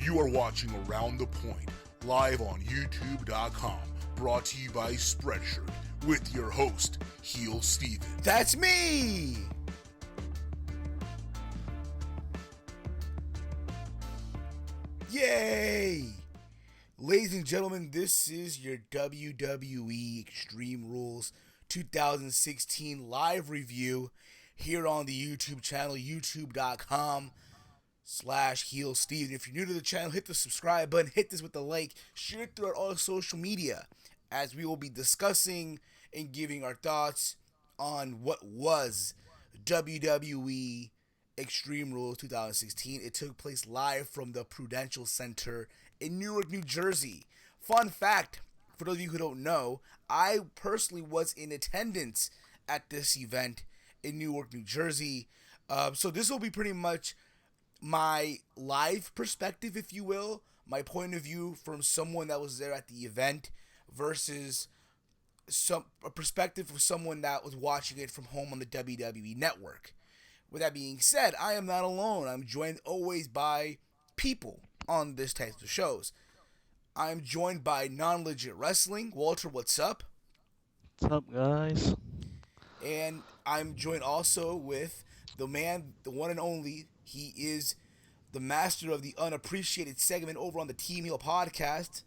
You are watching Around the Point, live on YouTube.com, brought to you by Spreadshirt, with your host, HEELSTEVEN. That's me! Yay! Ladies and gentlemen, this is your WWE Extreme Rules 2016 live review here on the YouTube channel, youtube.com/HeelSteven. If you're new to the channel, hit the subscribe button, hit this with the like, share it throughout all social media, as we will be discussing and giving our thoughts on what was WWE Extreme Rules 2016. It took place live from the Prudential Center in Newark, New Jersey. Fun fact, for those of you who don't know, I personally was in attendance at this event in Newark, New Jersey. So this will be pretty much my live perspective, if you will, my point of view from someone that was there at the event versus a perspective from someone that was watching it from home on the WWE Network. With that being said, I am not alone. I'm joined always by people on this type of shows. I'm joined by Non-Legit Wrestling. Walter, what's up? What's up, guys? And I'm joined also with the man, the one and only. He is the master of the unappreciated segment over on the TEAMHEEL podcast,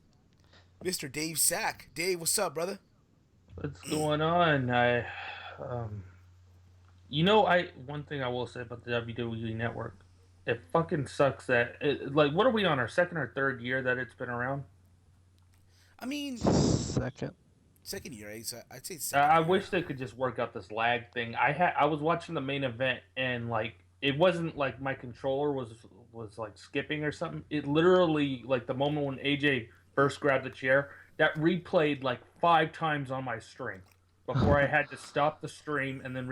Mr. Dave Sack. Dave, what's up, brother? What's going on? One thing I will say about the WWE Network, it fucking sucks that what are we on, our second or third year that it's been around? I mean, Second year, I'd say second. I wish they could just work out this lag thing. I was watching the main event and it wasn't like my controller was like skipping or something. It literally, like, the moment when AJ first grabbed the chair, that replayed like 5 times on my stream before I had to stop the stream and then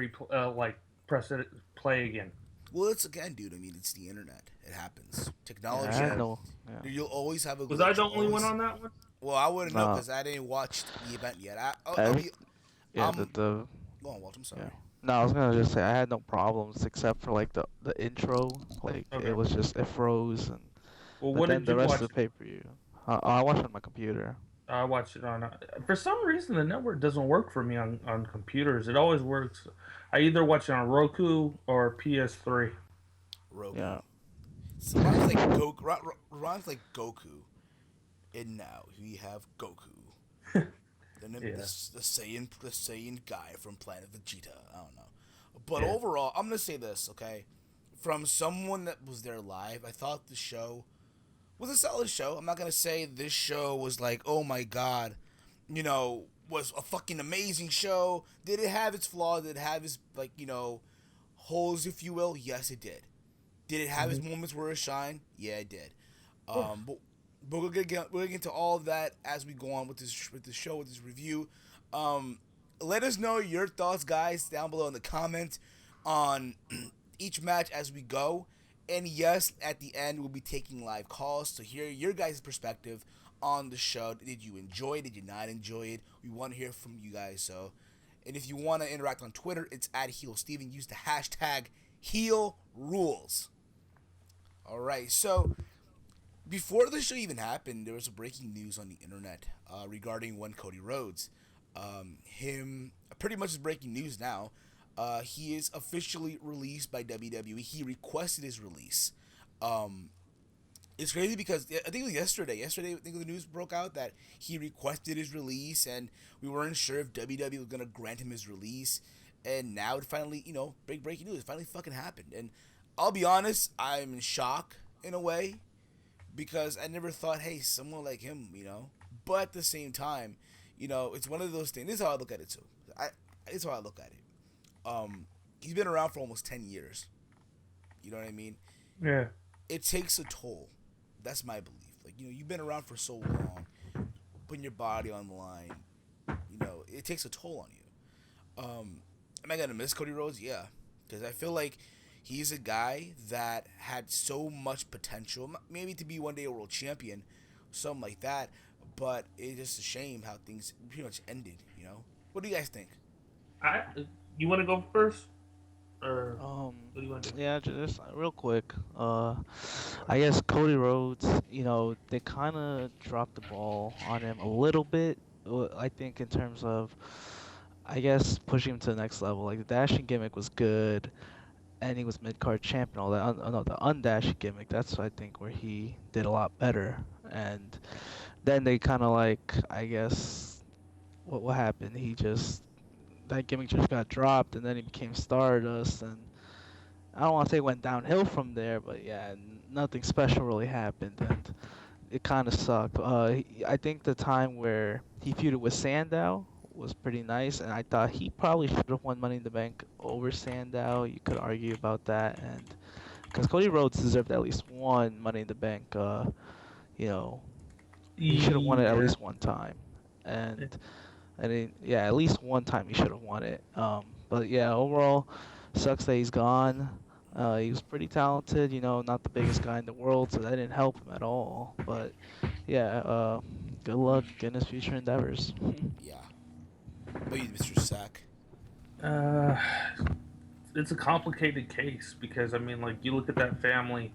press it play again. Well, it's again, dude. I mean, it's the internet. It happens. Technology. Yeah, I know. Yeah. You'll always have a. Was I the only one on that one? Well, I wouldn't know because I didn't watch the event yet. Go on, Walt. I'm sorry. Yeah. No, I was gonna just say I had no problems except for like the intro. Like Okay. it froze and. Well, But what then did the you rest watch? of the pay-per-view. I watched it on my computer. I watched it on. For some reason, the network doesn't work for me on computers. It always works. I either watch it on Roku or PS3. Roku. Yeah. So Ron's like Goku. Ron's like Goku. And now we have Goku. Then Yeah. the Saiyan guy from Planet Vegeta. I don't know. But overall, I'm gonna say this, okay? From someone that was there live, I thought the show was a solid show. I'm not gonna say this show was like, oh my god, was a fucking amazing show. Did it have its flaws? Did it have its holes, if you will? Yes, it did. Did it have its moments where it shined? Yeah, it did. But we're gonna get into all of that as we go on with this show, with this review. Let us know your thoughts, guys, down below in the comments on each match as we go. And yes, at the end, we'll be taking live calls to hear your guys' perspective on the show. Did you enjoy it? Did you not enjoy it? We want to hear from you guys. So, and if you want to interact on Twitter, it's @HeelSteven. Use the hashtag HeelRules. All right. So, before the show even happened, there was a breaking news on the internet regarding one Cody Rhodes. Pretty much is breaking news now. He is officially released by WWE. He requested his release. It's crazy because I think it was yesterday. I think the news broke out that he requested his release, and we weren't sure if WWE was gonna grant him his release. And now it finally, breaking news. It finally fucking happened. And I'll be honest, I'm in shock in a way because I never thought, hey, someone like him, But at the same time, it's one of those things. This is how I look at it too. This is how I look at it. He's been around for almost 10 years. You know what I mean? Yeah. It takes a toll. That's my belief. Like, you've been around for so long, putting your body on the line, it takes a toll on you. Am I going to miss Cody Rhodes? Yeah. Because I feel like he's a guy that had so much potential, maybe to be one day a world champion, something like that. But it's just a shame how things pretty much ended, What do you guys think? You want to go first? Or Um, what do you want to do? yeah, just real quick. I guess Cody Rhodes, they kind of dropped the ball on him a little bit. I think in terms of, I guess, pushing him to the next level. Like the dashing gimmick was good, and he was mid card champ and all that. No, the undash gimmick. That's I think where he did a lot better. And then they kind of like, I guess, what happened? He just that gimmick just got dropped, and then he became Stardust, and I don't want to say it went downhill from there, but yeah, nothing special really happened, and it kind of sucked. I think the time where he feuded with Sandow was pretty nice, and I thought he probably should have won Money in the Bank over Sandow. You could argue about that, and because Cody Rhodes deserved at least one Money in the Bank, you know, he should have won it at Yeah. least one time, and I mean, yeah, at least one time he should have won it. But yeah, overall, sucks that he's gone. He was pretty talented, not the biggest guy in the world, so that didn't help him at all. But yeah, good luck in his future endeavors. Yeah. But you, Mr. Sack. Uh, it's a complicated case because I mean, like you look at that family,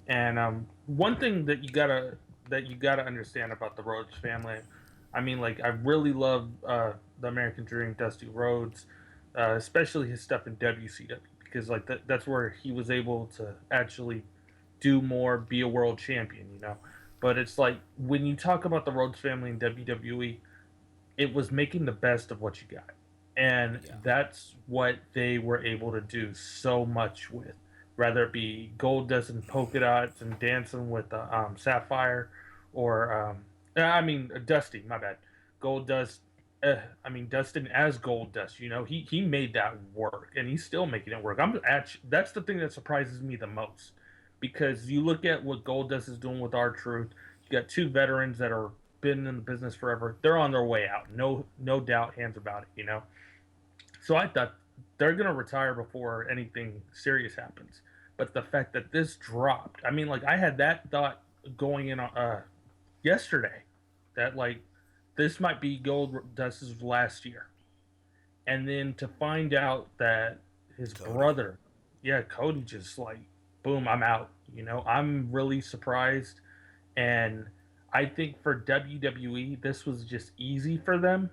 and one thing that you gotta understand about the Rhodes family, I mean, like I really love the American Dream, Dusty Rhodes, especially his stuff in WCW because like that's where he was able to actually do more, be a world champion, you know. But it's like when you talk about the Rhodes family in WWE, it was making the best of what you got. And Yeah. that's what they were able to do so much with. Rather it be gold dust and polka dots and dancing with sapphire, or I mean Dusty, my bad, gold dust. I mean Dustin as gold dust. You know he made that work, and he's still making it work. That's the thing that surprises me the most, because you look at what gold dust is doing with our truth. You got two veterans that are been in the business forever. They're on their way out. No doubt, hands about it. You know. So I thought they're gonna retire before anything serious happens. But the fact that this dropped, I mean, like I had that thought going in yesterday, that like this might be Gold Dust's last year, and then to find out that his Cody. brother, yeah, Cody, just like boom, I'm out. You know, I'm really surprised, and I think for WWE, this was just easy for them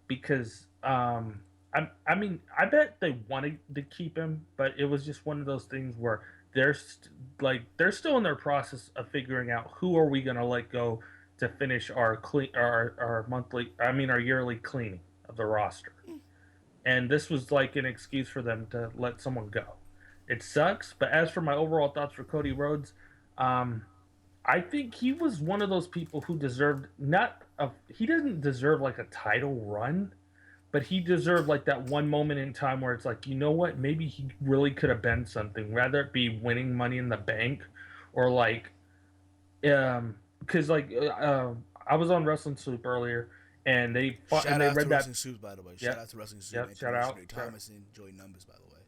because I mean I bet they wanted to keep him, but it was just one of those things where they're still in their process of figuring out who are we gonna let go to finish our monthly, I mean our yearly cleaning of the roster, and this was like an excuse for them to let someone go. It sucks, but as for my overall thoughts for Cody Rhodes, um, I think he was one of those people who deserved not a he didn't deserve like a title run, but he deserved like that one moment in time where it's like, you know what, maybe he really could have been something, rather it be winning Money in the Bank, or like because like I was on Wrestling Soup earlier, and they fought Shout and they out to read that. Wrestling Soup, by the way. Shout Yep, out to Wrestling Soup. yep, And shout Missionary out. Thomas and Joey Numbers, by the way.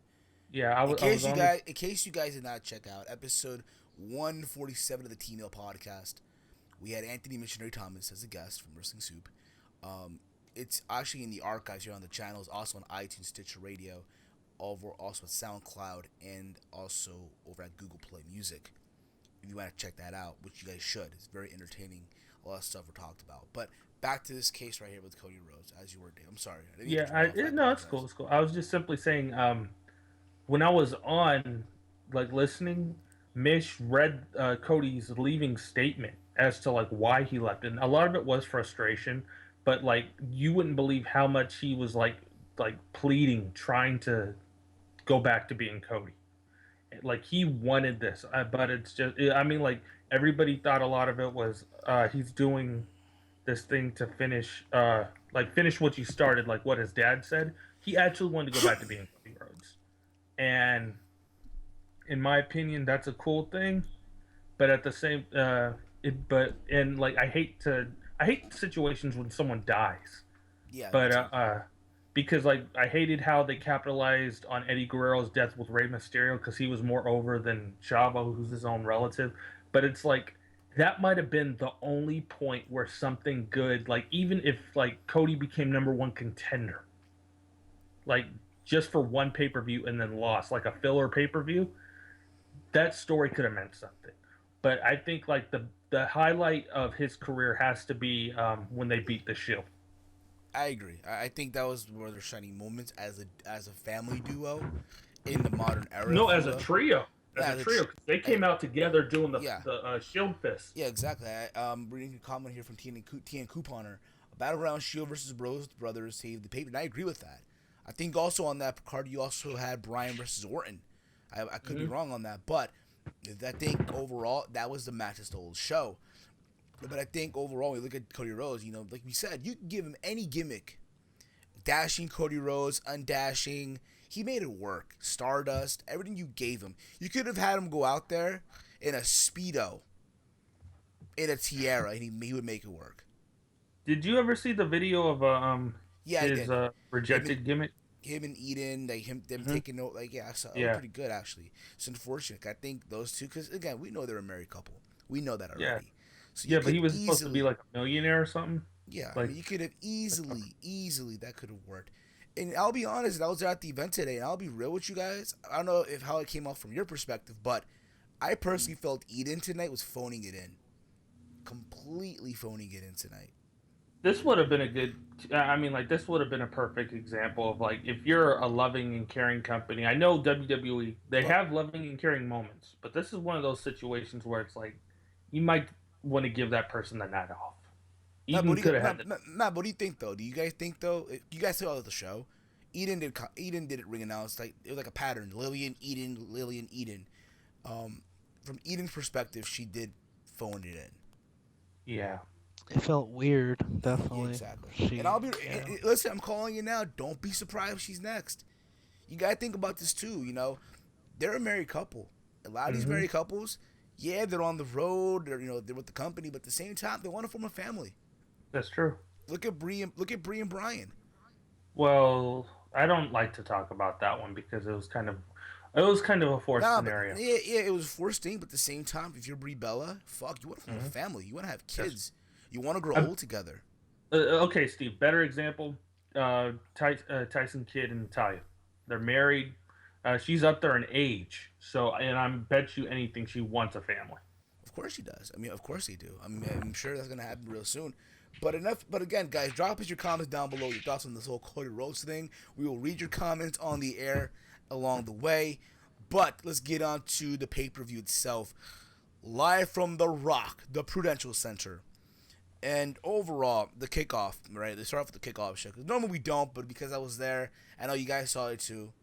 Yeah, In I was on this. case you guys did not check out episode 147 of the TEAMHEEL podcast, we had Anthony Missionary Thomas as a guest from Wrestling Soup. It's actually in the archives here on the channel. It's also on iTunes, Stitcher Radio, over also at SoundCloud, and also over at Google Play Music. If you want to check that out, which you guys should, it's very entertaining. A lot of stuff we're talked about. But back to this case right here with Cody Rhodes, as you were, Dave. I'm sorry. I didn't mean to Yeah, cut you off. I no, it's cool. apologize. It's cool. I was just simply saying, when I was on, like listening, Mish read Cody's leaving statement as to like why he left, and a lot of it was frustration. But like, you wouldn't believe how much he was like pleading, trying to go back to being Cody. Like he wanted this, but it's just, I mean, like everybody thought a lot of it was he's doing this thing to finish like finish what you started, like what his dad said. He actually wanted to go back to being Cody Rhodes, and in my opinion, that's a cool thing. But at the same, and like I hate situations when someone dies, Yeah, but because like I hated how they capitalized on Eddie Guerrero's death with Rey Mysterio because he was more over than Chavo, who's his own relative. But it's like that might have been the only point where something good, like even if like Cody became number one contender, like just for one pay-per-view and then lost, like a filler pay-per-view, that story could have meant something. But I think like the highlight of his career has to be when they beat the Shield. I agree. I think that was one of their shining moments as a family duo in the modern era. No, as a trio. Yeah, As a trio, 'cause they came out together doing the Yeah. Shield Fist. Yeah, exactly. Reading a comment here from TN Couponer. A Battleground Shield versus Bros Brothers saved the paper, and I agree with that. I think also on that card you also had Bryan versus Orton. I could be wrong on that, but I think overall that was the match that stole the show. But I think overall, when you look at Cody Rhodes, you know, like we said, you can give him any gimmick. Dashing Cody Rhodes, undashing. He made it work. Stardust, everything you gave him. You could have had him go out there in a Speedo, in a tiara, and he would make it work. Did you ever see the video of Yeah, his rejected gimmick? Him and Eden, like them taking note, like I saw, it was pretty good actually. It's unfortunate. I think those two, because again, we know they're a married couple. We know that already. Yeah. So Yeah, but he was supposed to be like a millionaire or something. Yeah, like, I mean, you could have easily that could have worked. And I'll be honest, I was at the event today, and I'll be real with you guys. I don't know how it came off from your perspective, but I personally felt Eden tonight was phoning it in, completely phoning it in tonight. This would have been a good. I mean, like this would have been a perfect example of like if you're a loving and caring company. I know WWE they have loving and caring moments, but this is one of those situations where it's like you might want to give that person the night off. Matt, what do you think though? Do you guys think though? You guys saw the show. Eden did it ring announced, like it was like a pattern. Lillian, Eden. From Eden's perspective, she did phone it in. Yeah. It felt weird, definitely. Yeah, exactly. Listen, I'm calling you now. Don't be surprised if she's next. You gotta think about this too. You know, they're a married couple. A lot of these married couples, yeah, they're on the road. They're with the company, but at the same time, they want to form a family. That's true. Look at Bree and Brian. Well, I don't like to talk about that one because it was kind of a forced scenario. Yeah, it was a forced thing, but at the same time, if you're Brie Bella, fuck, you want to form a family. You want to have kids. You want to grow old together. Okay, Steve. Better example: Tyson Kidd and Natalia. They're married. She's up there in age, and I bet you anything she wants a family. Of course she does. I mean, of course they do. I mean, I'm sure that's gonna happen real soon. But again, guys, drop us your comments down below. Your thoughts on this whole Cody Rhodes thing. We will read your comments on the air along the way. But let's get on to the pay-per-view itself. Live from The Rock, the Prudential Center. And overall, the kickoff, right? They start off with the kickoff show. Because normally we don't, but because I was there, I know you guys saw it too.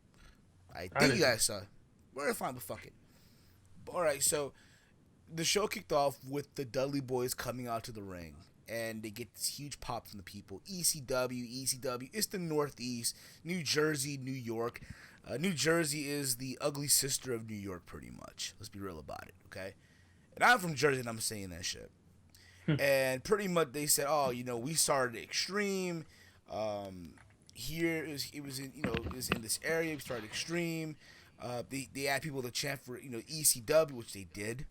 I think you guys saw it. We're fine, but fuck it. Alright, so the show kicked off with the Dudley Boys coming out to the ring. And they get this huge pop from the people. ECW. It's the Northeast. New Jersey, New York. New Jersey is the ugly sister of New York, pretty much. Let's be real about it, okay? And I'm from Jersey, and I'm saying that shit. And pretty much they said, oh, we started Extreme. Here it was in this area. We started Extreme. They had people to chant for ECW, which they did.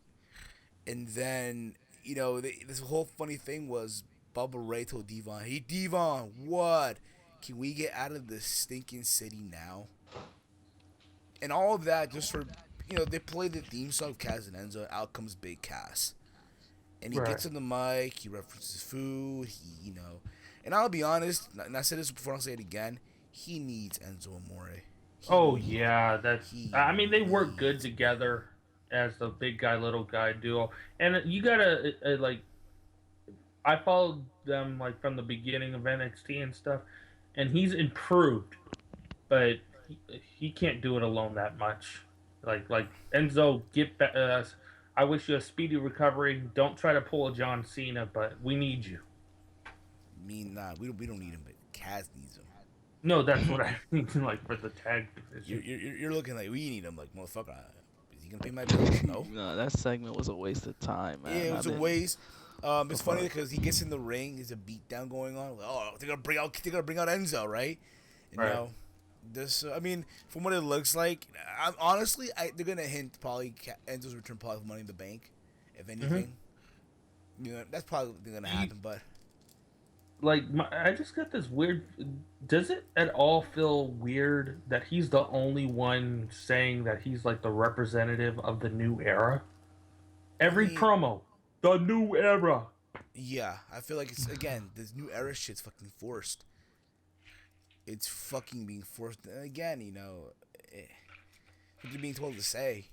And then this whole funny thing was Bubba Ray told Devon, "Hey Devon, what? Can we get out of this stinking city now?" And all of that just for they played the theme song of Kaz and Enzo. Out comes Big Cass. And he gets on the mic, he references food, and I'll be honest, and I said this before, I'll say it again, he needs Enzo Amore. I mean, they work good together as the big guy, little guy duo. And you gotta, I followed them, from the beginning of NXT and stuff, and he's improved, but he can't do it alone that much. Like Enzo, get back. I wish you a speedy recovery. Don't try to pull a John Cena, but we need you. We don't need him, but Kaz needs him. No, that's what I mean, for the tag position. You're looking like we need him, motherfucker. Is he gonna pay my bills? No. No, that segment was a waste of time, man. Yeah, it was a waste. It's funny because he gets in the ring, there's a beatdown going on. They're gonna bring out Enzo, right? And from what it looks like, they're gonna hint probably Enzo's return, probably for Money in the Bank, if anything. That's probably gonna happen. But I just got this weird Does it at all feel weird that he's the only one saying that he's like the representative of the new era? I Every mean, promo, the new era. yeah, I feel like it's again this new era shit's fucking forced. It's fucking being forced. And again, what you're being told to say.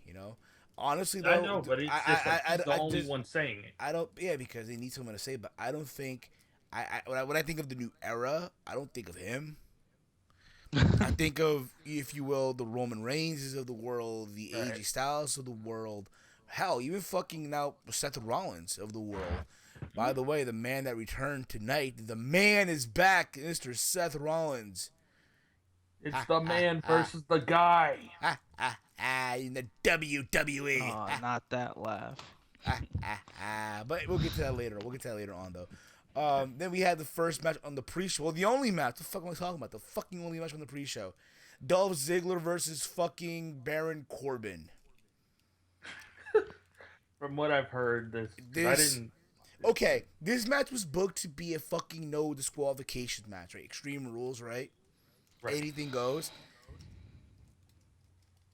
Honestly I though, know, but it's just like he's the only one saying it. I don't. Yeah, because they need someone to say. But I don't think. When I think of the new era, I don't think of him. I think of, if you will, the Roman Reigns of the world, the Right. AJ Styles of the world. Hell, even fucking now Seth Rollins of the world. By the way, the man that returned tonight, the man is back, Mr. Seth Rollins. It's the man versus the guy. In the WWE. Oh, not that laugh. But we'll get to that later. We'll get to that later on, though. Then we had the first match on the pre-show. Well, the only match. The fuck am I talking about? The fucking only match on the pre-show. Dolph Ziggler versus fucking Baron Corbin. From what I've heard, I This didn't. okay. This match was booked to be a fucking no disqualification match, right? Extreme Rules, right? Right. Anything goes.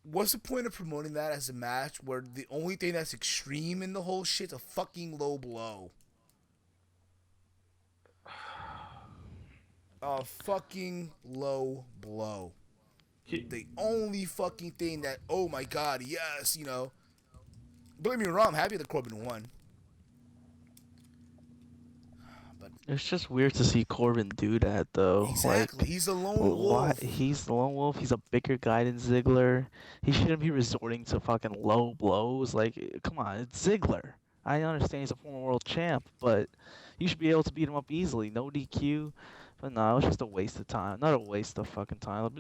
What's the point of promoting that as a match where the only thing that's extreme in the whole shit's a fucking low blow? A fucking low blow. The only fucking thing that, oh my god, yes, Don't get me wrong, I'm happy that Corbin won. It's just weird to see Corbin do that, though. Exactly, Like, he's a lone why? wolf. He's the lone wolf. He's a bigger guy than Ziggler. He shouldn't be resorting to fucking low blows. Like, come on, it's Ziggler. I understand he's a former world champ, but you should be able to beat him up easily. No DQ. But no, it was just a waste of time. Not a waste of fucking time.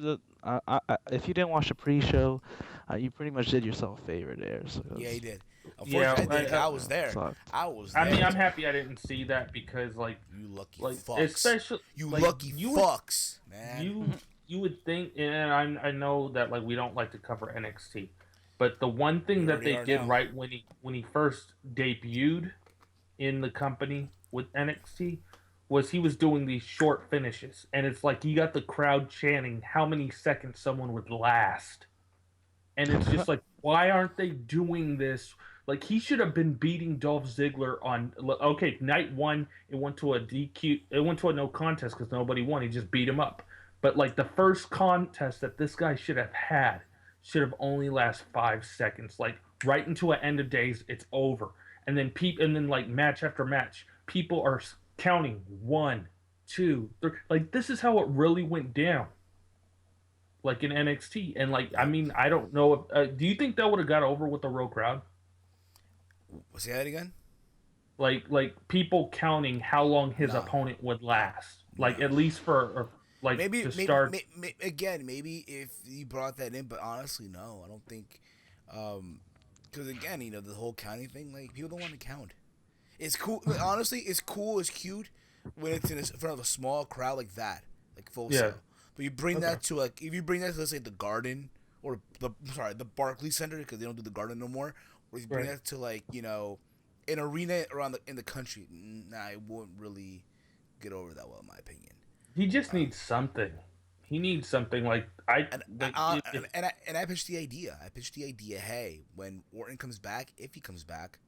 If you didn't watch the pre-show, you pretty much did yourself a favor there. So Yeah, he did. Yeah, Unfortunately, I was there. sucked. I was there. I mean, I'm happy I didn't see that because, like, You lucky like fucks. especially You like, lucky you fucks, man. you would think, and I know that like we don't like to cover NXT, but the one thing We that already they are did now. right when he first debuted in the company with NXT was he was doing these short finishes, and it's like you got the crowd chanting how many seconds someone would last, and it's just like, why aren't they doing this? Like, he should have been beating Dolph Ziggler on. Okay, night one, it went to a DQ. It went to a no contest because nobody won. He just beat him up. But like the first contest that this guy should have had should have only last 5 seconds. Like right into an end of days, it's over. And then like match after match, people are counting 1, 2, 3. Like this is how it really went down. Like in NXT, and like I mean, I don't know if do you think that would have got over with the Raw crowd? Say that again? Like people counting how long his No. opponent would last, like No. at least for like Maybe, to maybe, start. again, maybe if you brought that in, but honestly, no, I don't think. Because again, the whole counting thing, like people don't want to count. It's cool. Honestly, it's cool. It's cute when it's in front of a small crowd like that, like Full Yeah. Sail. But you bring that to like, if you bring that to, let's say, the Garden or the Barclays Center, because they don't do the Garden no more. Or you bring Right. that to like an arena around in the country. Nah, it won't really get over that well, in my opinion. He just needs something. He needs something like And I pitched the idea. Hey, when Orton comes back, if he comes back,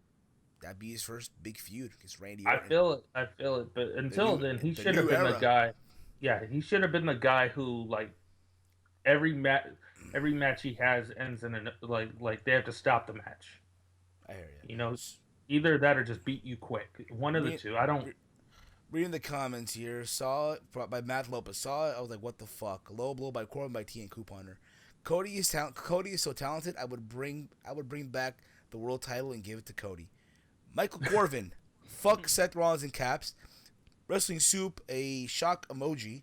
that'd be his first big feud against Randy I Orton. feel it. But until then, he the should have new been the era. guy. Yeah, he should have been the guy who like every match he has ends in a like they have to stop the match. I hear you. You know, either that or just beat you quick. One of the two. I don't. Reading the comments here, saw it by Matt Lopez. Saw it, I was like, what the fuck? Low blow by Corbin by T and Couponer. Cody is so talented. I would bring back the world title and give it to Cody. Michael Corvin, fuck Seth Rollins in caps. Wrestling Soup, a shock emoji.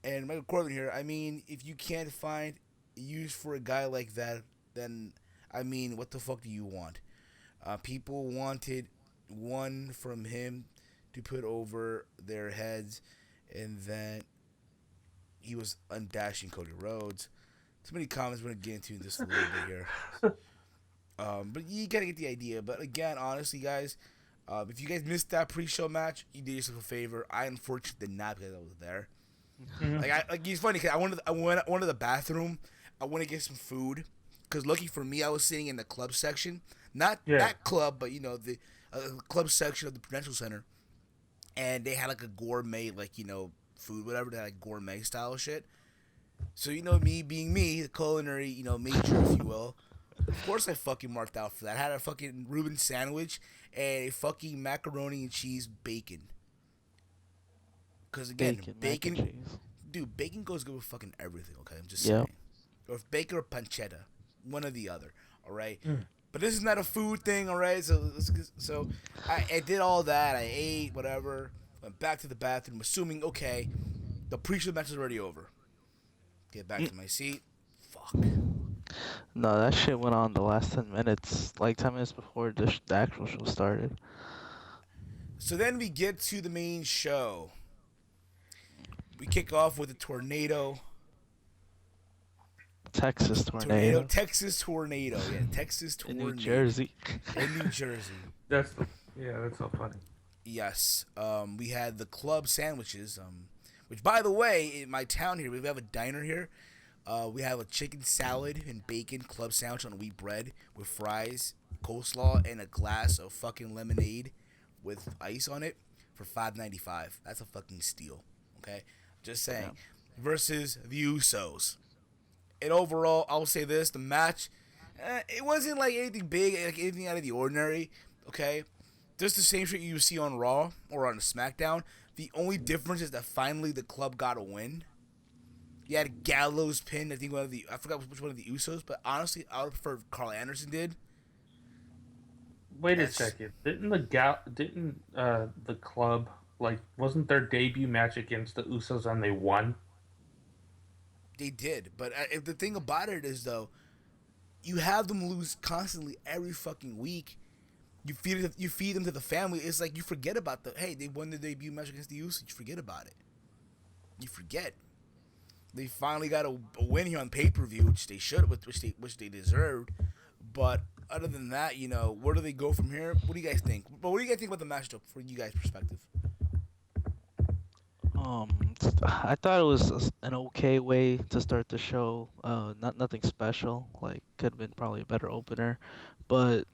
And Michael Corbin here, I mean, if you can't find use for a guy like that, then, I mean, what the fuck do you want? People wanted one from him to put over their heads, and then he was undashing Cody Rhodes. Too many comments we're going to get into this a little bit here. But you got to get the idea. But again, honestly, guys, if you guys missed that pre-show match, you did yourself a favor. I unfortunately did not because I was there. Mhm. Like he's funny because I went to the bathroom. I went to get some food because lucky for me, I was sitting in the club section, not Yeah. that club, but the club section of the Prudential Center, and they had like a gourmet food, whatever. They had like gourmet style shit. So me being me, the culinary major, if you will. Of course, I fucking marked out for that. I had a fucking Reuben sandwich and a fucking macaroni and cheese bacon. Because again, Bacon, mac and bacon, cheese. dude, bacon goes good with fucking everything. Okay, I'm just Yep. saying. Or if bacon or pancetta, one or the other. All right. Mm. But this is not a food thing. All right. So I did all that. I ate whatever. Went back to the bathroom, assuming okay, the pre-show match is already over. Get back to my seat. Fuck. No, that shit went on the last 10 minutes, like 10 minutes before the actual show started. So then we get to the main show. We kick off with a tornado. Texas tornado Texas tornado. Yeah, Texas in tornado. New Jersey. In New Jersey. That's so funny. Yes. We had the club sandwiches. Which, by the way, in my town here, we have a diner here. We have a chicken salad and bacon club sandwich on wheat bread with fries, coleslaw, and a glass of fucking lemonade with ice on it for $5.95. That's a fucking steal. Okay, just saying. Versus the Usos. And overall, I will say this: the match, it wasn't like anything big, like anything out of the ordinary. Okay, just the same shit you see on Raw or on SmackDown. The only difference is that finally the club got a win. You had Gallows pin. I forgot which one of the Usos, but honestly, I would prefer if Carl Anderson did. Wait a second. Didn't the club, like, wasn't their debut match against the Usos and they won? They did, but if the thing about it is though, you have them lose constantly every fucking week. You feed them to the family. It's like you forget about they won the debut match against the Usos. You forget about it. You forget. They finally got a win here on pay-per-view, which they should, which they deserved. But other than that, where do they go from here? What do you guys think? But what do you guys think about the matchup from you guys' perspective? Um, I thought it was an okay way to start the show. Nothing special. Like, could have been probably a better opener, but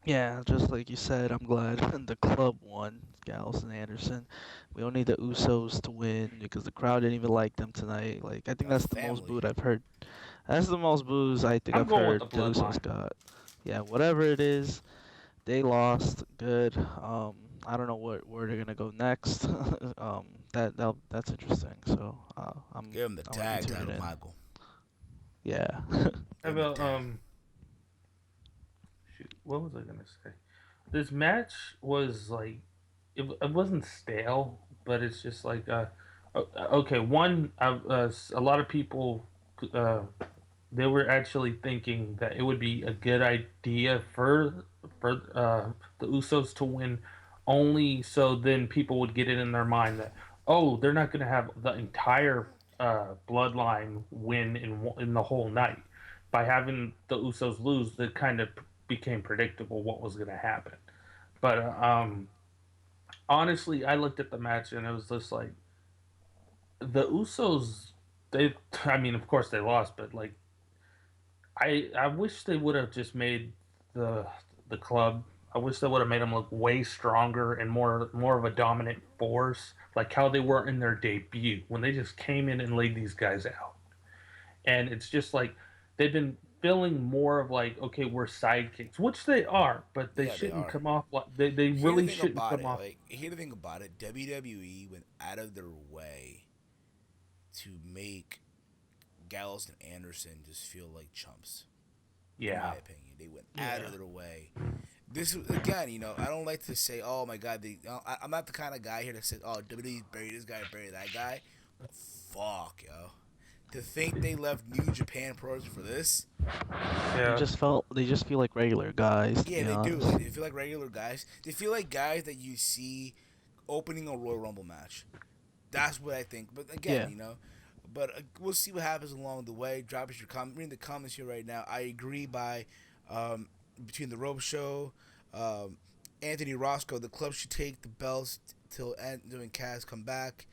yeah, just like you said, I'm glad the club won. Gallows and Anderson. We don't need the Usos to win because the crowd didn't even like them tonight. Like, I think that's the most Family. booed I've heard. That's the most boos I think I'm I've going with heard the the Usos bloodline. got. Yeah, whatever it is, they lost. Good. I don't know where they're gonna go next. That's interesting. So Give him the I might be tag tuning title, in. Michael. Yeah. How about shoot, what was I gonna say? This match was like, it wasn't stale, but it's just like okay. One, a lot of people uh, they were actually thinking that it would be a good idea for the Usos to win, only so then people would get it in their mind that, oh, they're not going to have the entire bloodline win in the whole night. By having the Usos lose, that kind of became predictable what was going to happen. But honestly, I looked at the match and it was just like the Usos. They, I mean, of course they lost, but like I wish they would have just made the the club. I wish they would have made them look way stronger and more of a dominant force, like how they were in their debut when they just came in and laid these guys out. And it's just like they've been feeling more of like, okay, we're sidekicks, which they are, but they Yeah, they shouldn't are. come off like they Here to really think shouldn't about come it, off. here to think about it, WWE went out of their way to make Gallows and Anderson just feel like chumps. In Yeah, my opinion, they went out of their way. This again, I don't like to say, "Oh my God," I'm not the kind of guy here that says, "Oh, WWE buried this guy, buried that guy." Fuck, yo. To think they left New Japan Pro Wrestling for this? yeah. They just feel like regular guys, to Yeah, be they do. honest. Like, they feel like regular guys. They feel like guys that you see opening a Royal Rumble match. That's what I think. But again, Yeah. but we'll see what happens along the way. Drop us your comment. Reading the comments here right now. I agree by between the Rope Show, Anthony Roscoe. The club should take the belts till Anthony and Cass come back.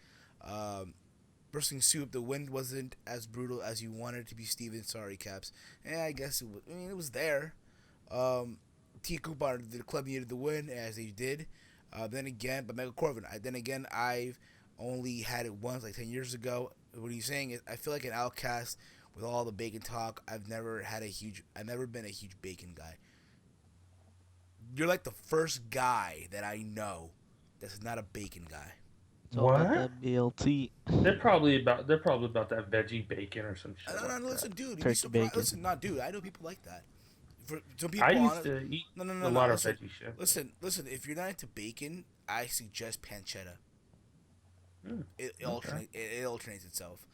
Bursting soup. The wind wasn't as brutal as you wanted it to be, Steven. Sorry, Caps. Yeah, I guess it was. I mean, it was there. T. Cooper, the club needed the win, as they did. Then again, but Michael Corbin. I've only had it once, like 10 years ago. What he's saying is, I feel like an outcast with all the bacon talk. I've never been a huge bacon guy. You're like the first guy that I know that's not a bacon guy. It's all about What? that BLT. They're probably about that veggie bacon or some shit. No, Like listen, that. dude, you'd be Turkey surprised. bacon. Listen, not dude. I know people like that. For some people, I used to eat no, a lot of listen, veggie shit. listen. If you're not into bacon, I suggest pancetta. It okay. alternates itself.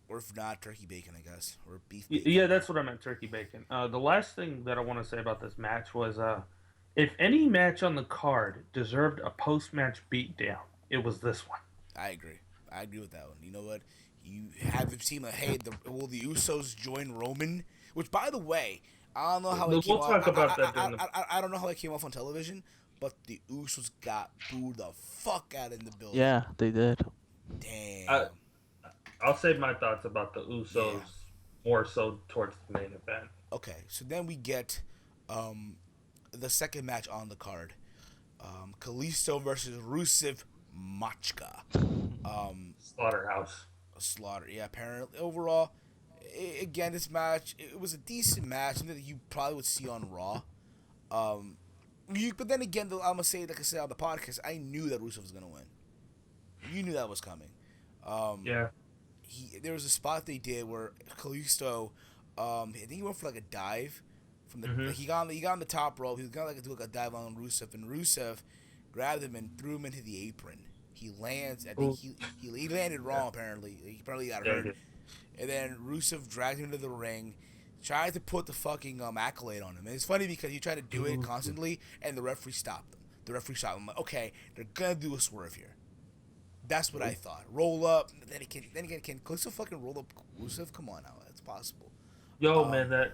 Or if not, turkey bacon, I guess, or beef bacon. Yeah, that's what I meant. Turkey bacon. The last thing that I want to say about this match was, if any match on the card deserved a post-match beatdown, it was this one. I agree. I agree with that one. You know what? You have the team like, hey, will the Usos join Roman? Which, by the way, I don't know how it came We'll off. talk about that during I don't know how it came off on television, but the Usos got booed the fuck out in the building. Yeah, they did. Damn. I'll save my thoughts about the Usos more so towards the main event. Okay, so then we get the second match on the card. Kalisto versus Rusev Machka. Slaughter. Yeah, apparently. Overall, again, this match, it was a decent match. Something that you probably would see on Raw. But then again, I'm going to say, like I said on the podcast, I knew that Rusev was going to win. You knew that was coming. Yeah. There was a spot they did where Kalisto, I think he went for like a dive. From the he got on the top rope. He was gonna do a dive on Rusev, and Rusev grabbed him and threw him into the apron. He lands. I think he landed wrong. Apparently, he probably got hurt. And then Rusev dragged him into the ring, tried to put the fucking accolade on him. And it's funny because he tried to do it constantly, and the referee stopped him. I'm like, okay, they're gonna do a swerve here. That's what I thought. Roll up. Then again, can Kalisto fucking roll up Rusev? Come on now, that's possible. Yo, man, that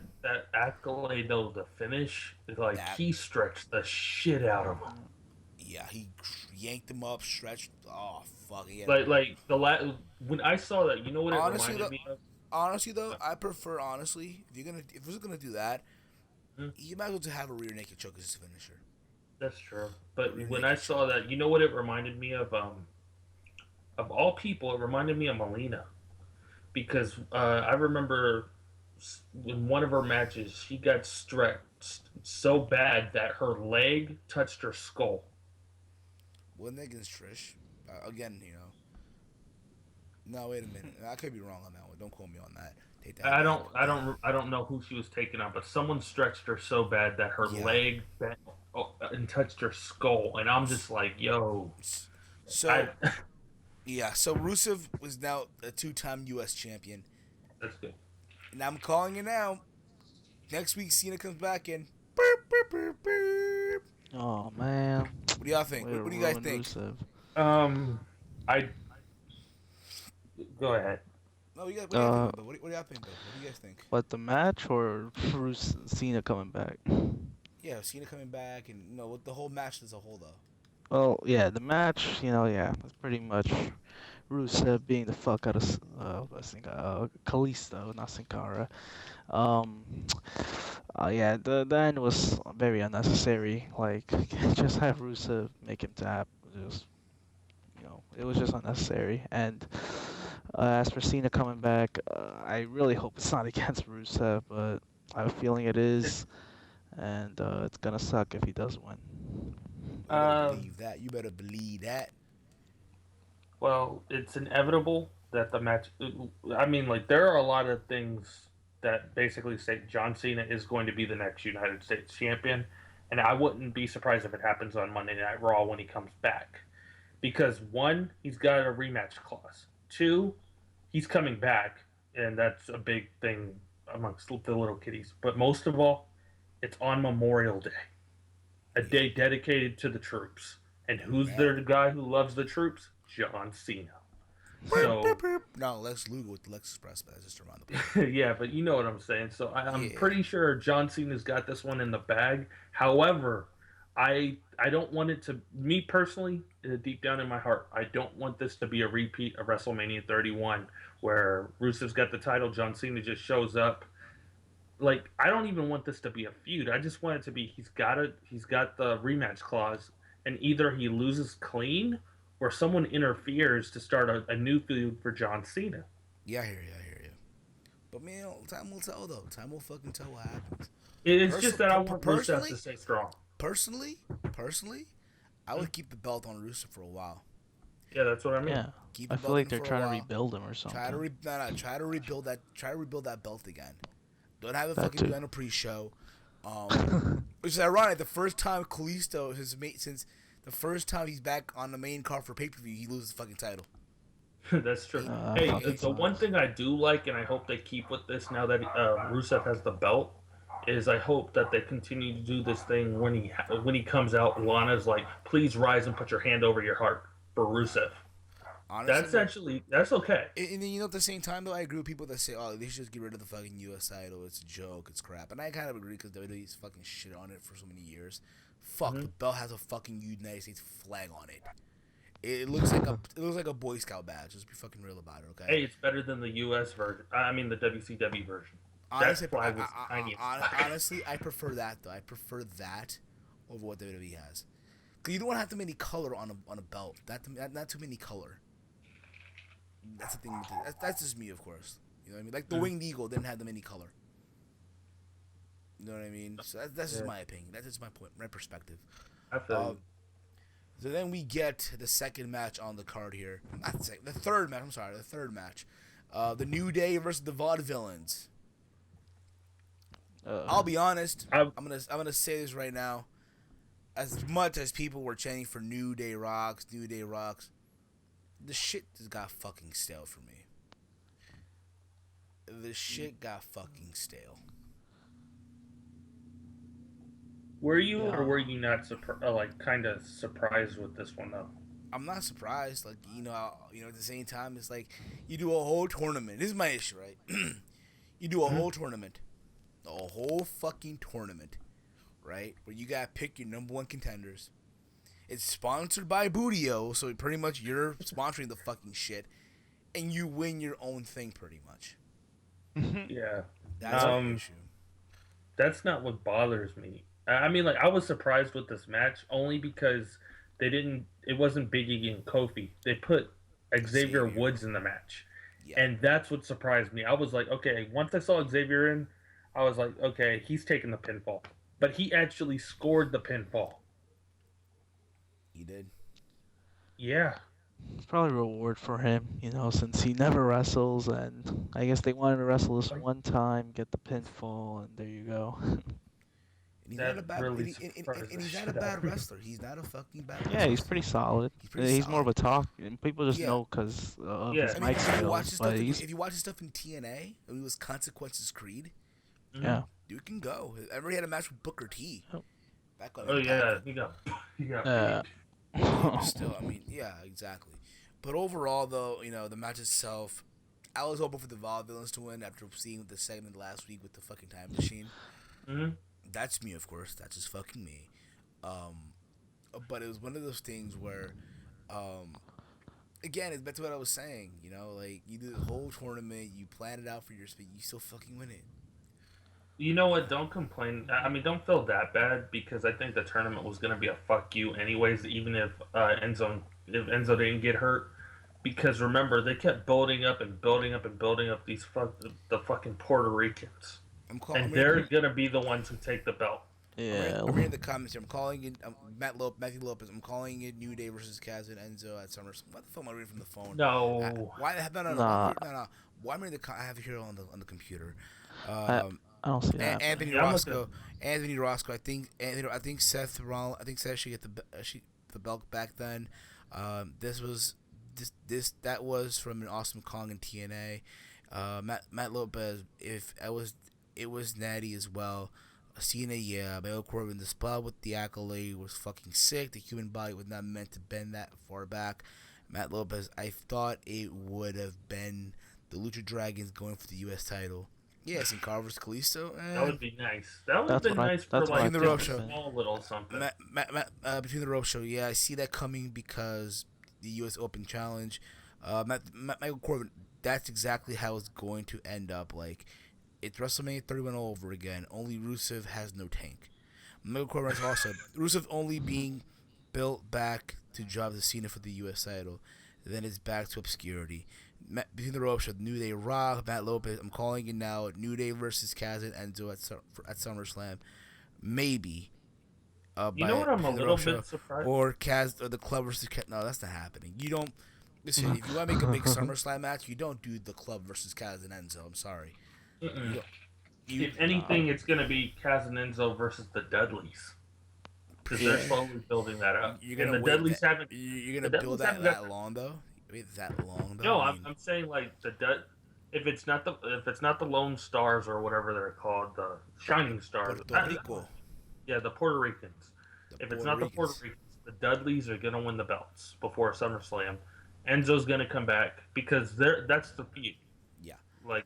accolade though, the finish is like he stretched the shit out of him. Yeah, he yanked him up, stretched. Oh fuck yeah. Like when I saw that, you know what it reminded me of? Honestly though, I prefer if we're gonna do that, you might as well just have a rear naked choke as his finisher. That's true. But when I saw that, you know what it reminded me of? Of all people, it reminded me of Melina, because I remember in one of her matches, she got stretched so bad that her leg touched her skull. Wasn't that against Trish? Again, No, wait a minute. I could be wrong on that one. Don't quote me on that. Take that. I don't know who she was taking on, but someone stretched her so bad that her leg bent and touched her skull, and I'm just like, yo. So Rusev was now a 2-time U.S. champion. That's good. And I'm calling it now. Next week, Cena comes back in. Oh man. What do y'all think? What do you guys think? Rusev. I go ahead. No, what do y'all think? What do y'all think? What do you guys think? What, the match or Cena coming back? Yeah, Cena coming back, and with the whole match as a whole, though. Well, yeah, the match, it's pretty much Rusev being the fuck out of Kalisto, not Sin Cara. Yeah, the end was very unnecessary. Like, just have Rusev make him tap. It was just unnecessary. And as for Cena coming back, I really hope it's not against Rusev, but I have a feeling it is, and it's gonna suck if he does win. You better believe that. Well, it's inevitable that the match. I mean, like, there are a lot of things that basically say John Cena is going to be the next United States champion, and I wouldn't be surprised if it happens on Monday Night Raw when he comes back. Because 1, he's got a rematch clause. 2, he's coming back, and that's a big thing amongst the little kiddies. But most of all, it's on Memorial Day, a day dedicated to the troops. And who's the guy who loves the troops? John Cena. So, no, Lex Luger with the Lexus Press, but just around the point. Yeah, but you know what I'm saying. So I'm pretty sure John Cena's got this one in the bag. However, I don't want it to, me personally, deep down in my heart, I don't want this to be a repeat of WrestleMania 31 where Rusev's got the title, John Cena just shows up. Like, I don't even want this to be a feud. I just want it to be he's got the rematch clause, and either he loses clean or someone interferes to start a new feud for John Cena. Yeah, I hear you. But man, time will tell though. Time will fucking tell what happens. It's just that I want Rusev Personally, to stay strong. personally, I would keep the belt on Rusev for a while. Yeah, that's what I mean. Yeah. Keep the I belt feel like on they're for a trying to while. rebuild him or something. Try to rebuild that. Try to rebuild that belt again. Don't have it That fucking too. be on a pre-show. Which is ironic. The first time Kalisto has made since the first time he's back on the main card for pay-per-view, he loses the fucking title. That's true. Hey, the one thing I do like, and I hope they keep with this now that Rusev has the belt, is I hope that they continue to do this thing when he comes out. Lana's like, "Please rise and put your hand over your heart for Rusev." Honestly, That's okay. and then at the same time though, I agree with people that say, "Oh, they should just get rid of the fucking U.S. title. It's a joke. It's crap." And I kind of agree because WWE's fucking shit on it for so many years. Fuck, the belt has a fucking United States flag on it. It looks like a Boy Scout badge. Just be fucking real about it, okay? Hey, it's better than the U.S. version. I mean, the WCW version. Honestly, That flag was tiny. honestly, I prefer that though. I prefer that over what WWE has. Cause you don't have too many color on a belt. Not too many color. That's the thing. That's just me, of course. You know what I mean? Like the Winged Eagle didn't have that many color. You know what I mean? So that's just my opinion. That's just my point, my perspective. I feel So then we get the second match on the card here. Not the second, the third match. I'm sorry, the third match. The New Day versus the Vaudevillains. I'll be honest. I'm gonna say this right now. As much as people were chanting for New Day rocks, the shit just got fucking stale for me. The shit got fucking stale. Were you or were you not kind of surprised with this one though? I'm not surprised. Like at the same time, it's like you do a whole tournament. This is my issue, right? You do a whole tournament, a whole fucking tournament, right? Where you gotta pick your number one contenders. It's sponsored by Boodio, so pretty much you're sponsoring the fucking shit, and you win your own thing, pretty much. Yeah, That's my issue. that's not what bothers me. I mean, like I was surprised with this match only because it wasn't Biggie and Kofi. They put Xavier Woods in the match. Yeah. And that's what surprised me. I was like, okay, once I saw Xavier in, I was like, okay, he's taking the pinfall. But he actually scored the pinfall. He did. Yeah. It's probably a reward for him, since he never wrestles, and I guess they wanted to wrestle this one time, get the pinfall, and there you go. He's not a bad wrestler. He's not a fucking bad wrestler. Yeah, he's pretty solid. He's more of a talk, and people just know because of his mic skills. But if you watch his stuff in TNA, when he was Consequences Creed, yeah, dude can go. I remember he had a match with Booker T. Back on he got still, I mean, yeah, exactly. But overall, though, the match itself, I was hoping for the Vaudevillains to win after seeing the segment last week with the fucking time machine. That's me, of course. That's just fucking me. But it was one of those things where, again, it's back to what I was saying. Like you do the whole tournament, you plan it out for your speed, you still fucking win it. You know what? Don't complain. I mean, don't feel that bad because I think the tournament was going to be a fuck you anyways, even if Enzo didn't get hurt. Because remember, they kept building up these the fucking Puerto Ricans. They're going to be the ones who take the belt. Yeah. I'm reading the comments here. I'm calling it Matthew Lopez. I'm calling it New Day versus Kaz and Enzo at SummerSlam. What the fuck am I reading from the phone? No. Why? No. Why am I reading I have it here on the computer. I don't see that. Anthony Roscoe. I think Seth Rollins. I think Seth should get the belt back then. That was from an Awesome Kong and TNA. Matt Lopez. It was Natty as well. Cena, yeah. Bail Corbin, the spot with the accolade was fucking sick. The human body was not meant to bend that far back. Matt Lopez, I thought it would have been the Lucha Dragons going for the U.S. title. Yeah, Sin Cara versus Kalisto. That would be nice. That would have That's been what I. nice for That's what I like the think. Rope just Show. a small little something. Between the Rope Show. Yeah, I see that coming because the U.S. Open Challenge. Michael Corbin. That's exactly how it's going to end up. Like, it's WrestleMania 31 all over again. Only Rusev has no tank. Michael Corbin is also Rusev only being built back to drop the Cena for the U.S. title. Then it's back to obscurity. Between the Rope Show, New Day Rock, Matt Lopez. I'm calling it now. New Day versus Kaz and Enzo at SummerSlam. Maybe. You know what I'm a little bit surprised? Or Kaz or the Club versus Kaz. No, that's not happening. You don't. Listen, if you want to make a big SummerSlam match, you don't do the Club versus Kaz and Enzo. I'm sorry. If anything, it's going to be Kaz and Enzo versus the Dudleys. Because they're slowly building that up. You're gonna and the Dudleys haven't. You're gonna build that long though. Wait that long though. No, I'm saying like if it's not the Lone Stars or whatever they're called, the Shining Stars. Puerto Rico. Yeah, the Puerto Ricans. If it's not the Puerto Ricans, the Dudleys are gonna win the belts before SummerSlam. Enzo's gonna come back because that's the feud. Yeah. Like.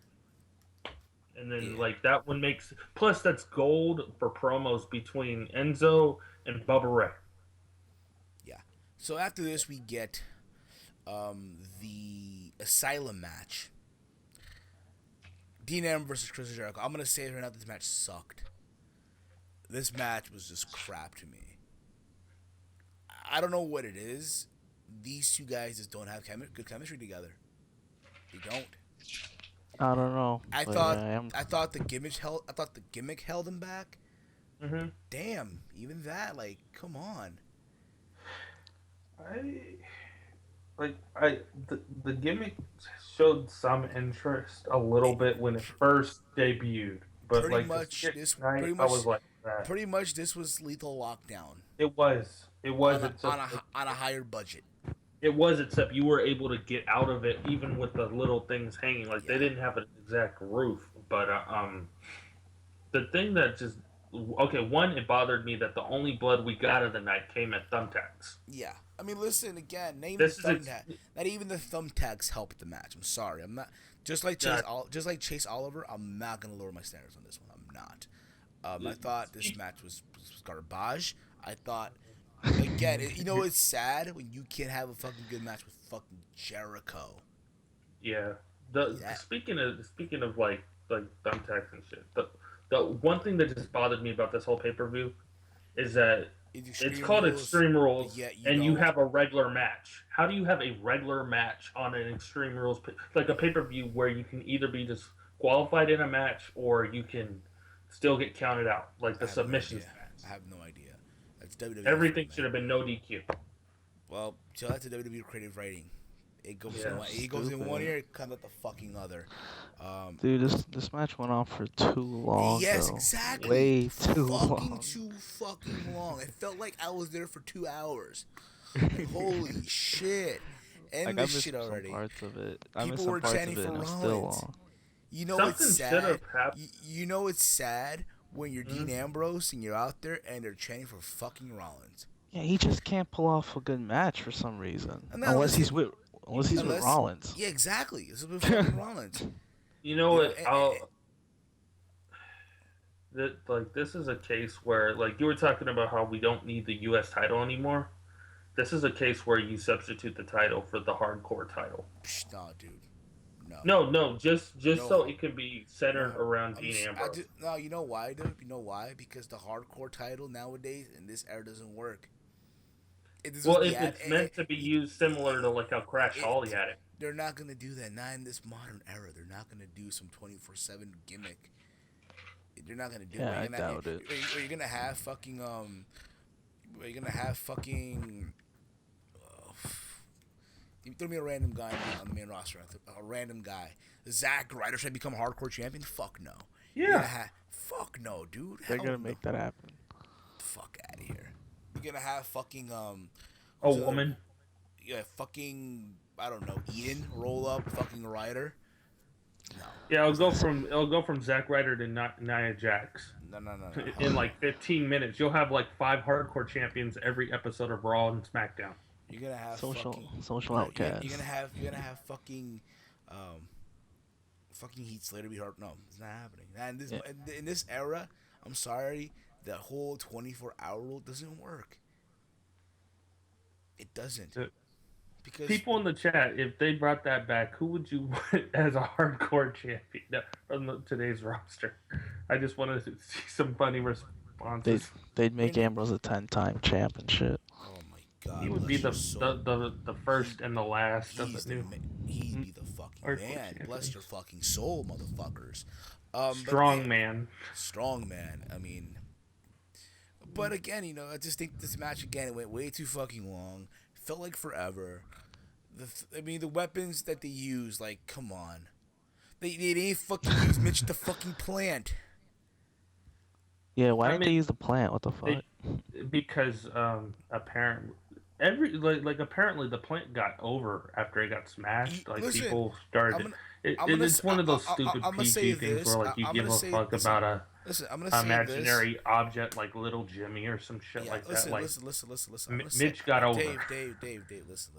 And then, like, that one makes... Plus, that's gold for promos between Enzo and Bubba Ray. Yeah. So, after this, we get the Asylum match. Dean Ambrose versus Chris Jericho. I'm going to say it right now, this match sucked. This match was just crap to me. I don't know what it is. These two guys just don't have good chemistry together. They don't. I don't know. I thought the gimmick held him back. Mm-hmm. Damn, even that, like, come on. The gimmick showed some interest a little bit when it first debuted, but pretty much this was Lethal Lockdown. It was on a higher budget. It was, except you were able to get out of it even with the little things hanging. Like, they didn't have an exact roof. But the thing that just... Okay, one, it bothered me that the only blood we got of the night came at thumbtacks. Yeah. I mean, listen, again, not even the thumbtacks helped the match. I'm sorry. I'm not... Just like Chase Oliver, I'm not going to lower my standards on this one. I'm not. I thought this match was garbage. I thought... Again, it's sad when you can't have a fucking good match with fucking Jericho. Yeah. Speaking of like thumbtacks and shit, the one thing that just bothered me about this whole pay-per-view is that it's called Extreme Rules, and you have a regular match. How do you have a regular match on an Extreme Rules, like a pay-per-view where you can either be disqualified in a match or you can still get counted out, like the submissions match? I have no idea. WWE Everything should have been no DQ. Well, so that's a WWE creative writing. It goes in one ear, it comes out the fucking other. Dude, this match went on for too long. Yes, though. exactly. Way too long. Too fucking long. It felt like I was there for 2 hours. Like, holy shit! End this shit already. Parts of it. People were chanting for Rollins. You know it's sad. You know it's sad when you're Dean Ambrose and you're out there and they're chanting for fucking Rollins. Yeah, he just can't pull off a good match for some reason. Unless he's with Rollins. Yeah, exactly. This is with fucking Rollins. You know what? This is a case where, like, you were talking about how we don't need the U.S. title anymore. This is a case where you substitute the title for the hardcore title. Nah, dude. No, just so it can be centered around Dean Ambrose. No, you know why, dude? You know why? Because the hardcore title nowadays in this era doesn't work. It's meant to be used similar to like how Crash Holly had it. They're not gonna do that. Not in this modern era. They're not gonna do some 24/7 gimmick. They're not gonna do it. I doubt it. You're gonna have fucking You throw me a random guy on the main roster. A random guy. Zack Ryder should become a hardcore champion? Fuck no. Yeah. Fuck no, dude. They're gonna make that happen. Fuck out of here. You're gonna have fucking a woman. Yeah, fucking I don't know. Eden roll up fucking Ryder. No. Yeah, it'll go from Zack Ryder to Nia Jax. No. In like 15 minutes, you'll have like 5 hardcore champions every episode of Raw and SmackDown. You're gonna have social outcasts. You're gonna have fucking fucking Heath Slater be hurt. No, it's not happening. And in this era, I'm sorry, that whole 24-hour rule doesn't work. It doesn't. Because people in the chat, if they brought that back, who would you want as a hardcore champion from today's roster? I just wanted to see some funny responses. They'd make Ambrose a 10-time champ and shit. Oh my god, he would be the first and the last of the new. He'd be the fucking man. Bless your fucking soul, motherfuckers. Strong man. Strong man. I mean, but again, you know, I just think this match again went way too fucking long. Felt like forever. I mean, the weapons that they use, like, come on. They didn't fucking use Mitch the fucking plant. Yeah, why didn't they use the plant? What the fuck? Because apparently apparently the plant got over after it got smashed. Like, listen, people started. It's one of those stupid PG things where like you give a fuck about a imaginary object like Little Jimmy or some shit like that. Like, listen. Mitch got over. Dave, listen.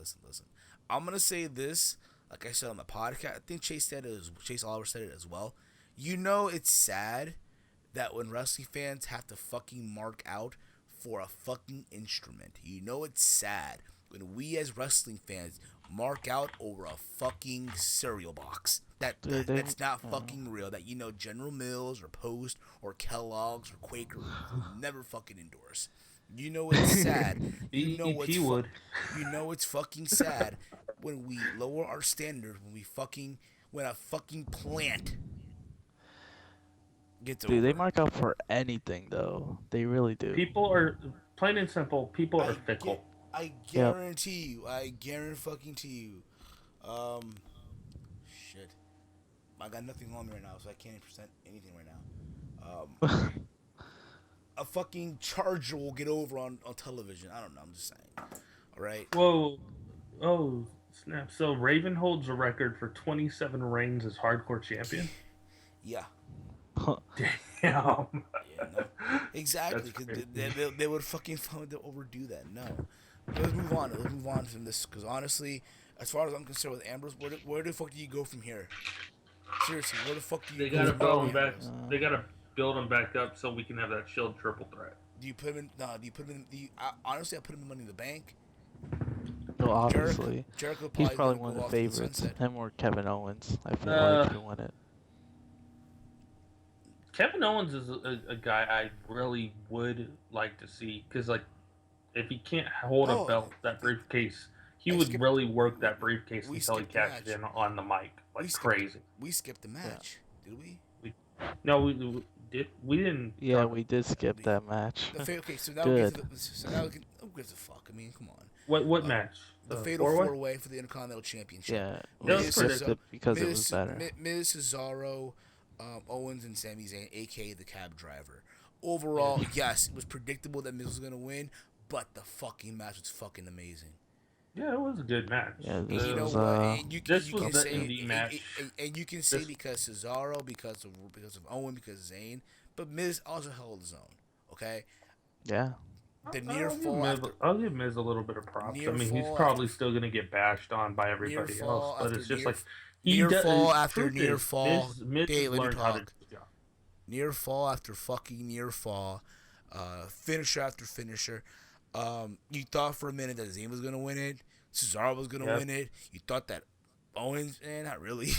I'm gonna say this, like I said on the podcast. I think Chase Oliver said it as well. You know, it's sad that when wrestling fans have to fucking mark out for a fucking instrument. You know, it's sad when we as wrestling fans mark out over a fucking cereal box. That's not fucking real. That, you know, General Mills or Post or Kellogg's or Quaker will never fucking endorse. You know it's sad. You know it's fucking sad when we lower our standards, when a fucking plant gets over. Dude, they mark out for anything though. They really do. People are plain and simple. People are fickle. I guarantee you. I guarantee you. Shit. I got nothing on me right now, so I can't even present anything right now. A fucking Charger will get over on television. I don't know. I'm just saying. All right. Whoa. Oh, snap. So Raven holds a record for 27 reigns as hardcore champion? Yeah. Damn. Yeah, no. Exactly. Because they would fucking overdo that. No. Let's move on. Let's move on from this. Because honestly, as far as I'm concerned with Ambrose, where the fuck do you go from here? Seriously, where the fuck do you go? They gotta build him back. They gotta build him back up so we can have that Shield triple threat. Do you put him in? No. Do you put him in? Honestly, I put him in Money in the Bank. No, obviously. Jericho he's probably one of the favorites. Him or Kevin Owens. I feel like he won it. Kevin Owens is a guy I really would like to see because, like, if he can't hold a belt, that briefcase, he would really work that briefcase until he cashed in on the mic like crazy. We skipped the match, did we? No, we didn't. Yeah, we did skip that match. Okay, so now we can. Who gives a fuck? I mean, come on. What match? The Fatal 4-Way for the Intercontinental Championship. Yeah, we skipped it because it was better. Miz, Cesaro, Owens, and Sami Zayn, aka the Cab Driver. Overall, yes, it was predictable that Miz was gonna win, but the fucking match was fucking amazing. Yeah, it was a good match. Yeah, this was the indie match. And you can say because Cesaro, because of Owen, because of Zayn, but Miz also held his own. Okay. Yeah. The near fall. I'll give Miz a little bit of props. I mean, he's probably still gonna get bashed on by everybody else, but it's just like near fall after near fall. Miz learned how to do his job. Near fall after fucking near fall, finisher after finisher. You thought for a minute that Zayn was gonna win it, Cesaro was gonna win it. You thought that Owens, not really,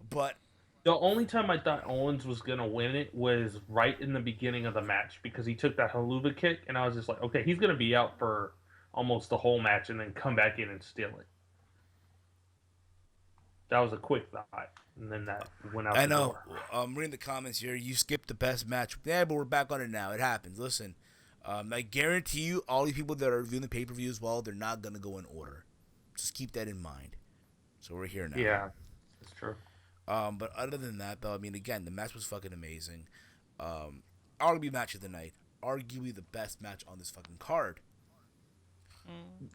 but the only time I thought Owens was gonna win it was right in the beginning of the match because he took that haluva kick, and I was just like, okay, he's gonna be out for almost the whole match and then come back in and steal it. That was a quick thought, and then that went out. I know. I'm reading the comments here. You skipped the best match. Yeah, but we're back on it now. It happens. Listen. I guarantee you, all these people that are reviewing the pay-per-view as well, they're not going to go in order. Just keep that in mind. So we're here now. Yeah, that's true. But other than that, though, I mean, again, the match was fucking amazing. Arguably match of the night. Arguably the best match on this fucking card.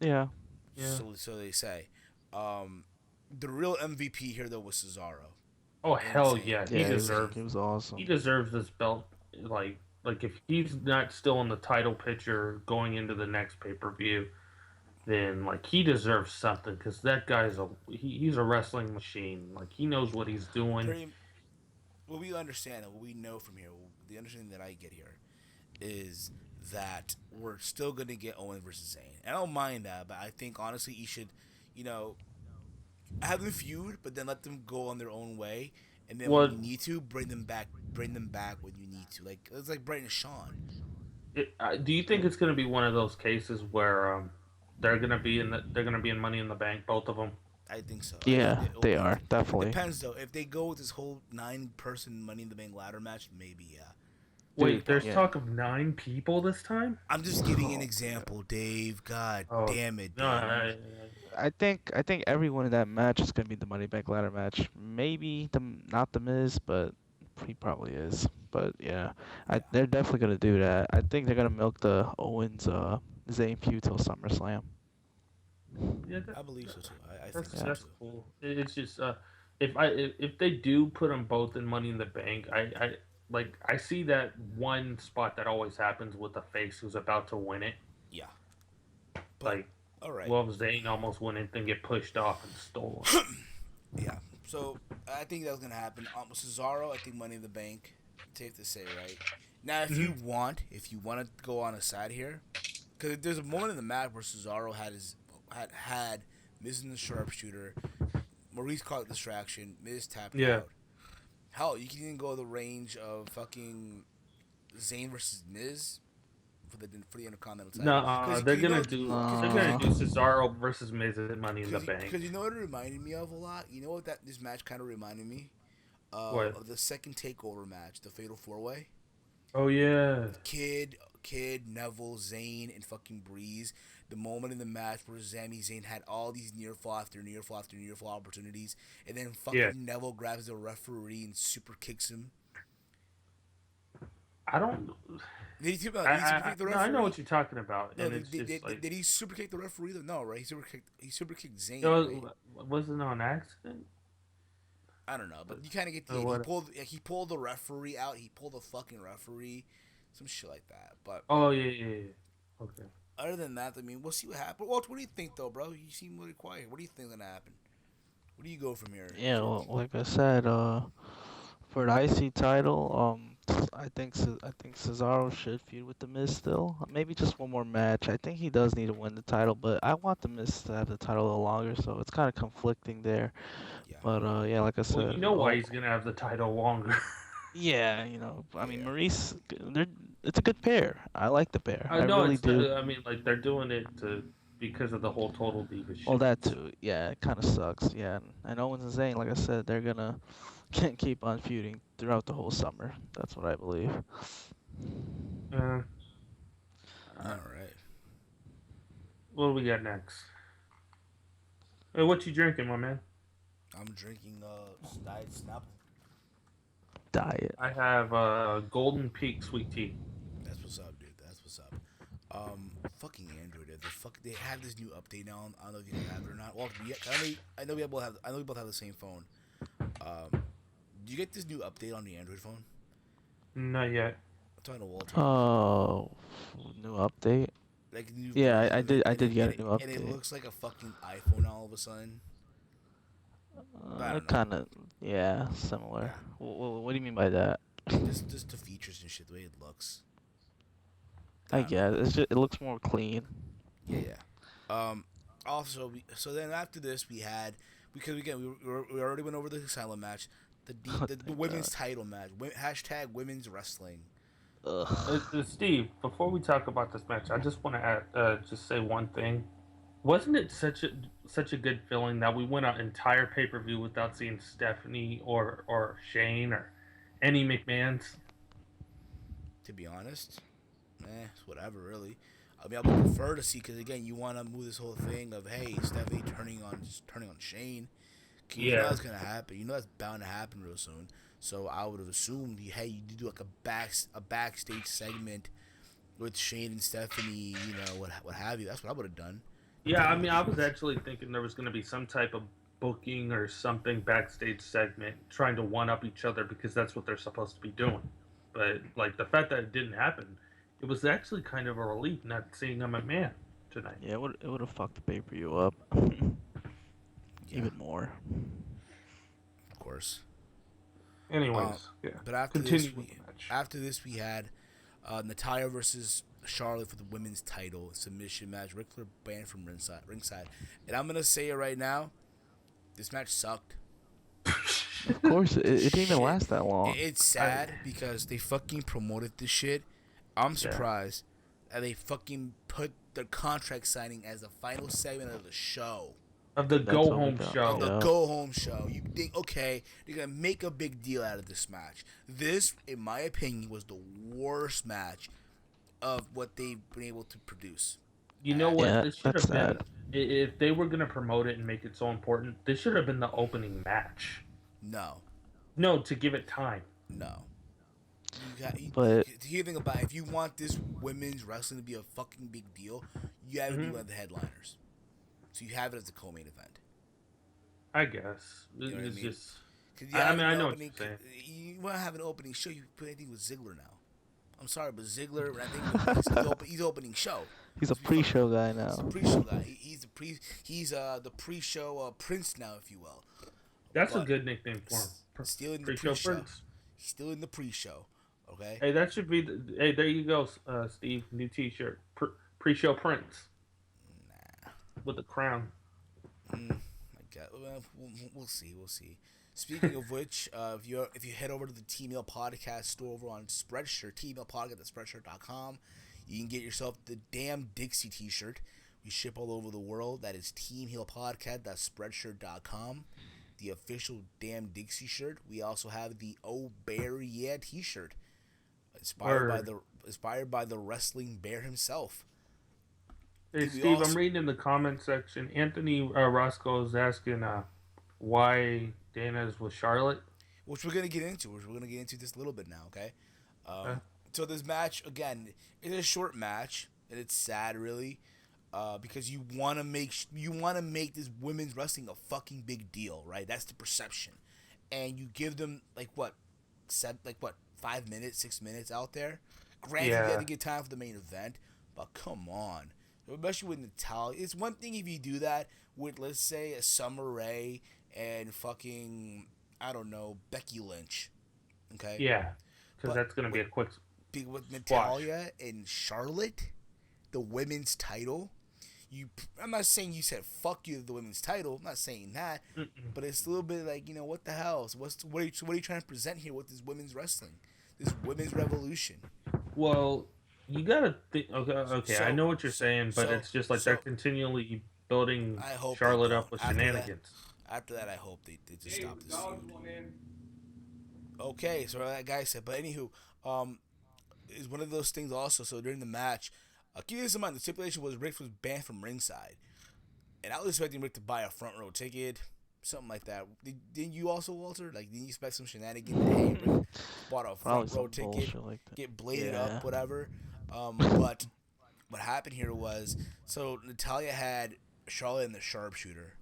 Yeah. So they say. The real MVP here, though, was Cesaro. Oh, hell yeah. He deserves. He was awesome. He deserves this belt. Like if he's not still in the title picture going into the next pay-per-view, then like he deserves something because that guy's he's a wrestling machine. Like he knows what he's doing. what we understand and what we know from here, the understanding that I get here is that we're still gonna get Owen versus Zayn. And I don't mind that, but I think honestly you should, you know, have them feud, but then let them go on their own way. And then when What you need to, bring them back. Bring them back when you need to. Like it's like Brighton and Sean. do you think it's going to be one of those cases where they're going to be in Money in the Bank, both of them? I think so. I think Yeah, that it'll they be. are It definitely. depends though. If they go with this whole 9-person Money in the Bank ladder match, maybe yeah. Dude, Wait, there's yeah. talk of 9 people this time. I'm just giving an Oh, example, Dave. God Oh damn it, no, Dave. I think everyone in that match is gonna be the Money Bank ladder match. Maybe not the Miz, but he probably is. But yeah, Yeah, they're definitely gonna do that. I think they're gonna milk the Owens Zayn feud till SummerSlam. yeah, I believe so too. I think that's so Yeah. that's too. cool. It's just if they do put them both in Money in the Bank, I see that one spot that always happens with the face who's about to win it. Yeah, but Like, all right. well, Zayn almost win it, then get pushed off and stolen. Yeah. So I think that's gonna happen. Cesaro, I think Money in the Bank. Safe to say, right? Now, if you want to go on a side here, because there's a moment in the match where Cesaro had missing the sharpshooter. Maurice caught the distraction. Miz tapped Yeah. out. Hell, you can even go the range of fucking Zayn versus Miz for the Intercontinental title. No, Because you know, they're gonna Uh, do Cesaro versus Miz at Money in the Bank. because you know what it reminded me of a lot. You know what this match kind of reminded me What? of the second takeover match, the Fatal 4-Way. Oh yeah. Kid, Neville, Zayn, and fucking Breeze. The moment in the match where Sami Zayn had all these near fall after near fall after near fall opportunities, and then fucking Yeah. Neville grabs the referee and super kicks him. I don't. Did he super kick the No, referee? I know what you're talking about, No, and it's just like did he super kick the referee? No, right? He super kicked Zayn, it right? wasn't on accident. I don't know, but you kind of get the Or what? he pulled the referee out. He pulled the fucking referee, some shit like that. But Oh yeah. Okay. other than that, I mean, we'll see what happens. Walt, what do you think though, bro? You seem really quiet. What do you think is gonna happen? Where do you go from here? yeah, well, like I said, for the IC title, I think Cesaro should feud with the Miz still. Maybe just one more match. I think he does need to win the title, but I want the Miz to have the title a little longer, so it's kind of conflicting there. Yeah, But yeah, like I Well, said, you know why he's gonna have the title longer. yeah, I mean Yeah. Maurice, it's a good pair. I like the pair. I I know really do. I mean, like they're doing it because of the whole Total Diva shit. Well, that too. Yeah, it kind of sucks. Yeah, and Owens and Zayn, like I said, they're gonna can't keep on feuding throughout the whole summer. That's what I believe. Uh, all right. what do we got next? Hey, what you drinking, my man? I'm drinking Diet Snapple. Diet. I have Golden Peak sweet tea. That's what's up, dude. That's what's up. Fucking Android. They have this new update now. I don't know if you have it or not. Well, I know we both have. I know we both have the same phone. Do you get this new update on the Android phone? Not yet. I'm talking to Walter. Oh, new update. Like new Yeah, version I of did. it, I and did it, get and a it, new and it update. looks like a fucking iPhone all of a sudden. I don't know. Kind of. Yeah, similar. Yeah. What do you mean by that? Just the features and shit, the way it looks. I don't know. guess it looks more clean. Yeah. Also, so then after this we had because again we already went over the Asylum match, the Thank women's God. title match, hashtag women's wrestling. Ugh. Steve, before we talk about this match, I just want to just say one thing. Wasn't it such a good feeling that we went an entire pay per view without seeing Stephanie or Shane or any McMahon's? To be honest, it's whatever really. I mean, I would prefer to see because again, you want to move this whole thing of hey, Stephanie turning on Shane. You know Yeah. that's gonna happen. You know that's bound to happen real soon. So I would have assumed, hey, you do like a backstage segment with Shane and Stephanie. You know what have you. That's what I would have done. Yeah, I mean, I was actually thinking there was going to be some type of booking or something backstage segment trying to one up each other because that's what they're supposed to be doing. But like the fact that it didn't happen, it was actually kind of a relief not seeing a McMahon tonight. Yeah, it would have fucked the pay per view up Yeah, even more. of course. Anyways, yeah. But after Continue this, with the match. we had Natalia versus Charlotte for the women's title submission match. Ric Flair banned from ringside. And I'm gonna say it right now, this match sucked. Of course, it didn't even Shit. last that long. It's sad because they fucking promoted this shit. I'm surprised that they fucking put their contract signing as the final segment of the show. Of the That's go what we home got. show. Of the Yeah. go home show. You think, okay, they're gonna make a big deal out of this match. This, in my opinion, was the worst match of what they've been able to produce. You know what? Yeah, This should that's have been if they were gonna promote it and make it so important. This should have been the opening match. No. No, to give it time. No. But- Here's the thing about it, if you want this women's wrestling to be a fucking big deal, you have to be one of the headliners. So you have it as a co-main event. I guess You know what I it's mean? just. 'Cause I have mean, an I know what opening, you're saying. You want to have an opening show, you put anything with Ziggler now. I'm sorry, but Ziggler, I think he's opening show. He's a pre-show guy He's a now. pre-show guy. He's the pre-show prince now, if you will. That's a But good nickname for him. Still in the Pre-show pre-show. Prince. He's still in the pre-show. Okay. Hey, that should be. Hey, there you go, Steve. New T-shirt. Pre-show Prince Nah. with the crown. My God. Well, we'll see. We'll see. Speaking of which, if you head over to the TEAMHEEL podcast store over on Spreadshirt, TEAMHEEL podcast at Spreadshirt.com, you can get yourself the damn Dixie T-shirt. We ship all over the world. That is TEAMHEEL podcast at Spreadshirt.com. The official damn Dixie shirt. We also have the Oh Bear Yeah T-shirt, inspired by the wrestling bear himself. Hey, Dude, we Steve, also- I'm reading in the comment section. Anthony Roscoe is asking why Dana's with Charlotte. Which we're gonna get into. We're gonna get into this a little bit now, okay? So this match again, it's a short match, and it's sad, really, because you want to make this women's wrestling a fucking big deal, right? That's the perception, and you give them 5 minutes, 6 minutes out there. Granted, you have to get time for the main event, but come on, especially with Natalia. It's one thing if you do that with, let's say, a Summer Rae and fucking, I don't know, Becky Lynch. Okay? Yeah, because But that's gonna be a quick. Big with Natalia and Charlotte, the women's title. I'm not saying you said fuck you to the women's title. I'm not saying that, but it's a little bit like, what the hell? So what are you trying to present here with this women's wrestling, this women's revolution? Well, you gotta think. Okay, So- I know what you're saying, but so- it's just like so- they're continually building I hope Charlotte they up with don't. After that- shenanigans. After that, I hope they just stop this feud. Okay, so that guy said, but anywho, is one of those things also. So during the match, keep this in mind, the stipulation was Rick was banned from ringside, and I was expecting Rick to buy a front row ticket, something like that. Didn't you also, Walter? Like, didn't you expect some shenanigans? Hey, Rick bought a Probably front row some ticket, bullshit like that. get bladed Yeah. up, whatever. But what happened here was, so Natalia had Charlotte in the sharpshooter.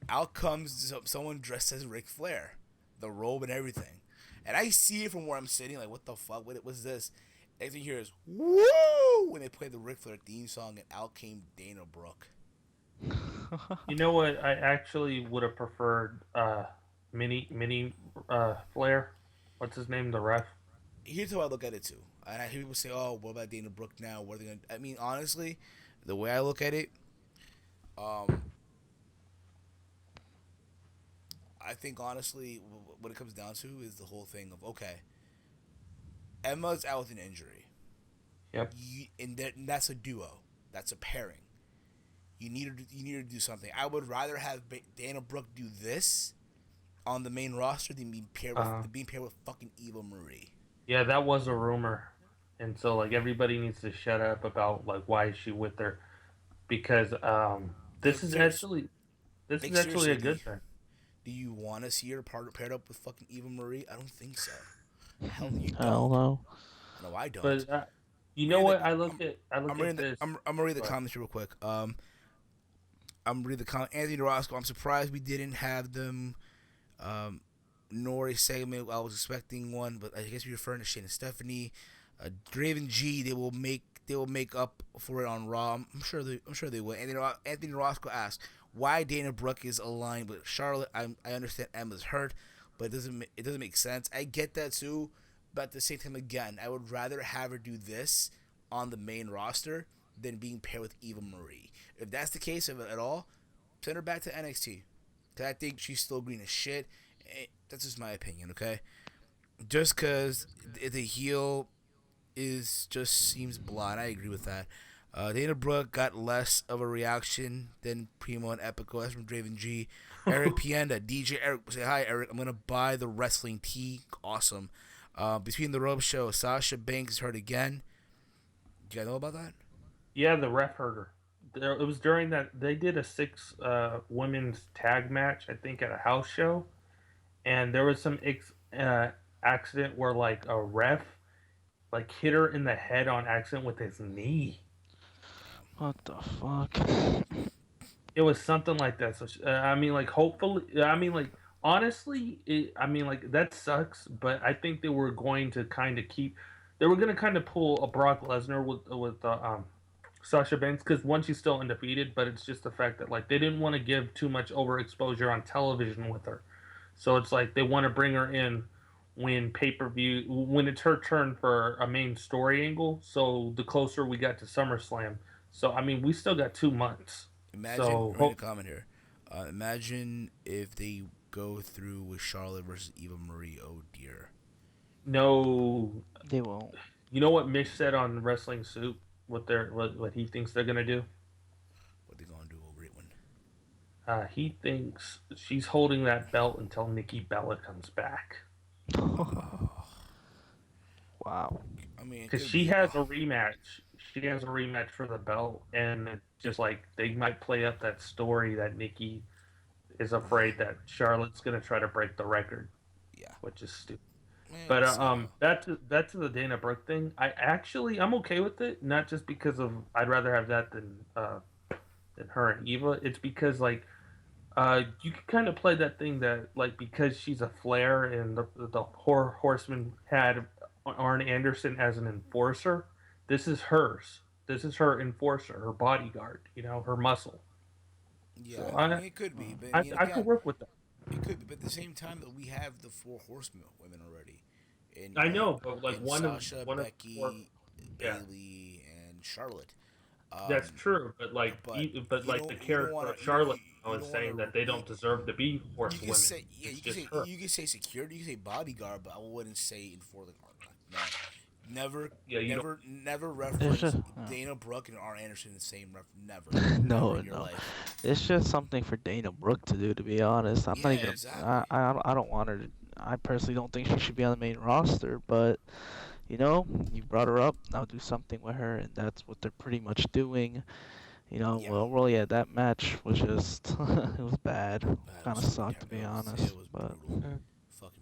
Out comes someone dressed as Ric Flair, the robe and everything. And I see it from where I'm sitting, like, what the fuck? What's this? Next thing you hear is, woo! When they played the Ric Flair theme song, and out came Dana Brooke. You know what? I actually would have preferred mini Flair. What's his name? The ref. Here's how I look at it, too. And I hear people say, oh, what about Dana Brooke now? What are they gonna... I mean, honestly, the way I look at it, I think, honestly, what it comes down to is the whole thing of, okay, Emma's out with an injury. Yep. And that's a duo. That's a pairing. You need to do something. I would rather have Dana Brooke do this on the main roster than being paired with fucking Eva Marie. Yeah, that was a rumor, and so like everybody needs to shut up about like why is she with her, because this is actually a seriously, good thing. Do you want to see her paired up with fucking Eva Marie? I don't think so. Hell, you don't. Hell no. No, I don't. But you know what? I look at I'm reading this. I'm gonna read the comments real quick. I'm reading the comment. Anthony Roscoe. I'm surprised we didn't have them. Nor a segment. I was expecting one, but I guess you're referring to Shane and Stephanie. Draven G. They will make up for it on Raw. I'm sure they will. Anthony Roscoe asked why Dana Brooke is aligned with Charlotte. I understand Emma's hurt, but it doesn't make sense. I get that too, but at the same time, again, I would rather have her do this on the main roster than being paired with Eva Marie. If that's the case of it at all, send her back to NXT. Cause I think she's still green as shit. That's just my opinion, okay? Just cause the heel seems blah, and I agree with that. Dana Brooke got less of a reaction than Primo and Epico. That's from Draven G. Eric Pienda, DJ Eric, say hi, Eric. I'm gonna buy the wrestling tee. Awesome. Between the Ropes show, Sasha Banks is hurt again. Do you guys know about that? Yeah, the ref heard her. It was during that they did a 6 women's tag match, I think, at a house show, and there was some accident where like a ref like hit her in the head on accident with his knee. What the fuck? It was something like that. So I mean, like, hopefully, I mean, like, honestly, I mean, like, that sucks. But I think they were going to kind of they were going to kind of pull a Brock Lesnar with Sasha Banks, because one, she's still undefeated, but it's just the fact that like they didn't want to give too much overexposure on television with her. So it's like they want to bring her in when pay-per-view, when it's her turn for a main story angle. So the closer we got to SummerSlam. So I mean, we still got 2 months. Imagine, read a comment here. Imagine if they go through with Charlotte versus Eva Marie. Oh dear. No, They won't. you know what Mish said on Wrestling Soup? What he thinks they're gonna do? What they gonna do? A great one. He thinks she's holding that belt until Nikki Bella comes back. Wow. I mean, Because she has a rematch. She has a rematch for the belt, and it's just like they might play up that story that Nikki is afraid that Charlotte's gonna try to break the record. Yeah. Which is stupid. Man, But back to the Dana Brooke thing. I'm okay with it. Not just because of I'd rather have that than her and Eva. It's because like you can kind of play that thing that like because she's a Flair and the Horseman had Arn Anderson as an enforcer. This is hers. This is her enforcer, her bodyguard. You know, her muscle. Yeah, So I mean, it could be, but I could work with that. It could be, but at the same time, that we have the 4 horsemen women already. And, I know, but like Sasha, Becky, yeah. Bailey, and Charlotte. That's true, but like, but like the character of Charlotte is saying that they don't deserve to be horsewomen. You can say security, you can say bodyguard, but I wouldn't say enforcer. No, never reference Dana Brooke and Arn Anderson in the same never. No, in your no. life. It's just something for Dana Brooke to do, to be honest. I'm not even. Exactly. I don't want her to. I personally don't think she should be on the main roster, but you know, you brought her up. Now do something with her, and that's what they're pretty much doing. You know, well, yeah, that match was just it was bad. Kind of sucked, to be honest. It was brutal.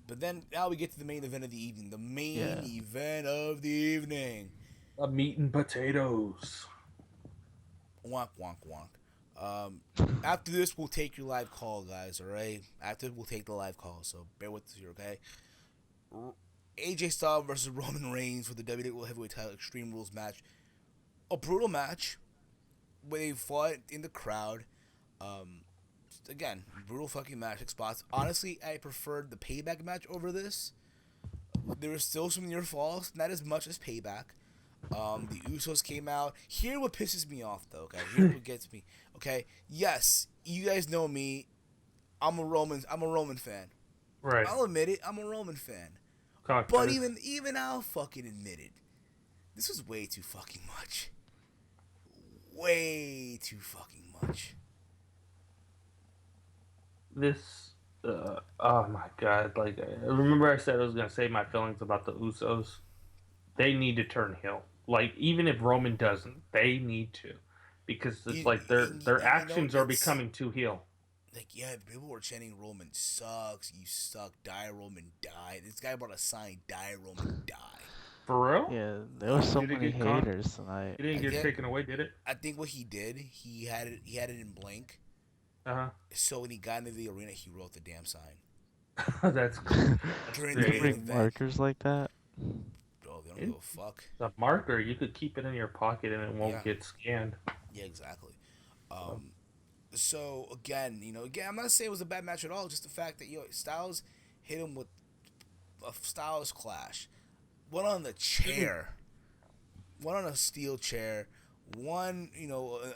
But then now we get to the main event of the evening. The main event of the evening. A meat and potatoes. Wonk, wonk, wonk. After this, we'll take your live call, guys, alright? After we'll take the live call, so bear with us here, okay? AJ Styles versus Roman Reigns for the WWE World Heavyweight Title Extreme Rules match. A brutal match where they fought in the crowd. Again, brutal fucking match spots. Honestly, I preferred the Payback match over this. There was still some near falls, not as much as Payback. The Usos came out. Here what pisses me off, though, okay? Here what gets me. Okay, yes, you guys know me. I'm a Roman fan. Right. I'll admit it. I'm a Roman fan. But even I'll fucking admit it. This was way too fucking much. Way too fucking much. This, oh my god! Like, remember I said I was gonna say my feelings about the Usos. They need to turn heel. Like, even if Roman doesn't, they need to, because it's like their actions are becoming too heel. Like, yeah, people were chanting Roman sucks, you suck, die Roman, die. This guy brought a sign, die Roman, die. For real? Yeah, there were so many haters tonight. It didn't get taken away, did it? I think what he did, he had it in blank. So when he got into the arena, he wrote the damn sign. That's cool. During the bring markers like that. Bro, they don't give a fuck. The marker, you could keep it in your pocket and it won't get scanned. Yeah, exactly. So again, I'm not saying it was a bad match at all. Just the fact that Styles hit him with a Styles Clash. One on the chair. One on a steel chair. One,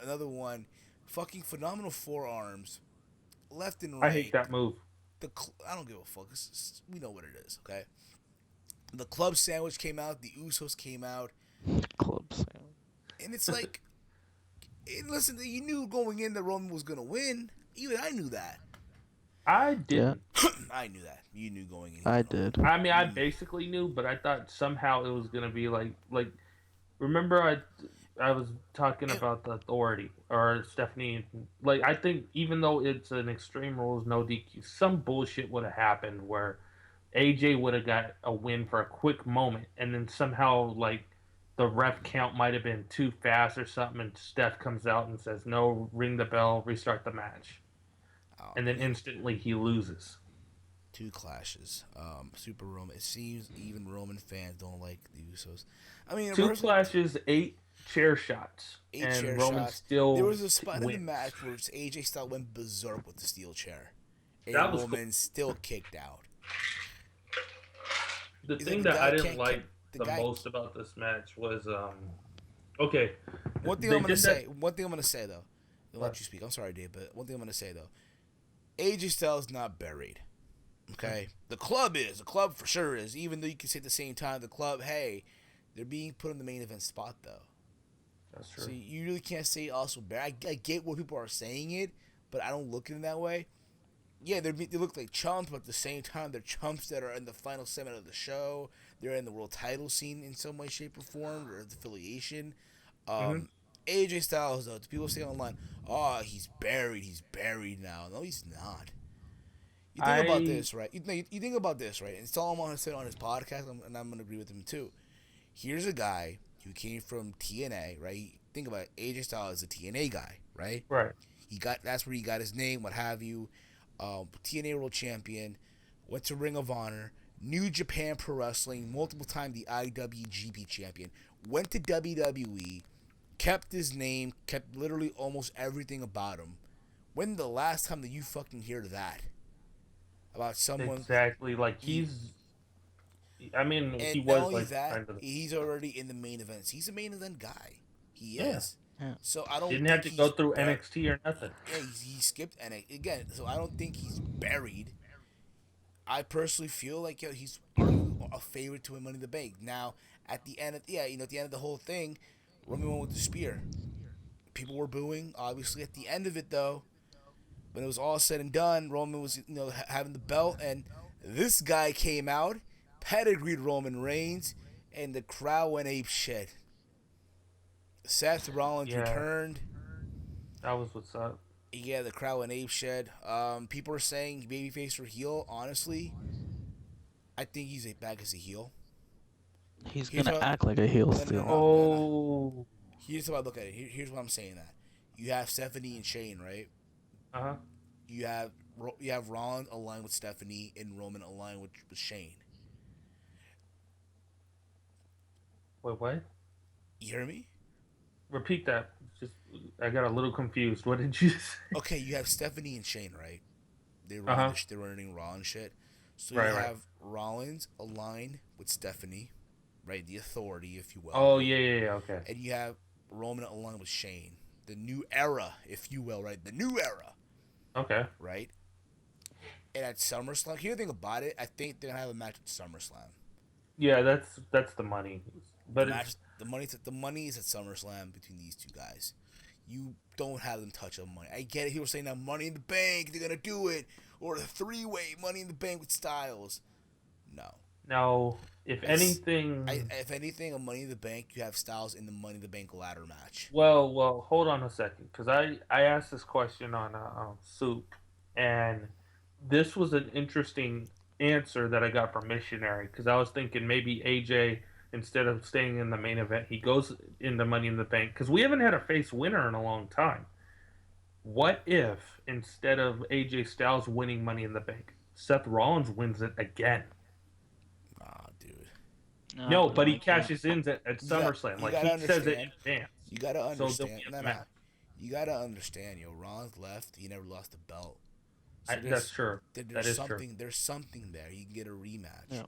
another one. Fucking phenomenal forearms. Left and right. I hate that move. I don't give a fuck. We know what it is, okay? The club sandwich came out. The Usos came out. Club sandwich. And it's like, listen, you knew going in that Roman was going to win. Even I knew that. I didn't. Yeah. I knew that. You knew going in. I did. I mean, I basically knew, but I thought somehow it was going to be like, remember I was talking about the Authority or Stephanie. Like, I think even though it's an Extreme Rules, no DQ, some bullshit would have happened where AJ would have got a win for a quick moment, and then somehow, like, the ref count might have been too fast or something, and Steph comes out and says, no, ring the bell, restart the match. And then instantly he loses. 2 clashes. Super Roman. It seems even Roman fans don't like the Usos. I mean, 2 clashes, 8 chair shots. 8 and chair Roman shots. Still there was a spot wins. in the match where AJ Styles went berserk with the steel chair. And That was Roman still kicked out. The thing that I didn't like the most about this match was, okay. One thing I'm gonna say though. I'll let you speak. I'm sorry, Dave, but one thing I'm gonna say though. AJ Styles not buried. Okay? The club is. The club for sure is. Even though you can say at the same time, the club, hey, they're being put in the main event spot though. That's true. So you really can't say also buried. I get where people are saying it, but I don't look at it that way. Yeah, they look like chumps, but at the same time, they're chumps that are in the final segment of the show. They're in the world title scene in some way, shape, or form, or the affiliation. AJ Styles, though, people say online, oh, he's buried now. No, he's not. You think about this, right? You think about this, right? And Solomon said on his podcast, and I'm going to agree with him, too. Here's a guy who came from TNA, right? Think about it. AJ Styles is a TNA guy, right? Right. That's where he got his name, what have you. TNA World Champion, went to Ring of Honor, New Japan Pro Wrestling, multiple time the IWGP Champion, went to WWE, kept his name, kept literally almost everything about him. When the last time that you fucking hear that? About someone... Exactly, like he's... I mean, he not was only like... that, he's already in the main events. He's a main event guy. He is. Yeah. So I don't Didn't have to go through NXT or nothing. Yeah, he skipped NXT again. So I don't think he's buried. I personally feel like he's a favorite to win Money in the Bank. Now at the end of the whole thing, Roman went with the spear. People were booing. Obviously, at the end of it though, when it was all said and done, Roman was having the belt, and this guy came out, pedigreed Roman Reigns, and the crowd went ape shit. Seth Rollins returned. That was what's up. Yeah, the crowd went ape shit. People are saying babyface or heel. Honestly, I think he's back as a heel. He's gonna act like a heel still. Oh. Here's how I look at it. Here's why I'm saying that. You have Stephanie and Shane, right? You have Rollins aligned with Stephanie and Roman aligned with Shane. Wait, what? You hear me? Repeat that. I got a little confused. What did you say? Okay, you have Stephanie and Shane, right? They're running Raw and shit. So you have Rollins aligned with Stephanie, right? The Authority, if you will. Oh, yeah, okay. And you have Roman aligned with Shane. The new era, if you will, right? The new era. Okay. Right? And at SummerSlam, here's the thing about it, I think they're going to have a match at SummerSlam. Yeah, that's the money. But the money is at SummerSlam between these two guys. You don't have them touch on money. I get it. People are saying that Money in the Bank, they're gonna do it, or the 3-way Money in the Bank with Styles. No. If anything, a Money in the Bank, you have Styles in the Money in the Bank ladder match. Well, hold on a second, because I asked this question on Soup, and this was an interesting answer that I got from Missionary, because I was thinking maybe AJ, instead of staying in the main event, he goes into Money in the Bank, because we haven't had a face winner in a long time. What if, instead of AJ Styles winning Money in the Bank, Seth Rollins wins it again? Nah, dude. No, but he cashes in at SummerSlam. He says it in advance. You gotta understand. You gotta understand, Rollins left. He never lost the belt. So That's true. That is true. there's something there. He can get a rematch. Yeah.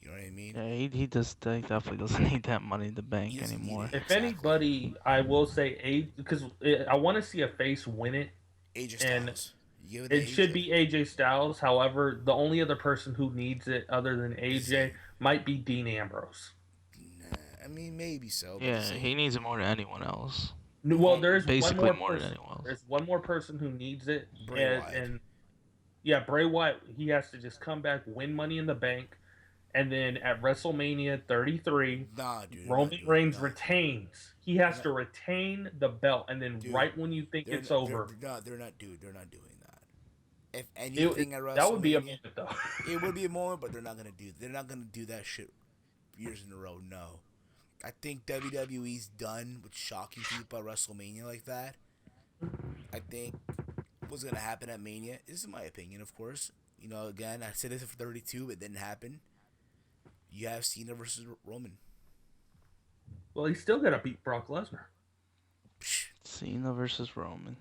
You know what I mean? Yeah, he definitely doesn't need that Money in the He Bank doesn't need anymore. it If exactly. anybody, I will say because I want to see a face win it, AJ and Styles. You give it to it should AJ. be AJ Styles. However, the only other person who needs it other than AJ Same. might be Dean Ambrose. Nah, I mean maybe so, but the Yeah, same. he needs it more than anyone else. Well, there's one Basically more more than person. anyone else. There's one more person who needs it, Bray Wyatt. and yeah, Bray Wyatt. He has to just come back, win Money in the Bank, and then at WrestleMania 33, Nah, dude, they're not Roman doing Reigns no. retains. He has to retain the belt, and then Dude, right when you think it's over, they're not doing that. If it, anything at that would be a WrestleMania, moment though. it would be a moment, but they're not gonna do that shit years in a row. No, I think WWE's done with shocking people at WrestleMania like that. I think what's gonna happen at Mania, this is my opinion, of course. You know, again, I said this for 32, but it didn't happen. You have Cena versus Roman. Well, he's still got to beat Brock Lesnar. Psh, Cena versus Roman.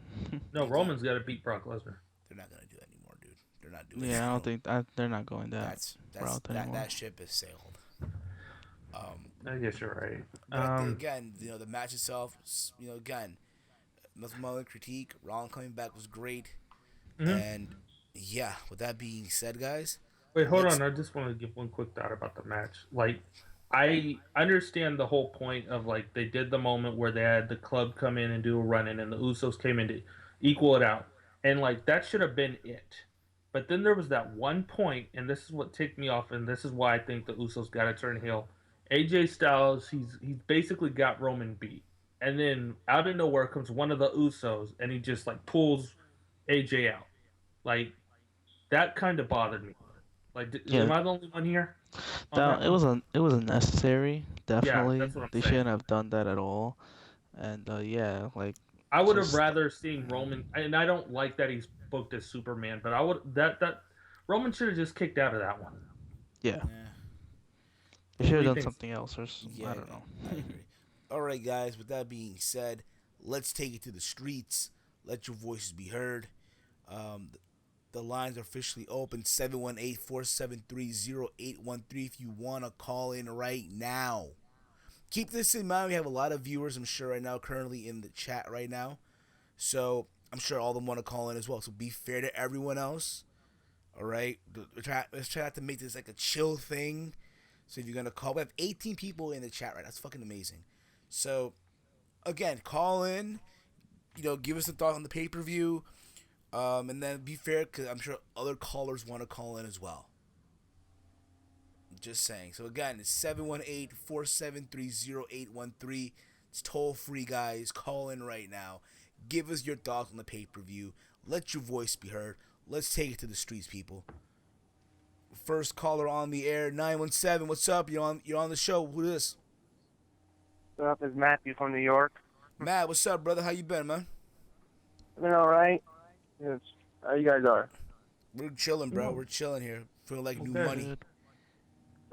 No, Roman's got to beat Brock Lesnar. they're not gonna do that anymore, dude. They're not doing. Yeah, I that. don't think they're not going That's route anymore. that ship has sailed. I guess you're right. But I think, again, you know, the match itself, you know, again, nothing more than critique. Ron coming back was great, and yeah. With that being said, guys, Wait, hold on. I just want to give one quick thought about the match. Like, I understand the whole point of like they did the moment where they had the club come in and do a run in, and the Usos came in to equal it out, and like that should have been it. But then there was that one point, and this is what ticked me off, and this is why I think the Usos got to turn heel. AJ Styles, he's basically got Roman beat, and then out of nowhere comes one of the Usos, and he just like pulls AJ out. Like that kind of bothered me. Like, Yeah. am I the only one here? It was unnecessary. Definitely, that's what I'm they saying. shouldn't have done that at all. And yeah, like I would have just rather seen Roman, and I don't like that he's booked as Superman, but I would that Roman should have just kicked out of that one. yeah, yeah, they should do have you done think? something else or yeah, I don't know. I agree. All right, guys. With that being said, let's take it to the streets. Let your voices be heard. Um, the lines are officially open. 718-473-0813 if you want to call in right now. Keep this in mind. We have a lot of viewers, I'm sure, right now, currently in the chat right now. So I'm sure all of them want to call in as well. So be fair to everyone else. All right. Let's try not to make this like a chill thing. So if you're going to call, we have 18 people in the chat right now. That's fucking amazing. So, again, call in. You know, give us a thought on the pay-per-view. And then be fair, because I'm sure other callers want to call in as well. Just saying. So again, it's 718-473-0813. It's toll free, guys. Call in right now. Give us your thoughts on the pay-per-view. Let your voice be heard. Let's take it to the streets, people. First caller on the air, 917. What's up? You're on the show. Who is this? What's up? It's Matthew from New York. Matt, what's up, brother? How you been, man? Been all right. Yes. How you guys are? We're chilling, bro. We're chilling here. Feeling like new Okay. money.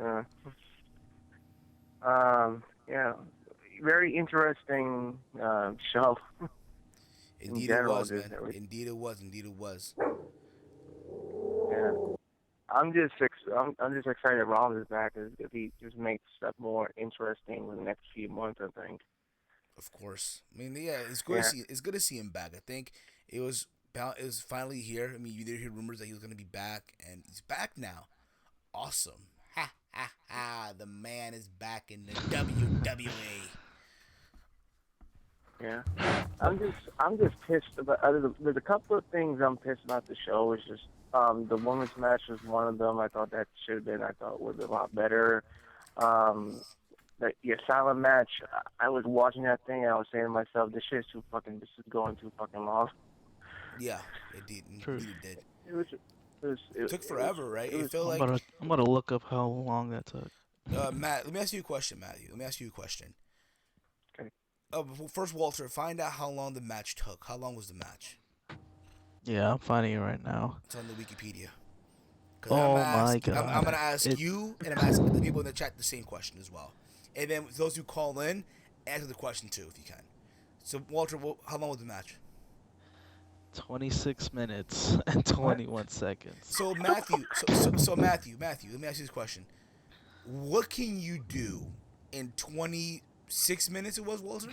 Yeah. Yeah. Very interesting show. Indeed general, it was, just man. everything. Indeed it was. Indeed it was. Yeah. I'm just excited Rollins is back because he just makes stuff more interesting in the next few months, I think. Of course. I mean, yeah, it's good to see. It's good to see him back. I think it was finally here. I mean, you did hear rumors that he was going to be back, and he's back now. Awesome. Ha ha ha! The man is back in the WWE. Yeah. I'm just pissed about. There's a couple of things I'm pissed about the show. It's just the women's match was one of them. I thought that should have been. I thought was a lot better. The asylum match. I was watching that thing and I was saying to myself, this is going too fucking long. Yeah, it did. True. Indeed it did. It Took forever, right? It felt I'm like. gonna look up how long that took. Matt, let me ask you a question, Matthew. Let me ask you a question. Okay. First, Walter, find out how long the match took. How long was the match? Yeah, I'm finding it right now. It's on the Wikipedia. Oh my god. I'm gonna ask you, and I'm asking the people in the chat the same question as well. And then those who call in, answer the question too, if you can. So, Walter, how long was the match? 26 minutes and 21 seconds. So Matthew, so Matthew, let me ask you this question: what can you do in 26 minutes? It was Walter.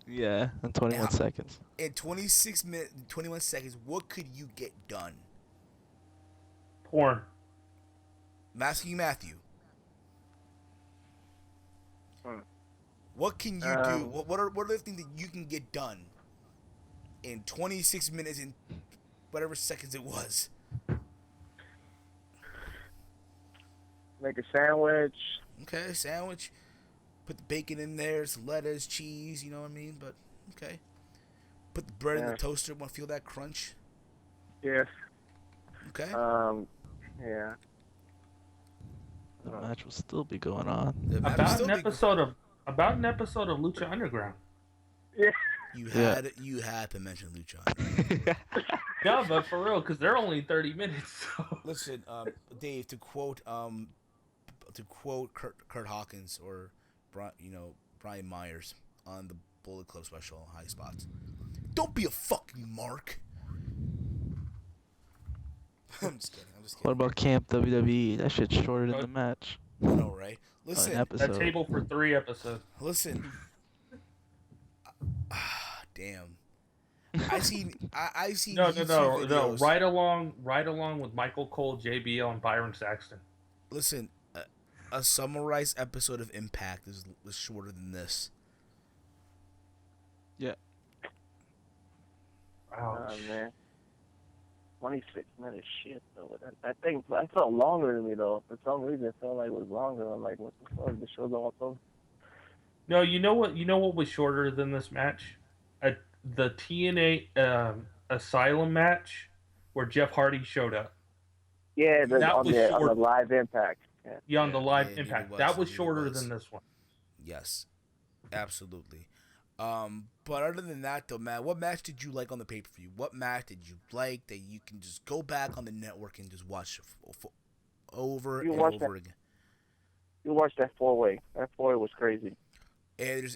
Yeah, and 21 And seconds. in 26 minutes, 21 seconds, what could you get done? Porn. I'm asking you, Matthew. What can you do? What are the things that you can get done in 26 minutes and whatever seconds it was? Make a sandwich. Okay, sandwich. Put the bacon in there, some lettuce, cheese. You know what I mean? But okay. Put the bread in the toaster. Want to feel that crunch? Yes. Okay. Yeah. The match will still be going on. About an episode of Lucha Underground. Yeah. You had to mention Lucha. No, but for real, because they're only 30 minutes. So. Listen, Dave, to quote Kurt Hawkins or Brian Myers on the Bullet Club special High Spots. Don't be a fucking mark. I'm just kidding. What about Camp WWE? That shit's shorter than the match. I know, right? Listen, that table for 3 episodes. Listen. Damn. I seen. No. Right along with Michael Cole, JBL, and Byron Saxton. Listen, a summarized episode of Impact was shorter than this. Yeah. Ouch. Oh man. 26 minutes shit though. That thing I felt longer to me though. For some reason it felt like it was longer. I'm like, what the fuck? The show's almost over. No, you know what was shorter than this match? The TNA Asylum match where Jeff Hardy showed up. Yeah, on the live Impact. Yeah, on the live Impact. That was shorter than this one. Yes, absolutely. But other than that, though, Matt, what match did you like on the pay-per-view? What match did you like that you can just go back on the network and just watch over and over again? You watched that 4-way. That 4-way was crazy. And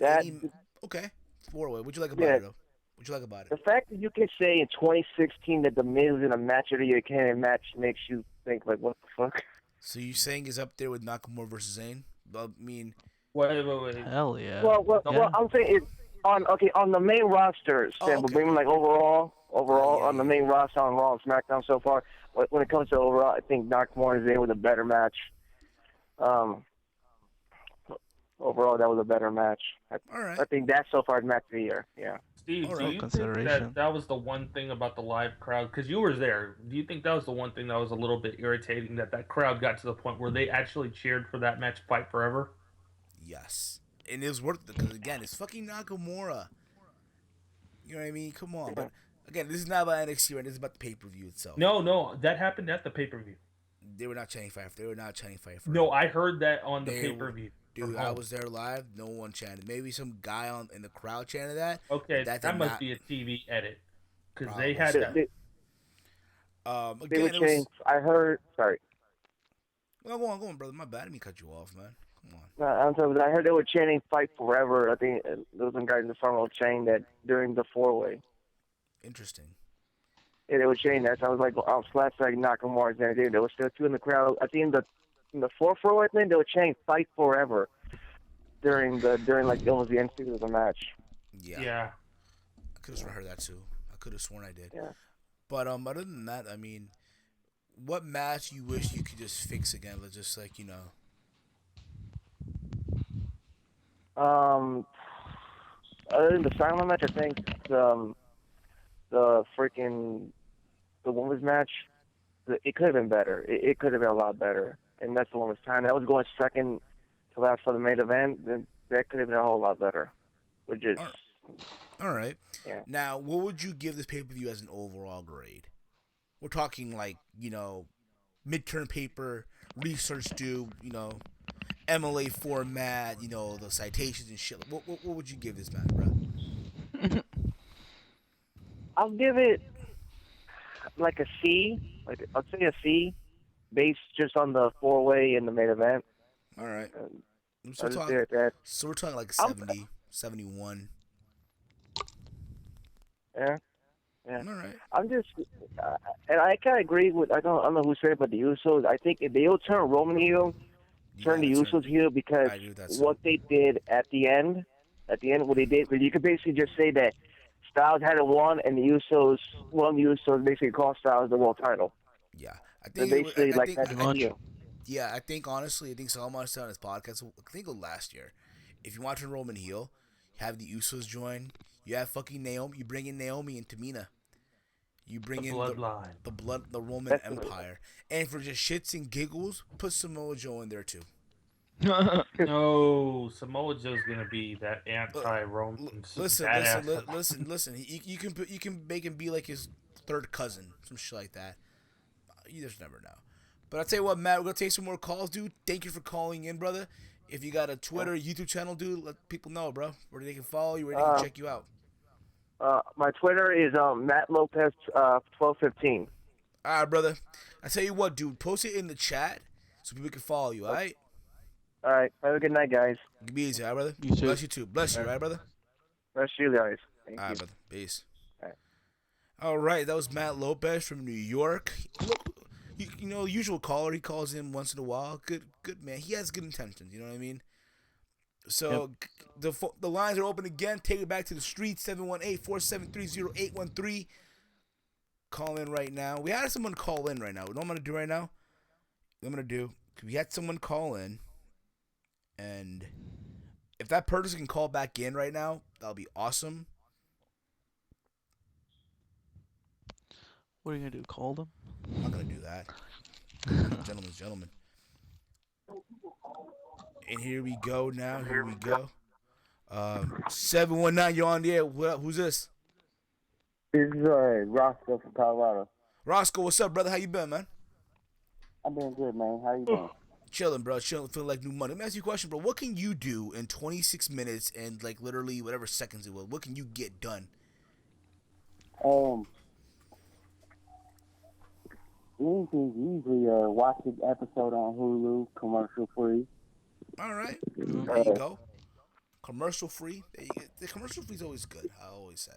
okay, 4-way. What'd you like about it, though? What'd you like about it? The fact that you can say in 2016 that The Miz in a match of the year Canadian match makes you think, like, what the fuck? So you're saying it's up there with Nakamura versus Zayn? I mean... Wait. Hell yeah. Well, I'm saying it's on the main roster, but bringing like overall on the main roster on Raw and SmackDown so far. When it comes to overall, I think Nakamura and Zayn was a better match. Overall, that was a better match. All right. I think that's so far the match of the year. Yeah. Steve, do you think that was the one thing about the live crowd? Because you were there. Do you think that was the one thing that was a little bit irritating, that crowd got to the point where they actually cheered for that match, Fight Forever? Yes. And it was worth it because, again, it's fucking Nakamura. You know what I mean? Come on. But, again, this is not about NXT, right? This is about the pay-per-view itself. No. That happened at the pay-per-view. They were not chanting Fight. They were not chanting Fight. No, I heard that on the pay-per-view. Dude, I was there live. No one chanted. Maybe some guy in the crowd chanted that. Okay, that must be a TV edit. Because they had that. They were chanting. I heard... Sorry. Well, go on, brother. My bad. I didn't mean to cut you off, man. Come on. No, I heard they were chanting "Fight Forever." I think there was some guys in the front row chanting that during the 4-way. Interesting. Yeah, they were chanting that. So I was like, slash like Nakamura's there. There was still 2 in the crowd. I think in the 4th row, I think they were chanting "Fight Forever" during like almost the end of the match. Yeah. I could have heard that too. I could have sworn I did. Yeah. But other than that, I mean, what match you wish you could just fix again? But just like Other than the silent match, I think the women's match, it could have been better. It could have been a lot better, and that's the women's time. That was going second to last for the main event. Then that could have been a whole lot better. All right. Yeah. Now, what would you give this pay-per-view as an overall grade? We're talking like midterm paper, research due, MLA format, the citations and shit. What would you give this match, bro? I'll give it like a C. I'd say a C, based just on the 4-way in the main event. All right. So we're talking like 70, 71. Yeah. Yeah. All right. I'm just, and I kind of agree with. I don't know who said it, but the Usos. I think if they'll turn Roman heel, You turn the gotta turn. Usos heel because I agree with that too. what they did at the end, what they did, you could basically just say that Styles hadn't won, and the Usos won. The Usos basically cost Styles the world title. Yeah, I They're think it. basically I like think. that's Pretty the much. deal. Yeah, I think honestly, I think Salman said on his podcast. I think it was last year. If you want to Roman heel, have the Usos join. You have fucking Naomi. You bring in Naomi and Tamina. You The bring in bloodline. the Roman That's Empire, and for just shits and giggles, put Samoa Joe in there too. No, Samoa Joe's gonna be that Look, anti-Roman listen, badass. listen. You can make him be like his third cousin, some shit like that. You just never know. But I'll tell you what, Matt, we're gonna take some more calls, dude. Thank you for calling in, brother. If you got a Twitter, YouTube channel, dude, let people know, bro, where they can follow you, where they can check you out. My Twitter is Matt Lopez 1215. All right, brother. I tell you what, dude, post it in the chat so people can follow you. All right. All right. Have a good night, guys. Be easy, all right, brother. You too. Bless you too. Bless you, all right, brother. Rest of you guys. Thank All you. right, brother. Peace. All right. All right, that was Matt Lopez from New York. Look, you know, usual caller. He calls in once in a while. Good man. He has good intentions. You know what I mean? So the lines are open again. Take it back to the street. 718-473-0813. Call in right now. We had someone call in right now. You know what I'm gonna do right now? What I'm gonna do? We had someone call in, and if that person can call back in right now, that'll be awesome. What are you gonna do? Call them? I'm not gonna do that. Gentlemen. And here we go now. Here we go. 719, you're on the air. What up? Who's this? This is Roscoe from Colorado. Roscoe, what's up, brother? How you been, man? I'm doing good, man. How you doing? Chilling, bro. Chilling, feeling like new money. Let me ask you a question, bro. What can you do in 26 minutes and like literally whatever seconds it was? What can you get done? Anything, usually watch the episode on Hulu, commercial free. All right, there you go. Commercial free. The commercial free is always good. I always say.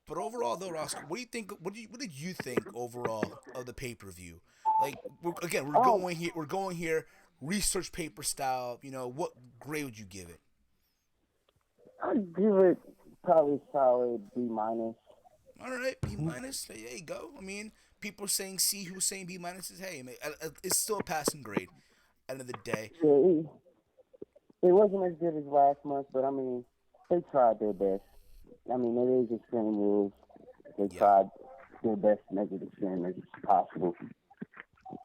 But overall, though, Roscoe, what do you think? What did you think overall of the pay per view? Like, we're going here. We're going here. Research paper style. You know, what grade would you give it? I'd give it probably solid B minus. All right, B minus. There you go. I mean, people are saying C. Who's saying B minus? Is hey, man, it's still a passing grade. End of the day. Yeah, it wasn't as good as last month, but I mean, they tried their best. I mean, it is extreme rules. They tried their best to make it extreme as possible.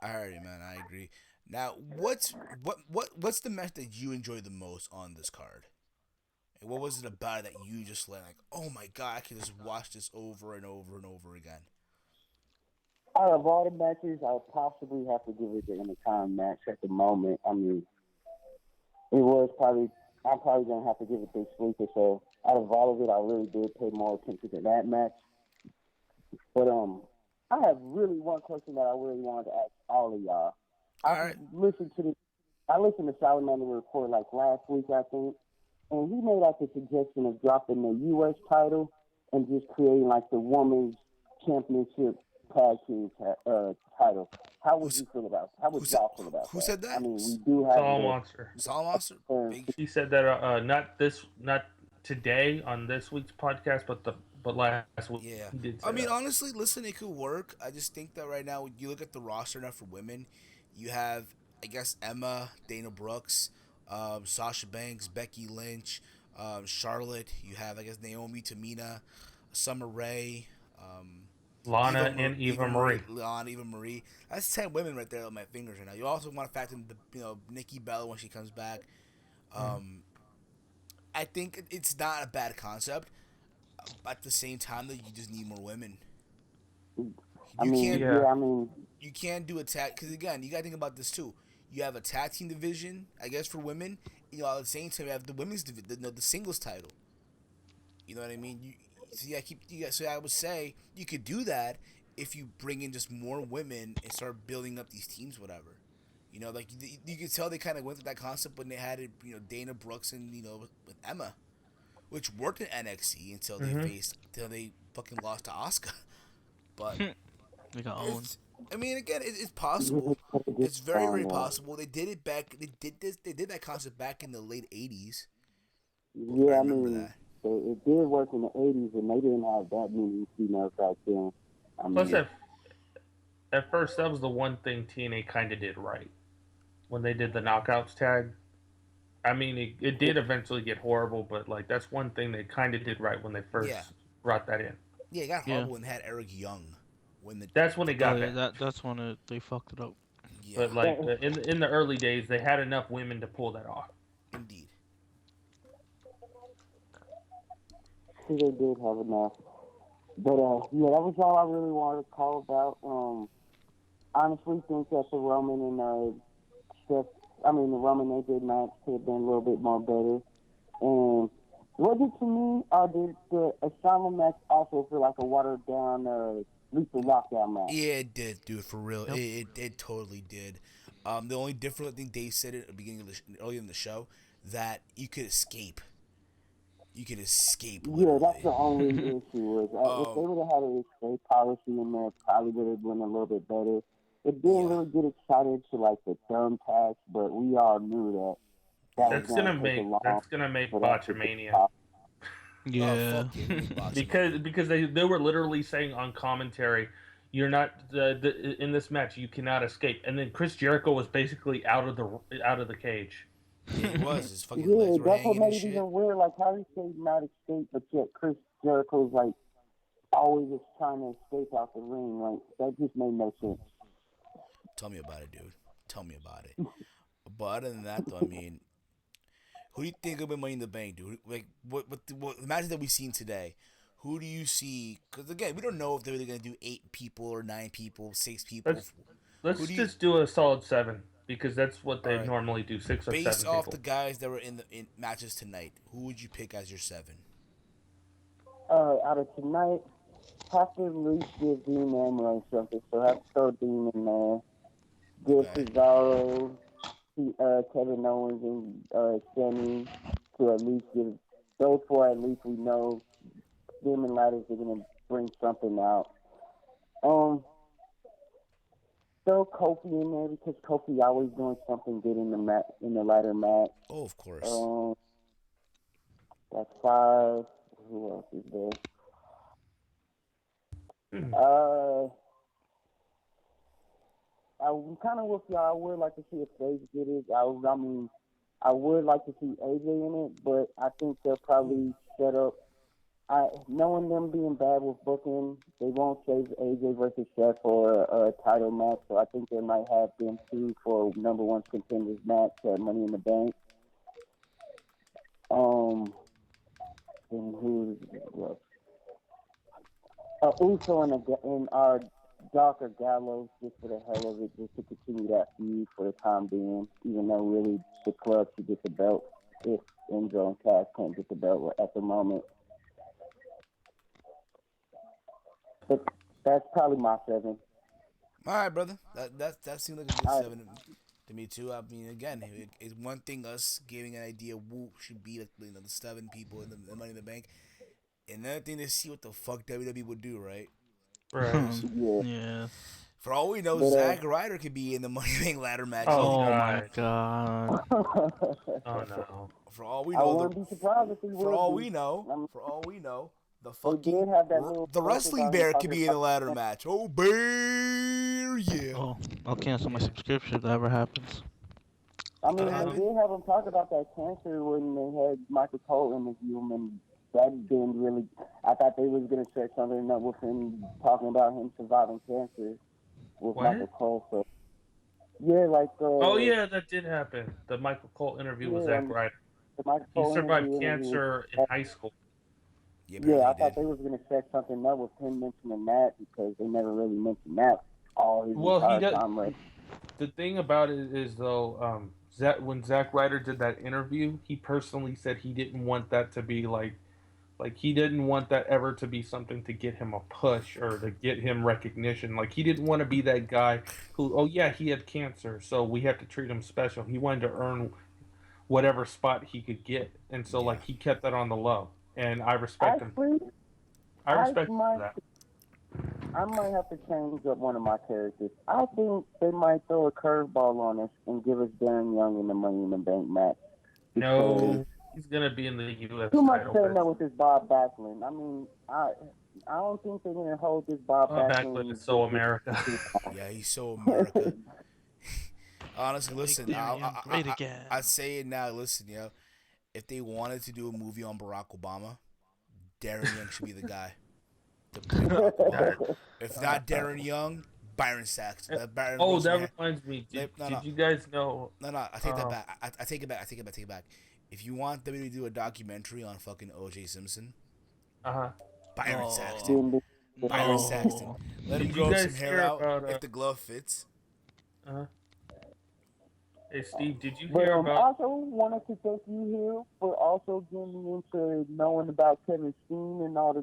I heard you, man. I agree. Now, what's the match that you enjoy the most on this card? And what was it about it that you just like, oh my god, I can just watch this over and over and over again? Out of all the matches, I would possibly have to give it the Intercontinental match at the moment. I mean, I'm probably going to have to give it this week or so. Out of all of it, I really did pay more attention to that match. But I have really one question that I really wanted to ask all of y'all. I listened to Salamander Report like last week, I think, and he made like a suggestion of dropping the U.S. title and just creating like the women's championship tag team title. How would you feel about? How would y'all feel about that? Who said that? I mean, we do have Saul Monster. Saul Monster. He said that not today on this week's podcast, but last week. Yeah. He did say I mean, that. honestly, listen, it could work. I just think that right now, you look at the roster now for women, you have, I guess, Emma, Dana Brooks, Sasha Banks, Becky Lynch, Charlotte. You have, I guess, Naomi, Tamina, Summer Rae, Lana and Eva Marie. Eva Marie. That's 10 women right there on my fingers right now. You also want to factor in Nikki Bella when she comes back. I think it's not a bad concept. At the same time, though, you just need more women. You can't do a tag because again, you gotta think about this too. You have a tag team division, I guess, for women. You know, at the same time, you have the women's division, the singles title. You know what I mean? So I would say you could do that if you bring in just more women and start building up these teams, whatever. You know, like you could tell they kind of went with that concept when they had it. You know, Dana Brooks and with Emma, which worked in NXT until they fucking lost to Asuka. But They got owned. I mean, again, it's possible. It's very, very possible. They did it back. They did this. They did that concept back in the late '80s. Yeah, I remember mean, that. it did work in the '80s, and they didn't have that many females back then. I mean, Plus, at first, that was the one thing TNA kind of did right when they did the knockouts tag. I mean, it did eventually get horrible, but like that's one thing they kind of did right when they first brought that in. Yeah, it got horrible when they had Eric Young. That's when it got bad. That's when they fucked it up. Yeah. But like in the early days, they had enough women to pull that off. Indeed. they did have enough. But yeah, that was all I really wanted to call about. Honestly, think that the Roman and the Roman AJ match could have been a little bit more better. And was it to me, or did the Asylum match also feel like a watered down lethal lockdown match? Yeah, it did, dude. For real, Yep. it totally did. The only different thing Dave said at the beginning of earlier in the show, that you could escape. You could escape. Yeah, that's the only issue. Was if they would have had an escape policy in there, probably would have been a little bit better. It didn't really get excited to like the thumb tax, but we all knew that. That's gonna make Botchamania. Yeah. Because they were literally saying on commentary, you're not in this match, you cannot escape. And then Chris Jericho was basically out of the cage. Yeah, he was. His fucking yeah, legs were that's what hanging made and it shit. even weird. Like how he said not escape, but yet Chris Jericho's like always just trying to escape out the ring. Like that just made no sense. Tell me about it, dude. Tell me about it. But other than that, though, I mean, who do you think will be Money in the Bank, dude? Like, what the matches that we've seen today, who do you see? Because, again, we don't know if they're really going to do 8 people or 9 people, 6 people. Let's just do a solid 7, because that's what they normally do, 6 or 7 Based people. off the guys that were in matches tonight, who would you pick as your 7? Out of tonight, have to at least give Dean Ambrose something, so have to throw Dean in there. Give Cesaro, Kevin Owens, and Sammy to at least give those 4. At least we know them and Ladders are gonna bring something out. Throw Kofi in there because Kofi always doing something good in the ladder match. Oh, of course. That's 5. Who else is there? I'm kind of with y'all. I would like to see if Sage did it. I would like to see AJ in it, but I think they'll probably set up. Knowing them being bad with booking, they won't save AJ versus Seth for a title match. So I think they might have them 2 for number 1 contenders match at Money in the Bank. And who's Uso and our Doc or Gallows, just for the hell of it, just to continue that feud for the time being, even though really the club should get the belt if Enzo and Cass can't get the belt at the moment. But that's probably my 7. All right, brother. That seems like a good 7 to me too. I mean, again, it's one thing us giving an idea who should be the 7 people in the Money in the Bank. Another thing to see what the fuck WWE would do, right? Right. Yeah. For all we know, Zack Ryder could be in the Money in the Bank ladder match. Oh my god. Oh no. For all we I know, wouldn't be surprised if he for would all be. we know, the They fucking did have that little the wrestling bear could be in the ladder match. Oh, bear, yeah. Oh, I'll cancel my subscription if that ever happens. I mean, they did have him talk about that cancer when they had Michael Cole interview him, and that didn't really. I thought they was gonna set something up with him talking about him surviving cancer with Michael Cole. So yeah, like. Oh yeah, that did happen. The Michael Cole interview with Zack Ryder. He survived cancer in high school. Yeah, I thought they was gonna set something up with him mentioning that because they never really mentioned that all his entire time. Right? The thing about it is though, when Zack Ryder did that interview, he personally said he didn't want that to be like he didn't want that ever to be something to get him a push or to get him recognition. Like he didn't want to be that guy who, oh yeah, he had cancer, so we have to treat him special. He wanted to earn whatever spot he could get, and so like he kept that on the low, and I respect him. I respect that. I might have to change up one of my characters. I think they might throw a curveball on us and give us Darren Young in the Money in the Bank match. No, he's gonna be in the U.S. Too much title. setting up with this Bob Backlund. I mean, I don't think they're gonna hold this Bob Backlund is so America. Yeah, he's so America. Honestly, listen, I say it now. Listen, yo, if they wanted to do a movie on Barack Obama, Darren Young should be the guy. If not Darren Young, Byron Saxton. That reminds me. Did you guys know? No, I take that back. I take it back. I take it back. If you want them to do a documentary on fucking O.J. Simpson, Byron Saxton. Byron Saxton. Let him grow some hair out if the glove fits. Hey Steve, did you hear about? I also wanted to thank you here for also getting me into knowing about Kevin Steen and all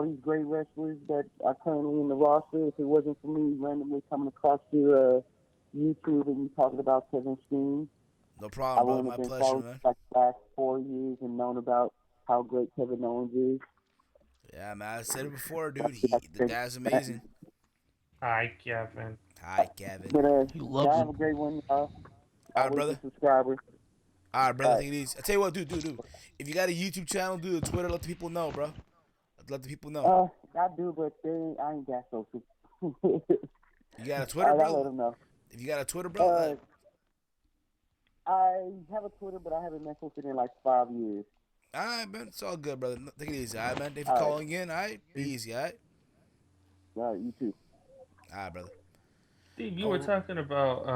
these great wrestlers that are currently in the roster. If it wasn't for me randomly coming across your YouTube and you talking about Kevin Steen, no problem, bro. My pleasure, man. Like the last 4 years and known about how great Kevin Owens is. Yeah, man. I said it before, dude. The guy's amazing. Hi, Kevin. But have a great one, y'all. All right, brother. Subscribers. All right, brother. Take it easy. I tell you what, dude. If you got a YouTube channel, do a Twitter. Let the people know, bro. Let the people know. I do, but I ain't got social. You got a Twitter, bro? I'll let them know. If you got a Twitter, bro? I have a Twitter, but I haven't messed with it in like 5 years. All right, man. It's all good, brother. Take it easy, all right, man? Thanks for calling in, all right? Be easy, all right? All right, you too. All right, brother. Steve, you were talking about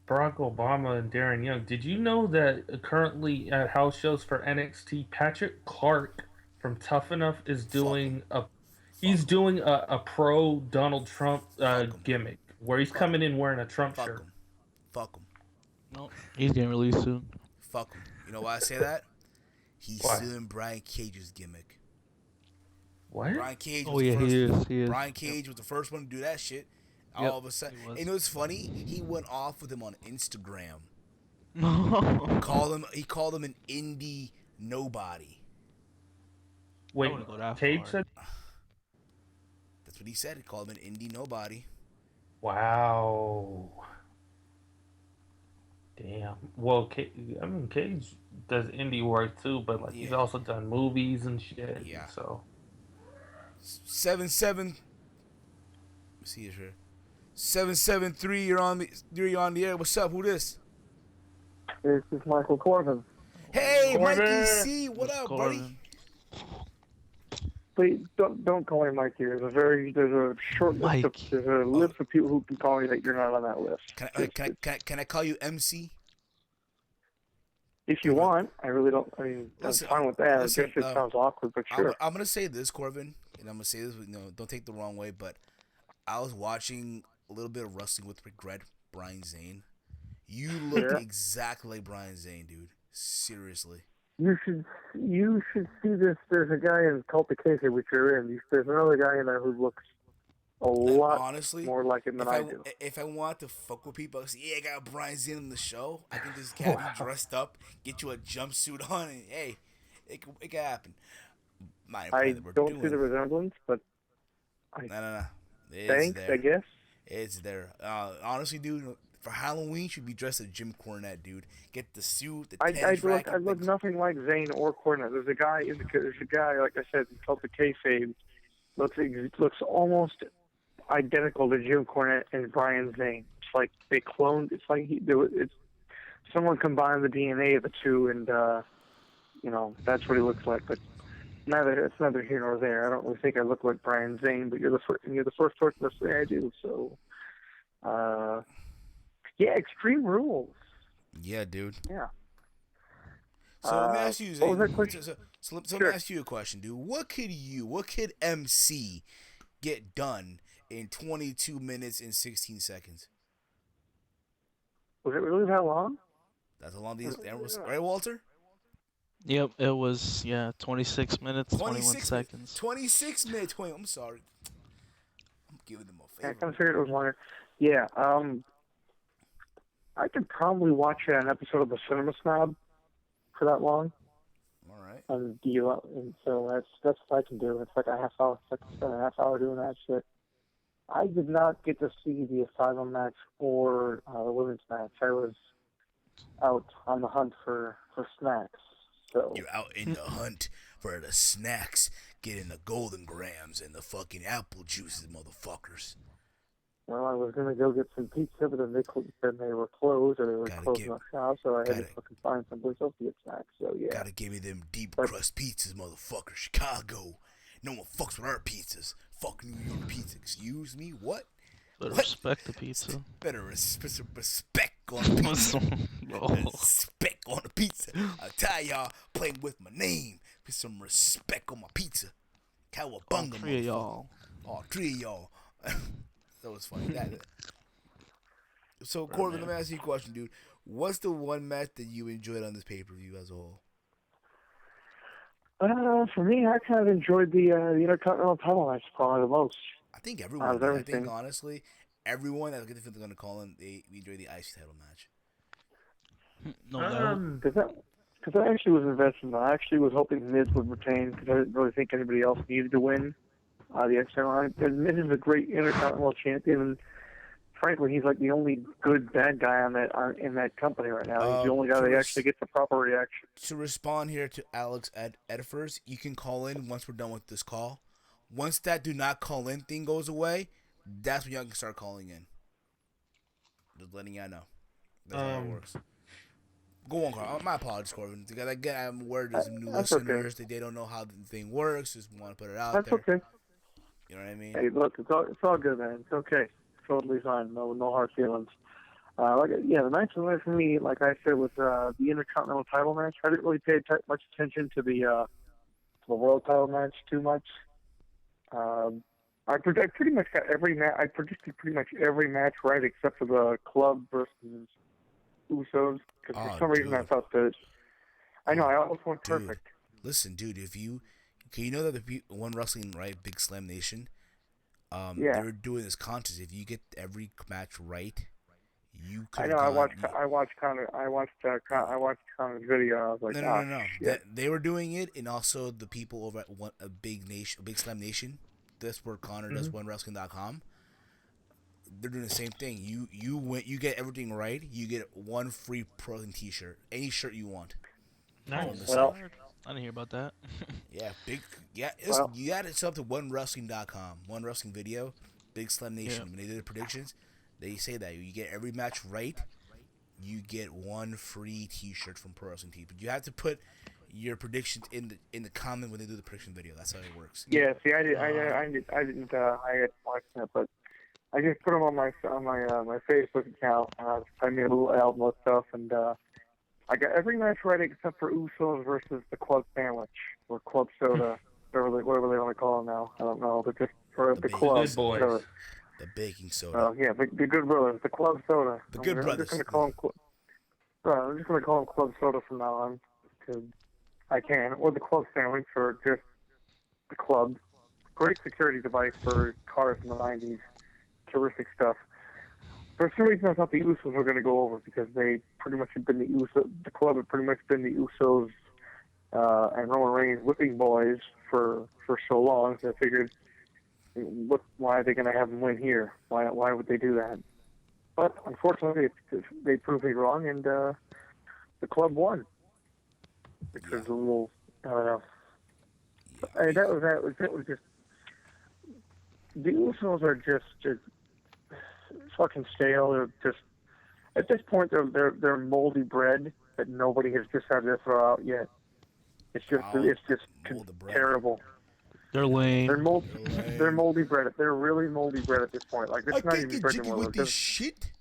Barack Obama and Darren Young. Did you know that currently at house shows for NXT, Patrick Clark from Tough Enough is doing a pro Donald Trump gimmick where he's coming in wearing a Trump shirt. Fuck him. No, he's getting released soon. Fuck him. You know why I say that? He's stealing Brian Cage's gimmick. What? Brian Cage was he is. Brian Cage was the first one to do that shit. Yep, all of a sudden. And you know what's funny? He went off with him on Instagram. He called him an indie nobody. Wait, Cage said? That's what he said. He called him an indie nobody. Wow. Damn. Well, Cage does indie work too, but he's also done movies and shit. Yeah. So 7-7. Let me see it here. 773. You're on the air. What's up? Who this? This is Michael Corbin. Hey, Mikey C. What up, buddy? Please don't call me Mikey. There's a short list of people who can call you that you're not on that list. Can I call you MC? If you want, I really don't. I mean, I'm fine with that. I guess it sounds awkward, but sure. I'm gonna say this, Corbin, and I'm gonna say this. Don't take the wrong way, but I was watching a little bit of Wrestling with Regret, Brian Zane. You look exactly like Brian Zane, dude. Seriously. You should see this. There's a guy in Cult of Casey, which you're in. There's another guy in there who looks a lot more like him than I do. If I want to fuck with people, I say, I got Brian Zane on the show. I can just have you dressed up, get you a jumpsuit on, and hey, it can happen. I don't see the resemblance, but no. Thanks, I guess. It's there. Honestly, dude, for Halloween, you should be dressed as Jim Cornette, dude. Get the suit, the tennis racket. I look nothing like Zane or Cornette. There's a guy, like I said, in Cult of Kayfabe, looks almost identical to Jim Cornette and Brian Zane. It's like they cloned. It's like someone combined the DNA of the two, and that's what he looks like. But it's neither here nor there. I don't really think I look like Brian Zane, but you're the first person to say I do. So, Extreme Rules. Yeah, dude. Yeah. So let me ask you, what was that question? So let me ask you a question, dude. What could MC get done in 22 minutes and 16 seconds? Was it really that long? That's how long these was, right, Walter? Yep, it was 26 minutes, 21 seconds. 26 minutes, 20. I'm sorry. I'm giving them a favor. I kind of figured it was longer. Yeah, I could probably watch an episode of The Cinema Snob for that long. All right. and deal, and so that's what I can do. It's like a half hour. It's like I spend a half hour doing that shit. I did not get to see the Asylum match or the women's match. I was out on the hunt for snacks. So You're out in the hunt for the snacks, getting the golden grams and the fucking apple juices, motherfuckers. well, I was gonna go get some pizza, but then they were closed, or they were Gotta closing get- up shop, so I had to gotta- fucking find someplace else to get snacks. So yeah. Gotta give me them deep crust pizzas, motherfucker. Chicago. No one fucks with our pizzas. Fuck New York pizza. Excuse me? What? Better What? respect the pizza. Better respect on the pizza. Respect on the pizza. I tell y'all, playing with my name. Put some respect on my pizza. All Cowabunga, three of motherfucker. y'all. All three of y'all. That was funny. So, Corbin, let me ask you a question, dude. What's the one match that you enjoyed on this pay-per-view as a whole? For me, I kind of enjoyed the Intercontinental title match probably the most. I think everyone. Out of did. I everything. think honestly, everyone that's going to call in, they enjoyed the IC title match. No doubt. Because I actually was invested in that. I actually was hoping Miz would retain because I didn't really think anybody else needed to win the external line. And Miz is a great Intercontinental champion, and frankly, he's like the only good bad guy in that company right now. He's the only guy that actually gets the proper reaction. To respond here to Alex Edifers, you can call in once we're done with this call. Once that do not call in thing goes away, that's when y'all can start calling in. Just letting y'all know. That's how it works. Go on, Carl. My apologies, Corbin. Because again, I'm aware there's some new listeners that they don't know how the thing works. Just want to put it out there. That's okay. You know what I mean? Hey, look, it's all good, man. It's okay. Totally fine. No hard feelings. The match for me, like I said, with the Intercontinental title match. I didn't really pay much attention to the World title match too much. I pretty much got every match. I predicted pretty much every match right except for the Club versus Usos, because for some reason I thought that. I know I almost went perfect. Listen, dude, you know that the One Wrestling, right, Big Slam Nation, they're doing this contest. If you get every match right, you could. I know. I watched Connor's video. I was like, no. They were doing it, and also the people over at Big Slam Nation. That's where Connor does OneWrestling.com. They're doing the same thing. You get everything right, you get one free Pro Wrestling T-shirt, any shirt you want. Nice. Well, I didn't hear about that. You add it up to OneWrestling.com, One Wrestling Video, Big Slam Nation. When they do the predictions, they say that you get every match right, you get one free T-shirt from Pro Wrestling Tees. But you have to put your predictions in the comment when they do the prediction video. That's how it works. Yeah. See, I didn't watch that, but I just put them on my Facebook account. I made a little album of stuff, and I got every match right except for Usos versus the Club Sandwich or Club Soda, whatever they want to call them now. I don't know, but just for the Club Good boys. Soda. The baking soda. The Good Brothers, the Club Soda. The Good Brothers. I'm just going to call them Club Soda from now on, because I can, or the Club Sandwich, or just the Club. Great security device for cars in the 90s. Terrific stuff. For some reason, I thought the Usos were going to go over because they pretty much had been the Club had pretty much been the Usos and Roman Reigns whipping boys for so long. So I figured, why are they going to have them win here? Why would they do that? But unfortunately, they proved me wrong, and the Club won. Because a little, I don't know. Hey, that was just. The Usos are just fucking stale. They're just, at this point, they're moldy bread that nobody has decided to throw out yet. It's just terrible. They're lame. They're moldy bread. They're really moldy bread at this point. Like, it's not even bread anymore. With this shit.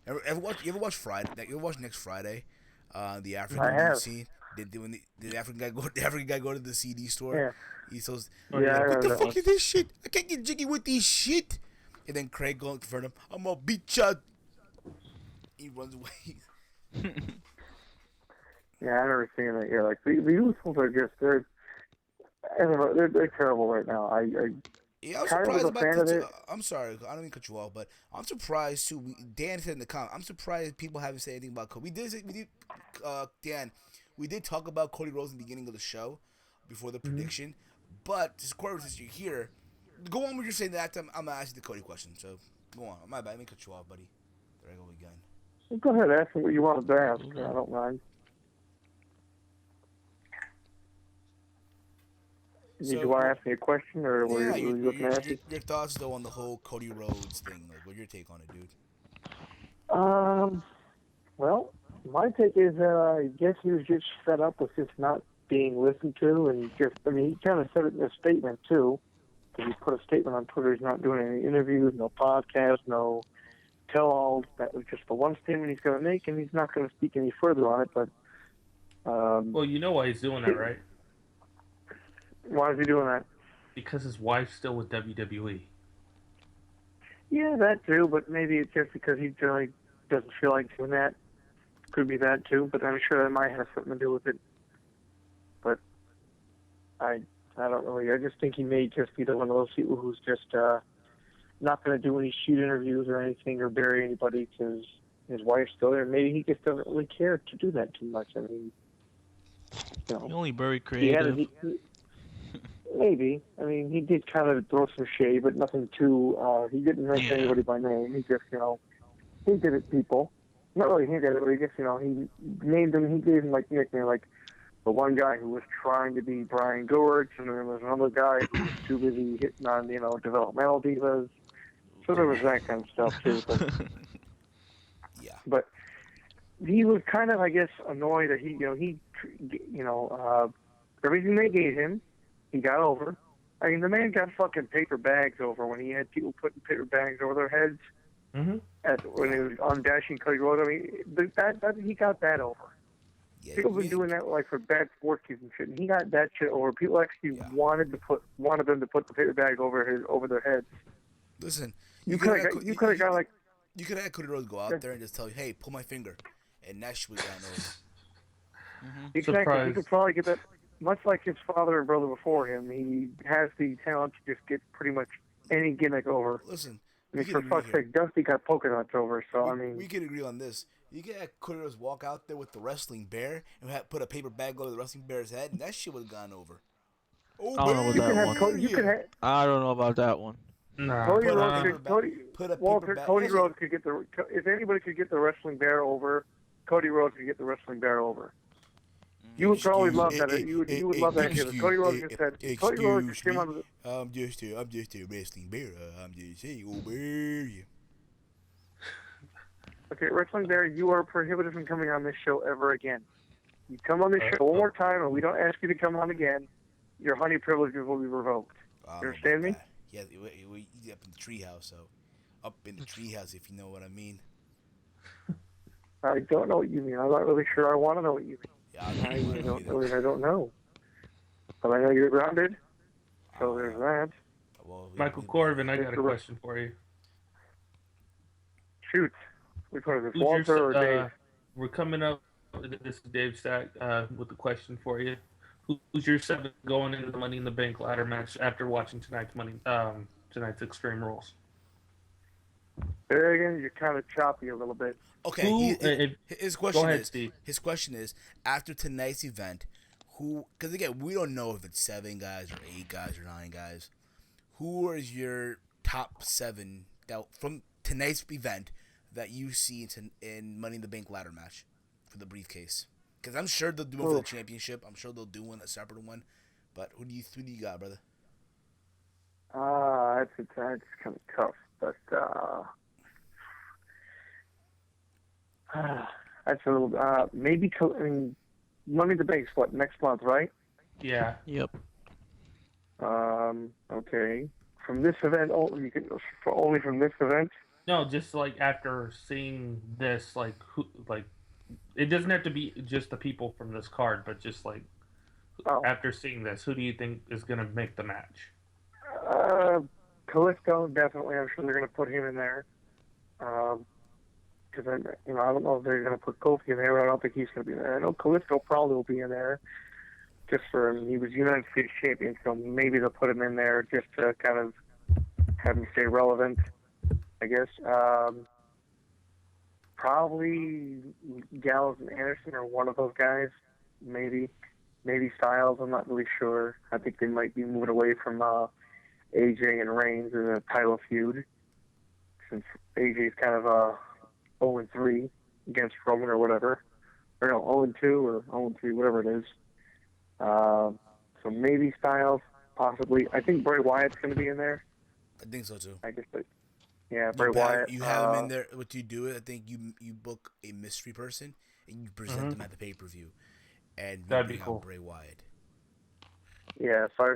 Ever watch Friday? You ever watch Next Friday? The African scene. When the African guy go to the CD store. Yeah. He says, what the fuck is this shit? I can't get jiggy with this shit. And then Craig goes in front of him. I'm gonna beat you. He runs away. Yeah, I've never seen that. Yeah, like the Usos are just they're terrible right now. I'm surprised about this. I'm sorry, I don't mean to cut you off, but I'm surprised too. Dan said in the comment, I'm surprised people haven't said anything about Kobe. Dan, we did talk about Cody Rhodes in the beginning of the show before the prediction, but since you're here, go on with your saying that. I'm gonna ask you the Cody question. So go on. My bad. Let me cut you off, buddy. There I go again. Well, go ahead, ask me what you wanted to ask. I don't mind. Did you want to ask me a question, or were you looking at me? Your thoughts though on the whole Cody Rhodes thing? Like, what's your take on it, dude? Well, my take is I guess he was just fed up with just not being listened to, and just, I mean, he kind of said it in a statement, too, because he put a statement on Twitter, he's not doing any interviews, no podcasts, no tell-alls. That was just the one statement he's going to make, and he's not going to speak any further on it, but... well, you know why he's doing that, right? Why is he doing that? Because his wife's still with WWE. Yeah, that too, but maybe it's just because he really doesn't feel like doing that. Could be that too, but I'm sure that might have something to do with it. But I don't really. I just think he may just be one of those people who's just not going to do any shoot interviews or anything or bury anybody because his wife's still there. Maybe he just doesn't really care to do that too much. I mean, You only bury creative. Maybe. I mean, he did kind of throw some shade, but nothing too. He didn't mention anybody by name. He just, hinted at people. Not really hinted at it, but he just, he named them. He gave them like nickname, like the one guy who was trying to be Brian Gorge, and then there was another guy who was too busy hitting on, developmental divas. So there was that kind of stuff too. But, yeah. But he was kind of, I guess, annoyed that everything they gave him, he got over. I mean, the man got fucking paper bags over when he had people putting paper bags over their heads. When he was undashing Cody Rhodes. I mean, that he got that over. Yeah, people have been doing that like for bad sports teams and shit. And he got that shit over. People actually wanted them to put the paper bag over their heads. Listen, you could have got you could have Cody Rhodes go out there and just tell you, hey, pull my finger, and that shit was gone over. Exactly. He could probably get that. Much like his father and brother before him, he has the talent to just get pretty much any gimmick over. Listen, I mean, for fuck's sake, Dusty got polka dots over, so we can agree on this. You can have Cody Rhodes walk out there with the wrestling bear and put a paper bag over the wrestling bear's head, and that shit would have gone over. I don't know about that one. I don't know about that one. No. Cody Rhodes could get the. If anybody could get the wrestling bear over, Cody Rhodes could get the wrestling bear over. You would probably love that. You would love that. Cody Rhodes just said. Cody Rhodes just came on the. I'm just a wrestling bear. I'm just a old bear. Okay, Wrestling Bear, you are prohibited from coming on this show ever again. You come on this show one more time, and we don't ask you to come on again. Your honey privileges will be revoked. You understand me? Yeah, we up in the treehouse, so up in the treehouse, if you know what I mean. I don't know what you mean. I'm not really sure I want to know what you mean. Yeah, I don't know. But I know you're grounded, so there's that. Well, Michael Corbin, I got a question for you. Shoot. Which one is it, Walter or Dave? We're coming up. This is Dave Stack with a question for you. Who's your 7 going into the Money in the Bank ladder match after watching tonight's Extreme Rules? There again, you're kind of choppy a little bit. Okay, his question is, after tonight's event, because again, we don't know if it's 7 guys or 8 guys or 9 guys. Who is your top 7 from tonight's event that you see in Money in the Bank ladder match for the briefcase? Because I'm sure they'll do one for the championship. I'm sure they'll do one, a separate one. But who do you got, brother? It's kind of tough, but that's a little. Maybe Money in the Bank's what, next month, right? Yeah. Yep. Okay. From this event, only from this event. No, just like after seeing this, it doesn't have to be just the people from this card, but just after seeing this, who do you think is going to make the match? Kalisto, definitely. I'm sure they're going to put him in there. Because I don't know if they're going to put Kofi in there, but I don't think he's going to be in there. I know Kalisto probably will be in there, just for him. He was United States champion, so maybe they'll put him in there just to kind of have him stay relevant, I guess. Probably Gallows and Anderson are one of those guys. maybe Styles. I'm not really sure. I think they might be moving away from AJ and Reigns in a title feud, since AJ's kind of 0-3 against Roman or whatever, or no 0-2 or 0-3, whatever it is. So maybe Styles, possibly. I think Bray Wyatt's going to be in there. I think so too. I guess, yeah, Bray Wyatt. You have him in there. What you do? I think you book a mystery person and you present them at the pay-per-view, and you That'd be bring cool. out Bray Wyatt. Yeah, so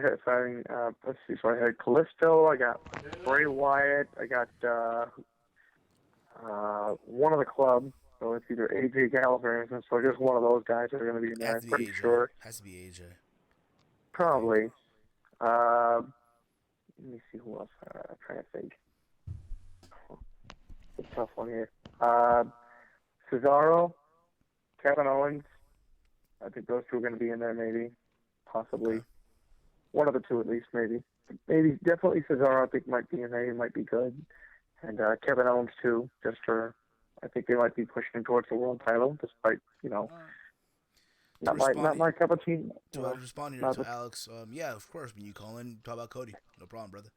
let's see. So I had Callisto. I got Bray Wyatt. I got one of the club. So it's either AJ Gallagher, so just one of those guys are going to be in there. I'm pretty sure. Has to be AJ. Probably. Let me see who else. I'm trying to think. It's a tough one here. Cesaro, Kevin Owens. I think those two are going to be in there, maybe, possibly. Okay. One of the two, at least, maybe. Maybe definitely Cesaro. I think might be in there. He might be good, and Kevin Owens too. Just for, I think they might be pushing him towards the world title, despite not my cup of tea. To respond here to Alex, yeah, of course. When you call in, talk about Cody. No problem, brother.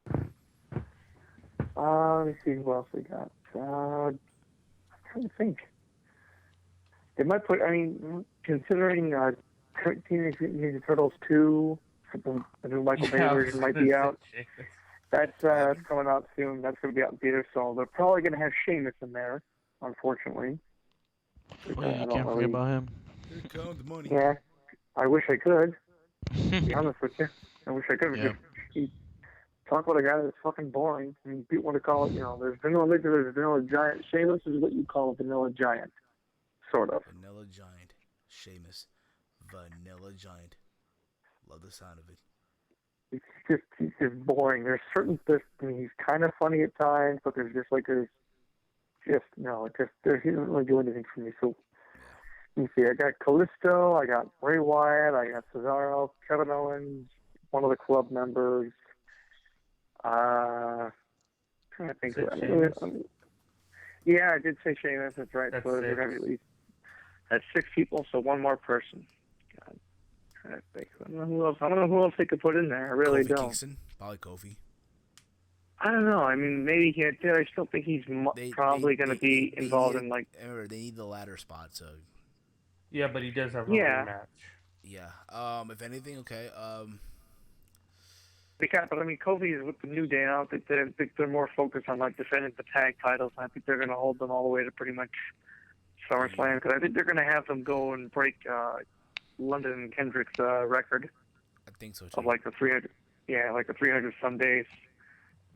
Let me see who else we got. I'm trying to think. They might put. I mean, considering Teenage Mutant Ninja Turtles 2, the new Michael Bay version might be out. That's coming out soon. That's going to be out in theaters, so they're probably going to have Sheamus in there, unfortunately. Well, you can't forget about him. Here comes the money. Yeah, I wish I could. To be honest with you, I wish I could. Yeah. Just talk about a guy that's fucking boring. I mean, people want to call it, there's vanilla giant. Sheamus is what you call a vanilla giant, sort of. Vanilla Giant. Sheamus. Vanilla Giant. Love the sound of it. He's just boring. There's he's kind of funny at times, but he doesn't really do anything for me. So, let me see. I got Callisto, I got Bray Wyatt, I got Cesaro, Kevin Owens, one of the club members. Trying to think. Yeah, I did say Sheamus. That's right. That's so they're going to be at least that's 6 people, so one more person. God. I don't know who else they could put in there. I really Kofi don't. Kingston? Probably Kofi. I don't know. I mean, maybe he did. I still think he's probably going to be involved in like. Remember, they need the ladder spot, so. Yeah, but he does have a rematch. Yeah. If anything, okay. But I mean, Kofi is with the New Day now. I think they're more focused on like defending the tag titles. I think they're going to hold them all the way to pretty much SummerSlam, because I think they're going to have them go and break London and Kendrick's record. I think so too. Of like the 300, like the 300 some days.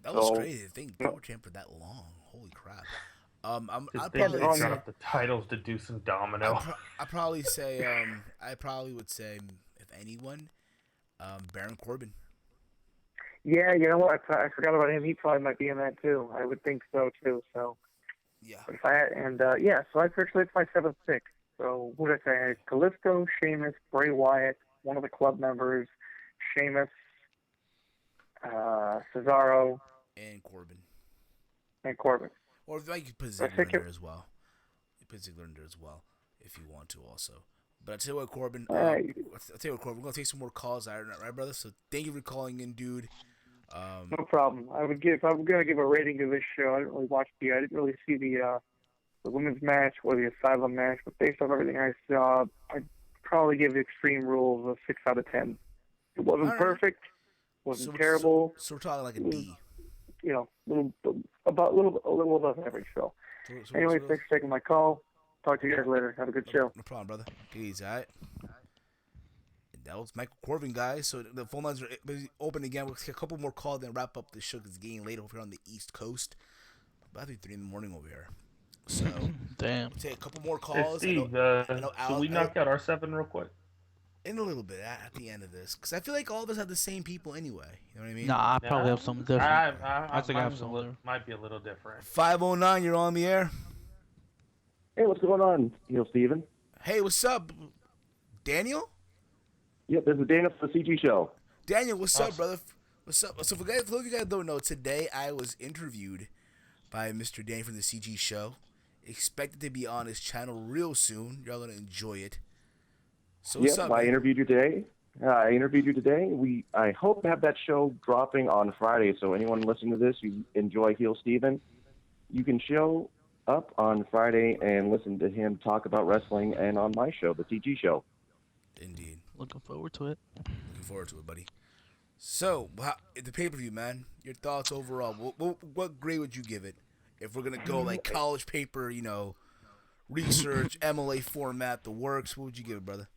That was crazy. I think they were champ for that long. Holy crap. I'd They probably dropped the titles to Deuce and Domino. I probably say I probably would say, if anyone, Baron Corbin. Yeah, you know what? I forgot about him. He probably might be in that too. I would think so too. So Yeah. but so I actually it's my 7th pick. So who did I say? I had Callisto, Sheamus, Bray Wyatt, one of the club members, Sheamus, Cesaro, And Corbin. Or if you could put Ziggler in there as well. You put Ziggler in there as well, if you want to also. But I tell you what, Corbin. We're gonna take some more calls, right, brother? So thank you for calling in, dude. No problem. If I'm gonna give a rating to this show, I didn't really see the women's match or the Asylum match, but based on everything I saw, I'd probably give Extreme Rules a 6 out of 10. It wasn't perfect, wasn't terrible. So we're talking like a D. A little above average. So, anyways, thanks for taking my call. Talk to you guys later. Have a good show. No problem, brother. Peace, all right? That was Michael Corbin, guys. So the phone lines are open again. We'll take a couple more calls, then wrap up the show because it's getting late over here on the East Coast. About 3 in the morning over here. So, Damn. we'll take a couple more Hey, calls. Steve, should we knock out our 7 real quick? In a little bit at the end of this, because I feel like all of us have the same people anyway. You know what I mean? Nah, I probably have something different. I think I have something different. Might be a little different. 509, you're on the air. Hey, what's going on, Steven? Hey, what's up, Daniel? Yep, this is Daniel from the CG Show. Daniel, what's up, brother? What's up? So for those of you guys don't know, today I was interviewed by Mr. Dan from the CG Show. Expected to be on his channel real soon. Y'all gonna enjoy it. So what's Yep, up, I man? interviewed you today. I hope to have that show dropping on Friday. So anyone listening to this, you enjoy Heel Steven, you can show up on Friday and listen to him talk about wrestling and on my show, the TG Show. Indeed. Looking forward to it. Looking forward to it, buddy. So, the pay-per-view, man. Your thoughts overall. What grade would you give it? If we're going to go like college paper, research, MLA format, the works, what would you give it, brother?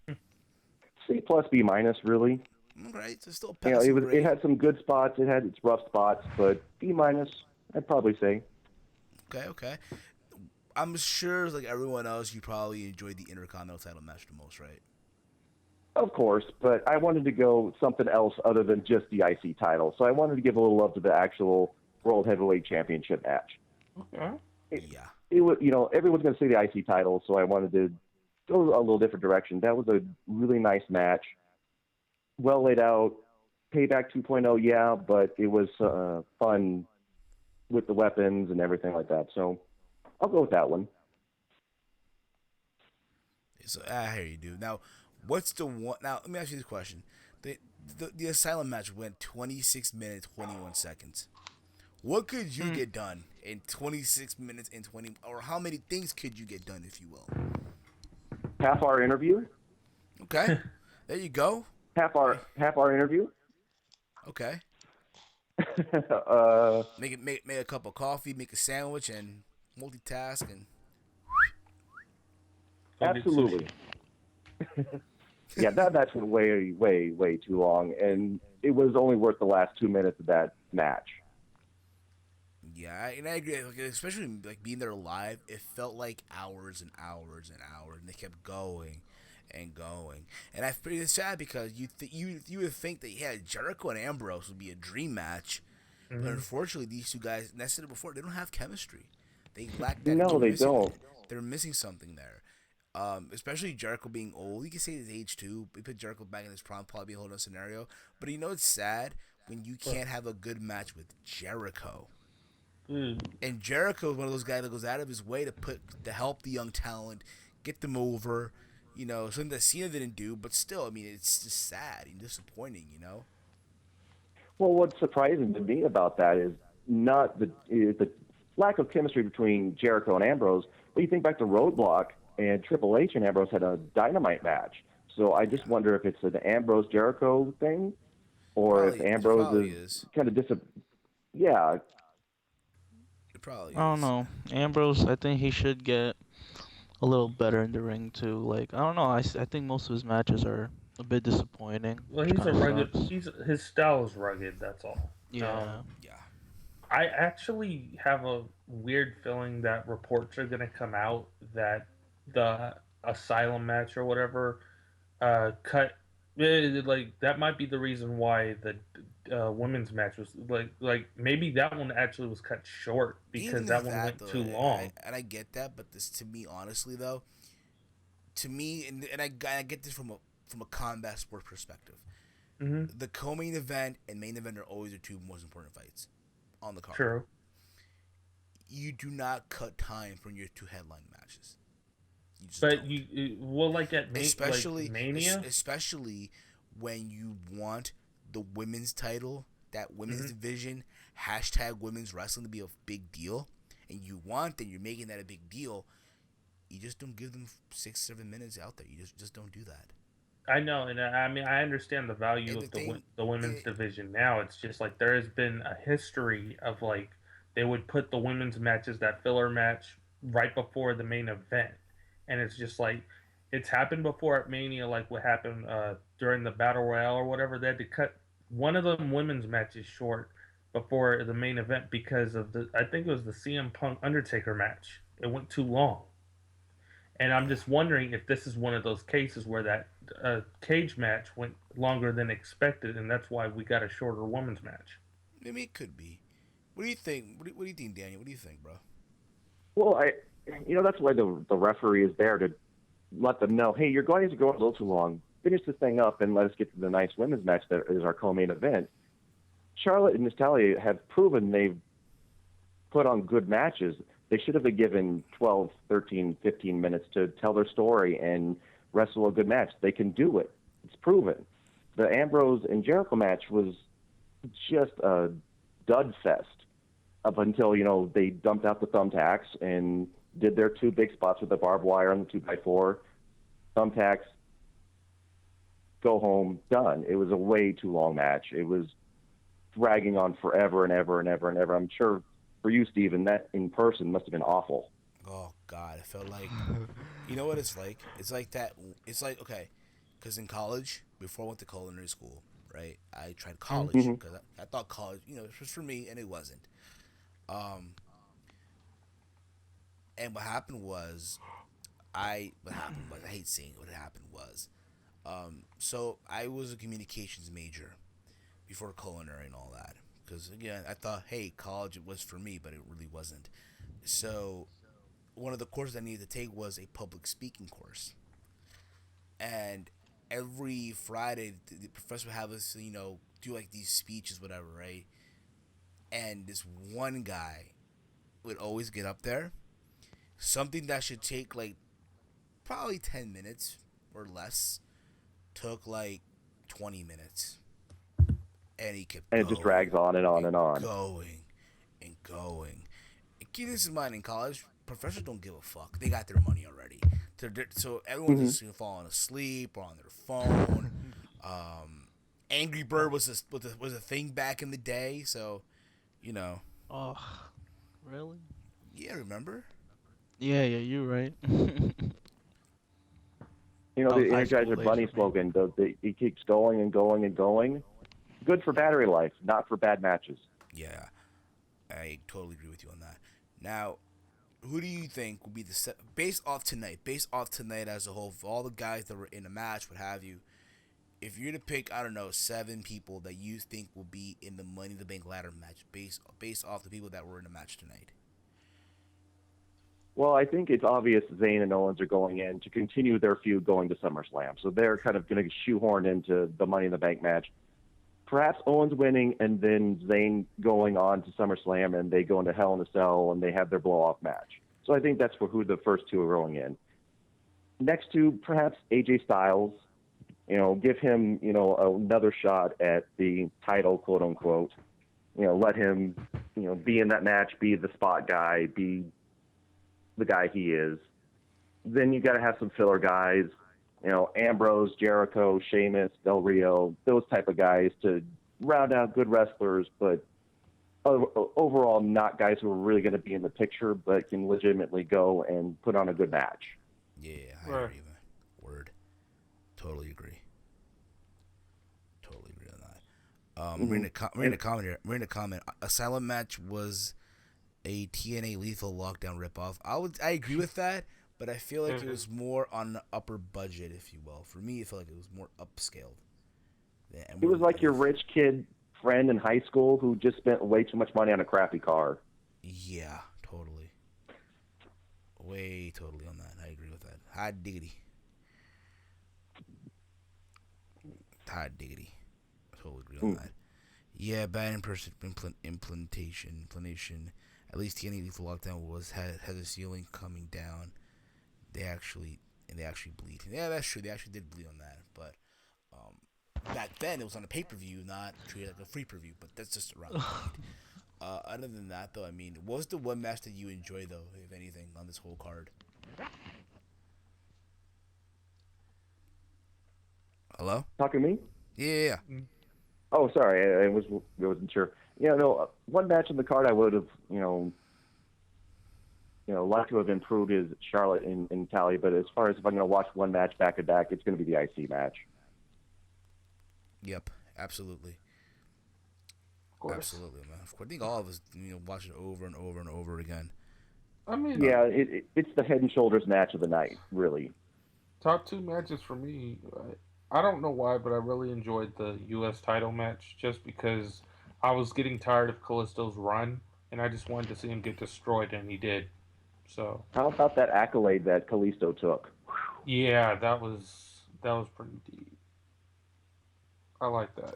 C plus B minus, really. Right, so still You know, passing it grade. had some good spots. It had its rough spots, but B minus, I'd probably say. Okay. I'm sure, like everyone else, you probably enjoyed the Intercontinental title match the most, right? Of course, but I wanted to go something else other than just the IC title. So I wanted to give a little love to the actual World Heavyweight Championship match. Okay. Yeah. It was, everyone's going to say the IC title, so I wanted to go a little different direction. That was a really nice match. Well laid out. Payback 2.0, yeah, but it was fun with the weapons and everything like that. So I'll go with that one. So I hear you, dude. Now, what's the one? Now, let me ask you this question: the Asylum match went 26 minutes 21 seconds. What could you get done in 26 minutes and 20, or how many things could you get done, if you will? Half-hour interview. Okay, there you go. Half-hour interview. Okay. Make a cup of coffee, make a sandwich, and multitask and. Absolutely. Yeah, that went way too long, and it was only worth the last 2 minutes of that match. Yeah, and I agree. Like, especially like being there live, it felt like hours and hours and hours, and they kept going and going. And I pretty sad because you would think that Jericho and Ambrose would be a dream match, but unfortunately these two guys, and I said it before, they don't have chemistry. They lack that. No, they don't. They're missing something there. Especially Jericho being old. You can say his age too. We put Jericho back in his prime, probably be a whole other scenario. But it's sad when you can't have a good match with Jericho. And Jericho is one of those guys that goes out of his way to help the young talent, get them over, something that Cena didn't do. But still, I mean, it's just sad and disappointing, Well, what's surprising to me about that is not the lack of chemistry between Jericho and Ambrose, but you think back to Roadblock, and Triple H and Ambrose had a dynamite match. So I just wonder if it's an Ambrose-Jericho thing, or if Ambrose is kind of Yeah. It probably is. I don't know. Ambrose, I think he should get a little better in the ring too. Like, I don't know. I think most of his matches are a bit disappointing. Well, he's a rugged. His style is rugged. That's all. Yeah. I actually have a weird feeling that reports are going to come out that the Asylum match or whatever cut. Like that might be the reason why the women's match was like maybe that one actually was cut short because that one went too long. And I get that, but this, to me, honestly though, and I get this from a combat sport perspective. The co-main event and main event are always the two most important fights on the card. True. You do not cut time from your two headline matches. Like at especially Mania, especially when you want the women's title, that women's division, #women's wrestling to be a big deal, and you're making that a big deal. You just don't give them 6-7 minutes out there. You just don't do that. I know, and I mean I understand the value of the women's division now. It's just like there has been a history of like they would put the women's matches, that filler match, right before the main event, and it's just like it's happened before at Mania, like what happened during the Battle Royale or whatever. They had to cut one of them women's matches short before the main event because of I think it was the CM Punk Undertaker match. It went too long. And I'm just wondering if this is one of those cases where that cage match went longer than expected, and that's why we got a shorter women's match. Maybe it could be. What do you think? What do you think, Daniel? What do you think, bro? Well, that's why the referee is there to let them know, hey, you're going to go a little too long. Finish this thing up and let us get to the nice women's match that is our co-main event. Charlotte and Natalia have proven they've put on good matches. They should have been given 12, 13, 15 minutes to tell their story and wrestle a good match. They can do it. It's proven. The Ambrose and Jericho match was just a dud fest up until, they dumped out the thumbtacks and did their 2 big spots with the barbed wire and the 2x4. Thumbtacks, go home, done. It was a way too long match. It was dragging on forever and ever and ever and ever. I'm sure for you, Steven, that in person must have been awful. Oh God, it felt like, you know what it's like? It's like that. It's like, okay, because in college, before I went to culinary school, right? I tried college because I thought college, it was for me, and it wasn't. And what happened was, I hate saying what happened was, so I was a communications major before culinary and all that. Because again, I thought, hey, college was for me, but it really wasn't. So one of the courses I needed to take was a public speaking course. And every Friday, the professor would have us, do like these speeches, whatever, right? And this one guy would always get up there. Something that should take like probably 10 minutes or less took like 20 minutes. And he kept it just drags on and on and on. Going and going. And keep this in mind, in college, professors don't give a fuck. They got their money already. So everyone's just falling asleep or on their phone. Angry Bird was a thing back in the day, so, Oh, really? Yeah, remember? Yeah, you're right. The Energizer Bunny slogan, it keeps going and going and going. Good for battery life, not for bad matches. Yeah, I totally agree with you on that. Now, who do you think will be based off tonight as a whole, for all the guys that were in the match, what have you, if you're to pick, I don't know, 7 people that you think will be in the Money in the Bank ladder match based off the people that were in the match tonight? Well, I think it's obvious Zayn and Owens are going in to continue their feud going to SummerSlam. So they're kind of going to shoehorn into the Money in the Bank match. Perhaps Owens winning and then Zayn going on to SummerSlam and they go into Hell in a Cell and they have their blow-off match. So I think that's for who the first 2 are going in. Next to perhaps AJ Styles, give him, another shot at the title, quote unquote. Let him, be in that match, be the spot guy, be the guy he is. Then you got to have some filler guys, Ambrose, Jericho, Sheamus, Del Rio, those type of guys to round out good wrestlers, but overall not guys who are really going to be in the picture, but can legitimately go and put on a good match. Yeah, I agree. Word. Totally agree. On that. Marina comment. Asylum match was a TNA Lethal Lockdown ripoff. I agree with that, but I feel like it was more on the upper budget, if you will. For me, it felt like it was more upscaled. It was like your rich kid friend in high school who just spent way too much money on a crappy car. Yeah, totally. Totally on that. I agree with that. Hot diggity. I totally agree on that. Yeah, bad in-person implantation. At least TNA Lethal Lockdown had a ceiling coming down. They actually bleed. Yeah, that's true. They actually did bleed on that. But back then it was on a pay-per-view, not treated like a free preview. But that's just around the point. Other than that, though, I mean, what was the one match that you enjoyed, though, if anything, on this whole card? Hello? Talking to me? Yeah. Oh, sorry. I wasn't sure. One match on the card I would have, liked to have improved is Charlotte and Natalya. But as far as if I'm going to watch one match back to back, it's going to be the IC match. Yep, absolutely. Of course. Absolutely, man. I think all of us, watch it over and over and over again. I mean, yeah, it's the Head and Shoulders match of the night, really. Top 2 matches for me. I don't know why, but I really enjoyed the U.S. title match just because I was getting tired of Kalisto's run, and I just wanted to see him get destroyed, and he did. So. How about that accolade that Kalisto took? Yeah, that was pretty deep. I like that.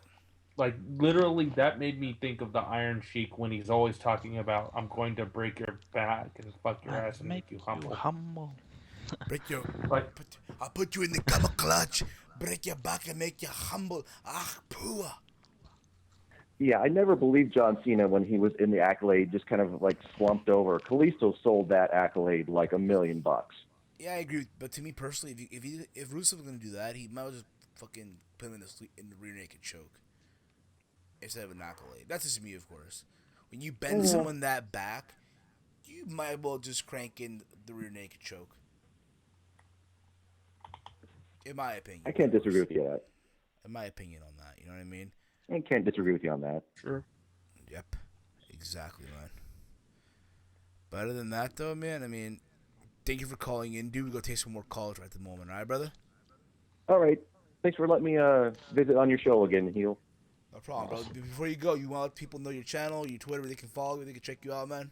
Like, literally, that made me think of the Iron Sheik when he's always talking about, I'm going to break your back and fuck your ass and make you humble. Break your I'll put you in the cover clutch, break your back and make you humble. Ah, poor. Yeah, I never believed John Cena when he was in the accolade, just kind of like slumped over. Kalisto sold that accolade like $1 million. Yeah, I agree. But to me personally, if Rusev was gonna do that, he might as well just fucking put him in the rear naked choke instead of an accolade. That's just me, of course. When you bend someone that back, you might as well just crank in the rear naked choke. In my opinion. I can't disagree with you on that. In my opinion on that, you know what I mean? I can't disagree with you on that. Sure. Yep. Exactly, man. But other than that, though, man, I mean, thank you for calling in, dude. We go take some more calls right at the moment, all right, brother? All right. Thanks for letting me visit on your show again, Heel. No problem, bro. Before you go, you want to let people know your channel, your Twitter, where they can follow you, they can check you out, man?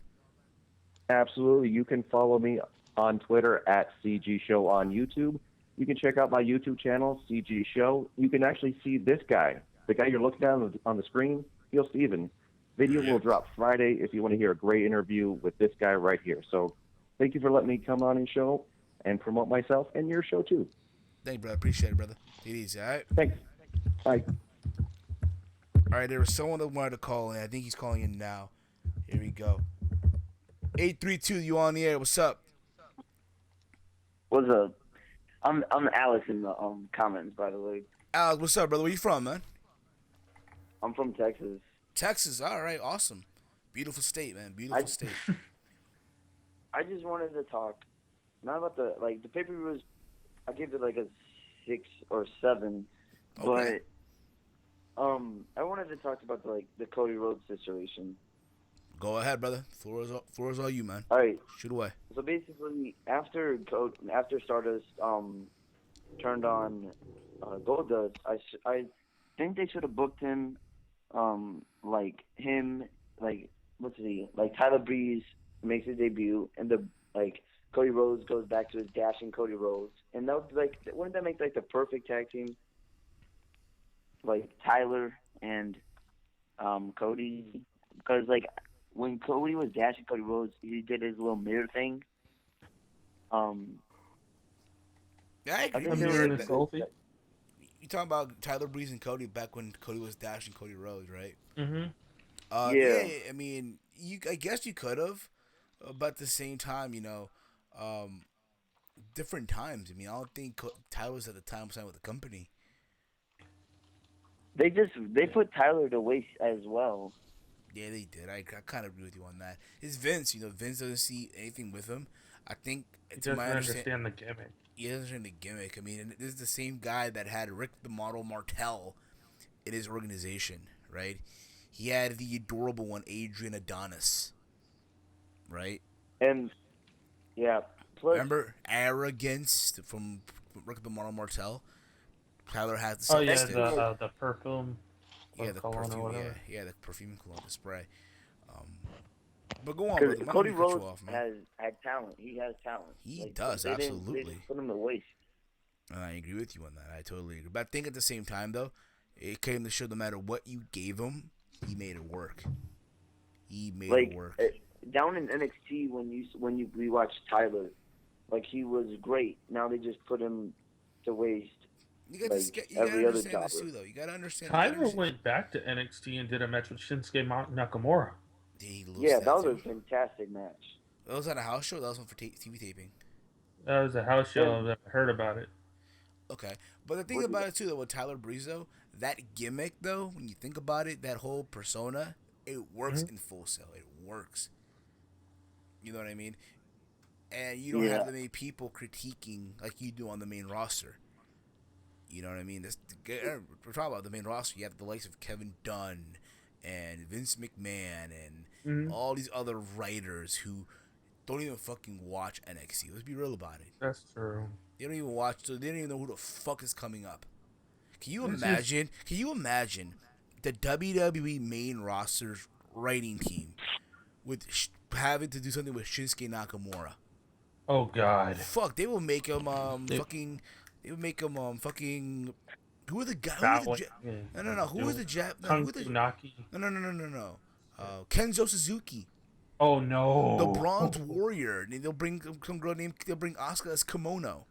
Absolutely. You can follow me on Twitter at CG Show on YouTube. You can check out my YouTube channel, CG Show. You can actually see this guy, the guy you're looking at on the screen, HEELSTEVEN. Video will drop Friday if you want to hear a great interview with this guy right here. So thank you for letting me come on and show and promote myself and your show too. Thank you, brother. Appreciate it, brother. Take it easy, all right? Thanks. Bye. All right, there was someone that wanted to call in. I think he's calling in now. Here we go. 832, you on the air. What's up? What's up? I'm Alex in the comments, by the way. Alex, what's up, brother? Where you from, man? I'm from Texas. Texas. All right, awesome. Beautiful state, man. Beautiful state. I just wanted to talk, not about the paper was. I gave it like a 6 or 7, Okay. but I wanted to talk about the Cody Rhodes situation. Go ahead, brother. Floor is all you, man. All right. Shoot away. So basically, after Stardust turned on Goldust, I think they should have booked him, like Tyler Breeze makes his debut, and Cody Rhodes goes back to his dashing Cody Rhodes, and that would wouldn't that make the perfect tag team? Like Tyler and Cody, because when Cody was dashing Cody Rhodes, he did his little mirror thing. Yeah, I agree. thought they Mirror were in a selfie. You talking about Tyler Breeze and Cody back when Cody was dashing Cody Rhodes, right? Mm-hmm. Yeah. I mean, I guess you could have, but at the same time, different times. I mean, I don't think Tyler was at the time signed with the company. They put Tyler to waste as well. Yeah, they did. I kind of agree with you on that. It's Vince. Vince doesn't see anything with him. I think He doesn't understand the gimmick. He doesn't understand the gimmick. I mean, and this is the same guy that had Rick the Model Martel in his organization, right? He had the adorable one, Adrian Adonis, right? And yeah, plus, remember Arrogance from Rick the Model Martel? Tyler has the the perfume. Yeah, the cologne perfume. or whatever. Yeah, the perfume cologne, the spray. But go on, brother. Cody Rhodes had talent. He has talent. He does, they absolutely. didn't put him to waste. I agree with you on that. I totally agree. But I think at the same time, though, it came to show no matter what you gave him, he made it work. He made it work. Down in NXT, when you rewatch Tyler, he was great. Now they just put him to waste. You gotta understand this too, though. You gotta understand. Tyler went back to NXT and did a match with Shinsuke Nakamura. Yeah, that was a fantastic match. That was at a house show. That was one for TV taping. That was a house show. I've never heard about it. Okay, but the thing about it too, though, with Tyler Breeze, though, that gimmick, though, when you think about it, that whole persona, it works in Full Sail. It works. You know what I mean? And you don't have that many people critiquing like you do on the main roster. You know what I mean? We're talking about the main roster. You have the likes of Kevin Dunn and Vince McMahon and all these other writers who don't even fucking watch NXT. Let's be real about it. That's true. They don't even watch, so they don't even know who the fuck is coming up. Can you imagine? Can you imagine the WWE main roster's writing team with having to do something with Shinsuke Nakamura? Oh God! Fuck, they will make him fucking. They would make him fucking. Who are the guys? No. Who is the Jap? No. Kenzo Suzuki. Oh no. The Bronze Warrior. They'll bring some girl named. They'll bring Asuka as Kimono.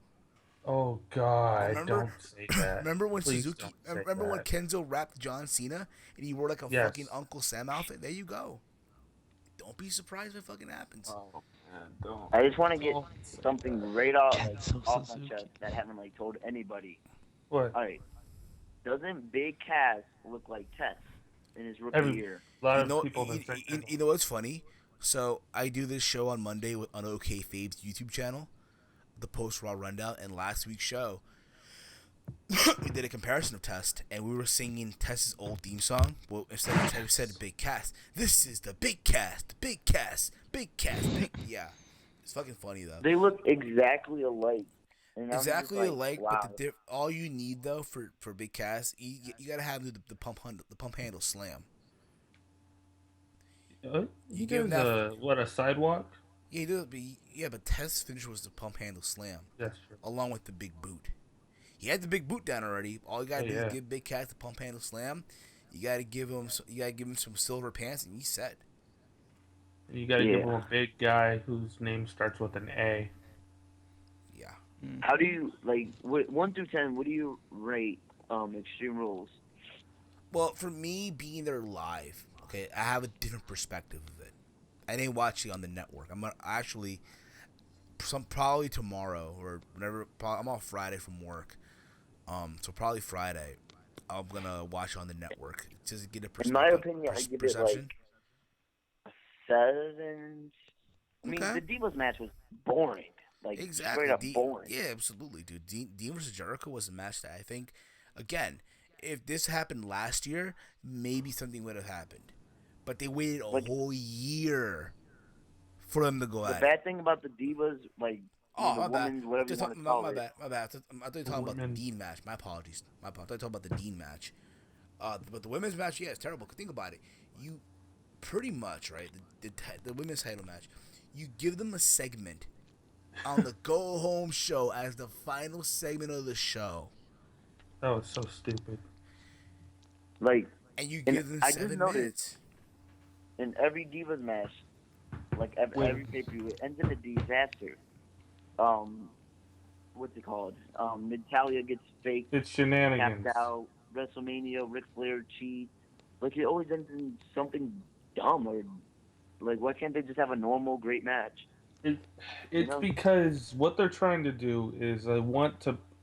Oh God! Remember, Don't say that. remember when Please Suzuki? don't say Remember when that. Kenzo rapped John Cena and he wore like a Yes. fucking Uncle Sam outfit? There you go. Don't be surprised if it fucking happens. Oh man, don't. I just want to get Don't say something that. right off Kenzo off my Suzuki. chest that I haven't like told anybody. What? All right, doesn't Big Cass look like Tess in his rookie Every year? a lot You of know, people have been saying you know what's funny? So I do this show on Monday on OK Fabe's YouTube channel, the Post Raw Rundown, and last week's show we did a comparison of Test, and we were singing Test's old theme song. Well, instead of Test, we said Big Cast. This is the Big Cast, Big Cast, Big Cast, Big. Yeah, it's fucking funny though. They look exactly alike. And I'm just Exactly alike, wow. but all you need though for Big Cast, you gotta have the pump handle slam. You give him guys, that- what, a sidewalk? Yeah, you do, but Test's finish was the pump handle slam, That's true. along with the big boot. He had the big boot down already. All you gotta do yeah. is give Big Cat the pump handle slam. You gotta give him some silver pants, and he's set. And you gotta give Yeah. him a big guy whose name starts with an A. Yeah. How do you like 1 through 10? What do you rate Extreme Rules? Well, for me, being there live, okay, I have a different perspective of it. I didn't watch it on the network. I'm gonna actually, probably tomorrow or whenever. I'm off Friday from work, so probably Friday. I'm gonna watch it on the network just to get a perspective. In my opinion, I give it like a 7. I mean, Okay. the Divas match was boring. Like Exactly. straight up boring. Yeah, absolutely, dude. Dean versus Jericho was a match that I think, again, if this happened last year, maybe something would have happened. But they waited a whole year for them to go The at it. bad thing about the Divas, like Oh, the my bad. women's, whatever you want to call my it. bad. I thought you were talking about the Dean match. My apologies. I thought you were talking about the Dean match. But the women's match, yeah, it's terrible. Think about it. You pretty much, right, the women's title match, you give them a segment on the go home show as the final segment of the show. That was so stupid. Like, and you give them 7 minutes. In every Divas match, like every pay-per-view, it ends in a disaster. What's it called? Natalia gets faked. It's shenanigans. Tapped out. WrestleMania, Ric Flair cheats. Like, it always ends in something dumb. Or, like, why can't they just have a normal, great match? It's because what they're trying to do is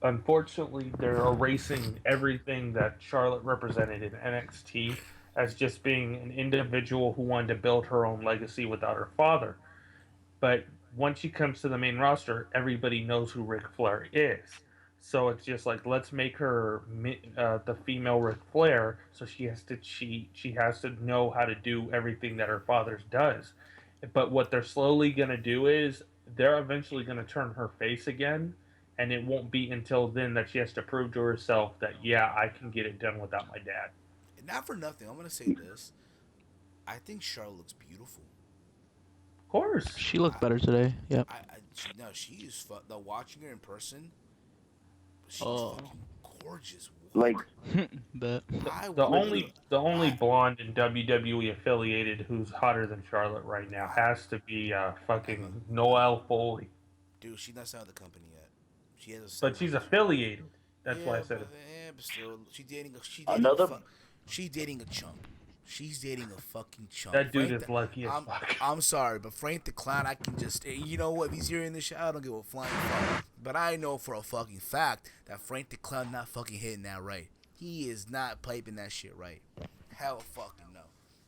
unfortunately, they're erasing everything that Charlotte represented in NXT as just being an individual who wanted to build her own legacy without her father. But once she comes to the main roster, everybody knows who Ric Flair is. So it's just like, let's make her the female Ric Flair, so she has to cheat. She has to know how to do everything that her father does. But what they're slowly going to do is they're eventually going to turn her face again, and it won't be until then that she has to prove to herself that, yeah, I can get it done without my dad. Not for nothing, I'm going to say this. I think Charlotte looks beautiful. Of course. She looked better today. Yep. She is though, watching her in person, she's fucking gorgeous. Like, but the only blonde in WWE affiliated who's hotter than Charlotte right now has to be fucking Noelle Foley. Dude, she's not signed with the company yet. She has But she's affiliated. That's why I said it. Yeah, but still, she's dating a chump. She's dating a fucking chump. That dude is lucky as fuck. I'm sorry, but Frank the Clown, I can just, you know what? If he's hearing this shit, I don't give a flying fuck. But I know for a fucking fact that Frank the Clown not fucking hitting that right. He is not piping that shit right. Hell fucking no.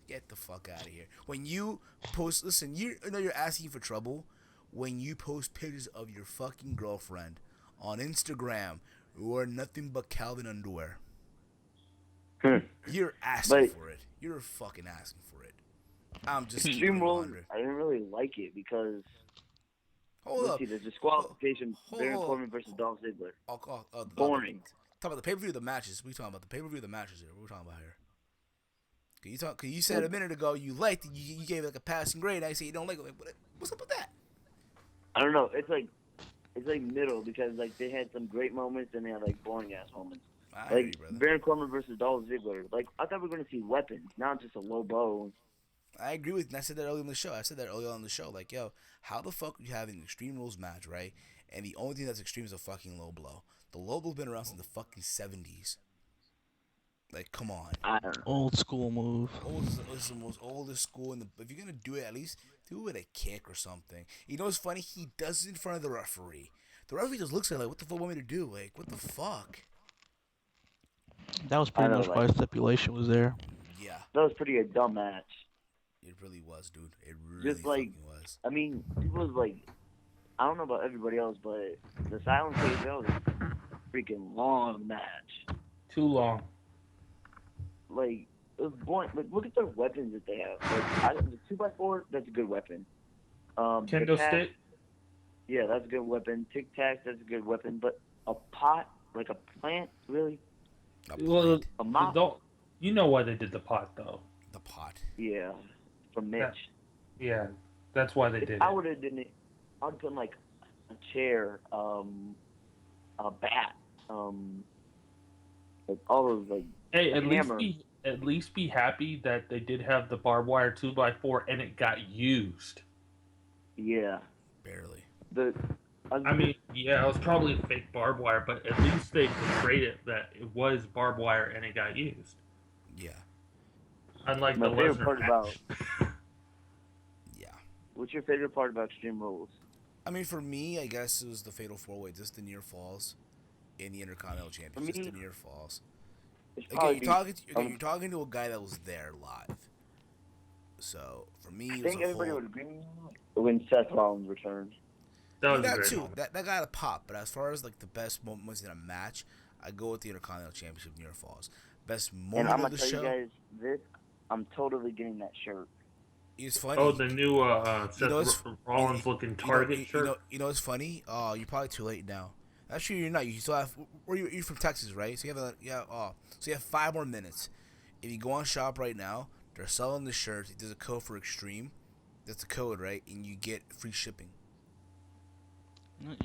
Get the fuck out of here. When you post, listen, you know you're asking for trouble when you post pictures of your fucking girlfriend on Instagram who are nothing but Calvin underwear. You're asking for it. You're fucking asking for it. I'm just Extreme Rules, I didn't really like it because the disqualification, Baron Corbin versus Dolph Ziggler. Boring. Talk about the pay-per-view of the matches. We talking about the pay-per-view of the matches here. What we talking about here? Cause you said a minute ago you liked it. You gave it like a passing grade. I say you don't like it. What's up with that? I don't know. It's like middle because like they had some great moments and they had like boring ass moments. Like Baron Corbin versus Dolph Ziggler. Like I thought we were gonna see weapons, not just a low blow. I agree with you. And I said that earlier on the show. Like, yo, how the fuck are you having an Extreme Rules match, right? And the only thing that's extreme is a fucking low blow. The low blow's been around since the fucking 70s. Like, come on. I don't know. Old school move. It's the most oldest school in the. If you're gonna do it, at least do it with a kick or something. You know what's funny? He does it in front of the referee. The referee just looks at it like, what the fuck want me to do? Like, what the fuck? That was pretty I know, much like- why stipulation was there. Yeah, That was pretty a dumb match. it really was, dude. It really Just like, fucking was. I mean, it was like, I don't know about everybody else, but the silent cage, that was a freaking long match. Too long. Like, it was boring. Like, look at the weapons that they have. Like, the 2x4, that's a good weapon. Kendo Tic-tac, stick. yeah, that's a good weapon. Tic Tac, that's a good weapon. But a pot, like a plant, really? Well, A mop? you know why they did the pot though. The pot. Yeah, from Mitch. Yeah, that's why they If did I it. would have done it, I would put like a chair, a bat, like all those like. Hey, a hammer. at least be happy that they did have the barbed wire 2x4 and it got used. Yeah. Barely. I mean, yeah, it was probably fake barbed wire, but at least they portrayed it that it was barbed wire and it got used. Yeah. Unlike My the favorite Lesnar part match. about Yeah. what's your favorite part about Extreme Rules? I mean, for me, I guess it was the Fatal 4-Way, just the near falls in the Intercontinental Championship, just the near falls. It's Again, probably you're talking to a guy that was there live. So, for me, I it was think a everybody whole... would agree when Seth Rollins returned. That was that great. too. That got a pop. But as far as like the best moments in a match, I go with the Intercontinental Championship near falls. Best And moment I'm of gonna the tell show. you guys this: I'm totally getting that shirt. It's funny. Oh, the new Seth it's- Rollins looking Target shirt. You know, it's funny. Oh, you're probably too late now. Actually, you're not. You still have. You're from Texas, right? So you have so you have 5 more minutes. If you go on shop right now, they're selling the shirt. There's a code for Extreme. That's a code, right? And you get free shipping.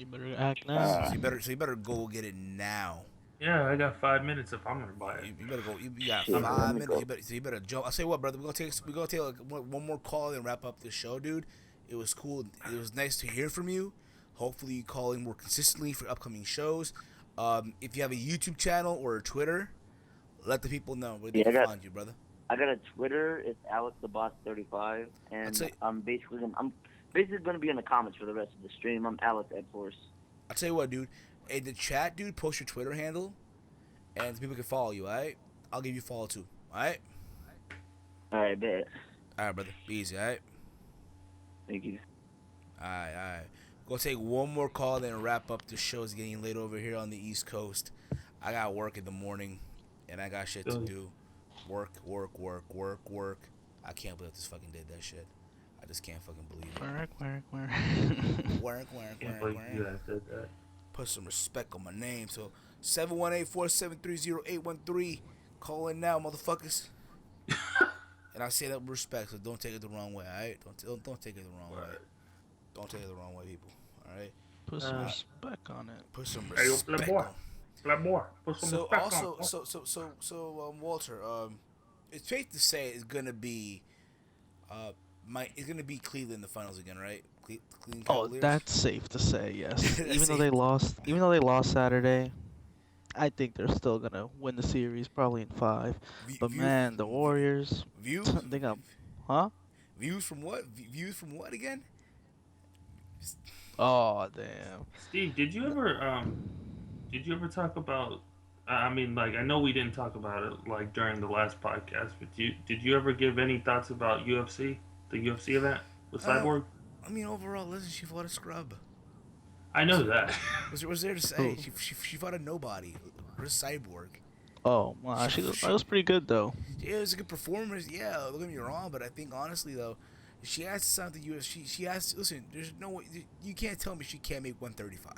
You better act now. So you better go get it now. Yeah, I got 5 minutes if I'm gonna buy it. You better go. You got Shit, 5 let me minutes. You better jump. I'll say what, brother. We're gonna take like one more call and wrap up the show, dude. It was cool. It was nice to hear from you. Hopefully, you call in more consistently for upcoming shows. If you have a YouTube channel or a Twitter, let the people know where they can find you, brother. I got a Twitter. It's AlexTheBoss35, and I'm basically gonna be in the comments for the rest of the stream. I'm Alex Ed Force. I'll tell you what, dude. In the chat, dude, post your Twitter handle, and the people can follow you. All right, I'll give you a follow too. All right. All right, bet. All right, brother. Be easy. All right. Thank you. All right. Go take one more call, then wrap up the show. It's getting late over here on the East Coast. I got work in the morning, and I got shit to do. Work. I can't believe I just fucking did that shit. I just can't fucking believe it. Work. Can't believe you guys did that. Put some respect on my name. So 718-473-0813. Call in now, motherfuckers. And I say that with respect, so don't take it the wrong way, alright? Don't take it the wrong way. Don't take it the wrong way, people. Alright? Put some respect on it. Put some Hey, respect play on more. Put some respect on it. So Walter, it's safe to say it's gonna be it's gonna be Cleveland in the finals again, right? Cleveland Oh, Cavaliers? that's safe to say, yes. That's Even though they lost Saturday, I think they're still gonna win the series, probably in 5. But man, the Warriors, Views? they got, huh? Views from what? Views from what again? Oh damn. Steve, did you ever talk about? I mean, like, I know we didn't talk about it like during the last podcast, but did you ever give any thoughts about UFC, the UFC event with Cyborg? I mean, overall, listen, she fought a scrub. I know that. Was there to say? She fought a nobody. Her Cyborg. Oh wow, that was pretty good though. Yeah, it was a good performance. Yeah, don't get me wrong, but I think honestly though, she has to sign the UFC. She has to listen. There's no way you can't tell me she can't make 135.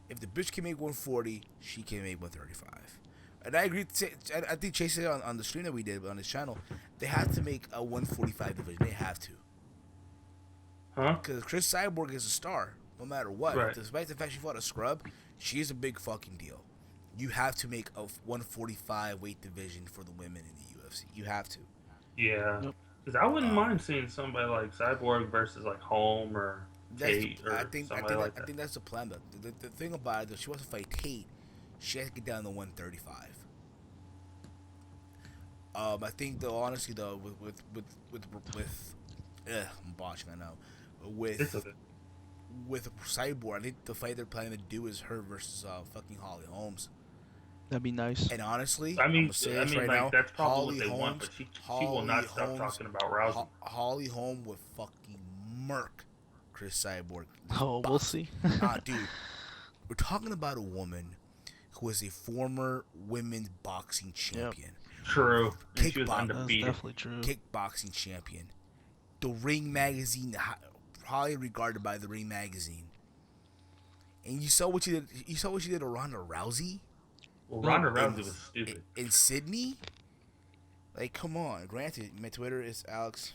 If the bitch can make 140, she can make 135. And I agree. I think Chase said on the stream that we did on his channel, they have to make a 145 division. They have to. Huh? Because Chris Cyborg is a star, no matter what. Right. Despite the fact she fought a scrub, she is a big fucking deal. You have to make a 145 weight division for the women in the UFC. You have to. Yeah. Because I wouldn't mind seeing somebody like Cyborg versus like Holm or Tate or somebody like that. I think that's the plan. Though. The thing about it, if she wants to fight Tate, she has to get down to 135. I think though, honestly though, I'm botching, I know. It's okay. With Cyborg, I think the fight they're planning to do is her versus fucking Holly Holmes. That'd be nice. And honestly, I mean, right now, that's probably Holly what they Holmes, want, but she will not stop talking about Rousey. Holly Holmes would fucking murk Chris Cyborg. Oh, we'll see. Dude, we're talking about a woman who is a former women's boxing champion. Yep. True. And she was That's undefeated. definitely true. Kickboxing champion. The Ring magazine, probably regarded by the Ring magazine. And you saw what she did. You saw what she did to Ronda Rousey. Well, Ronda Rousey was stupid. In Sydney? Like, come on. Granted, my Twitter is Alex.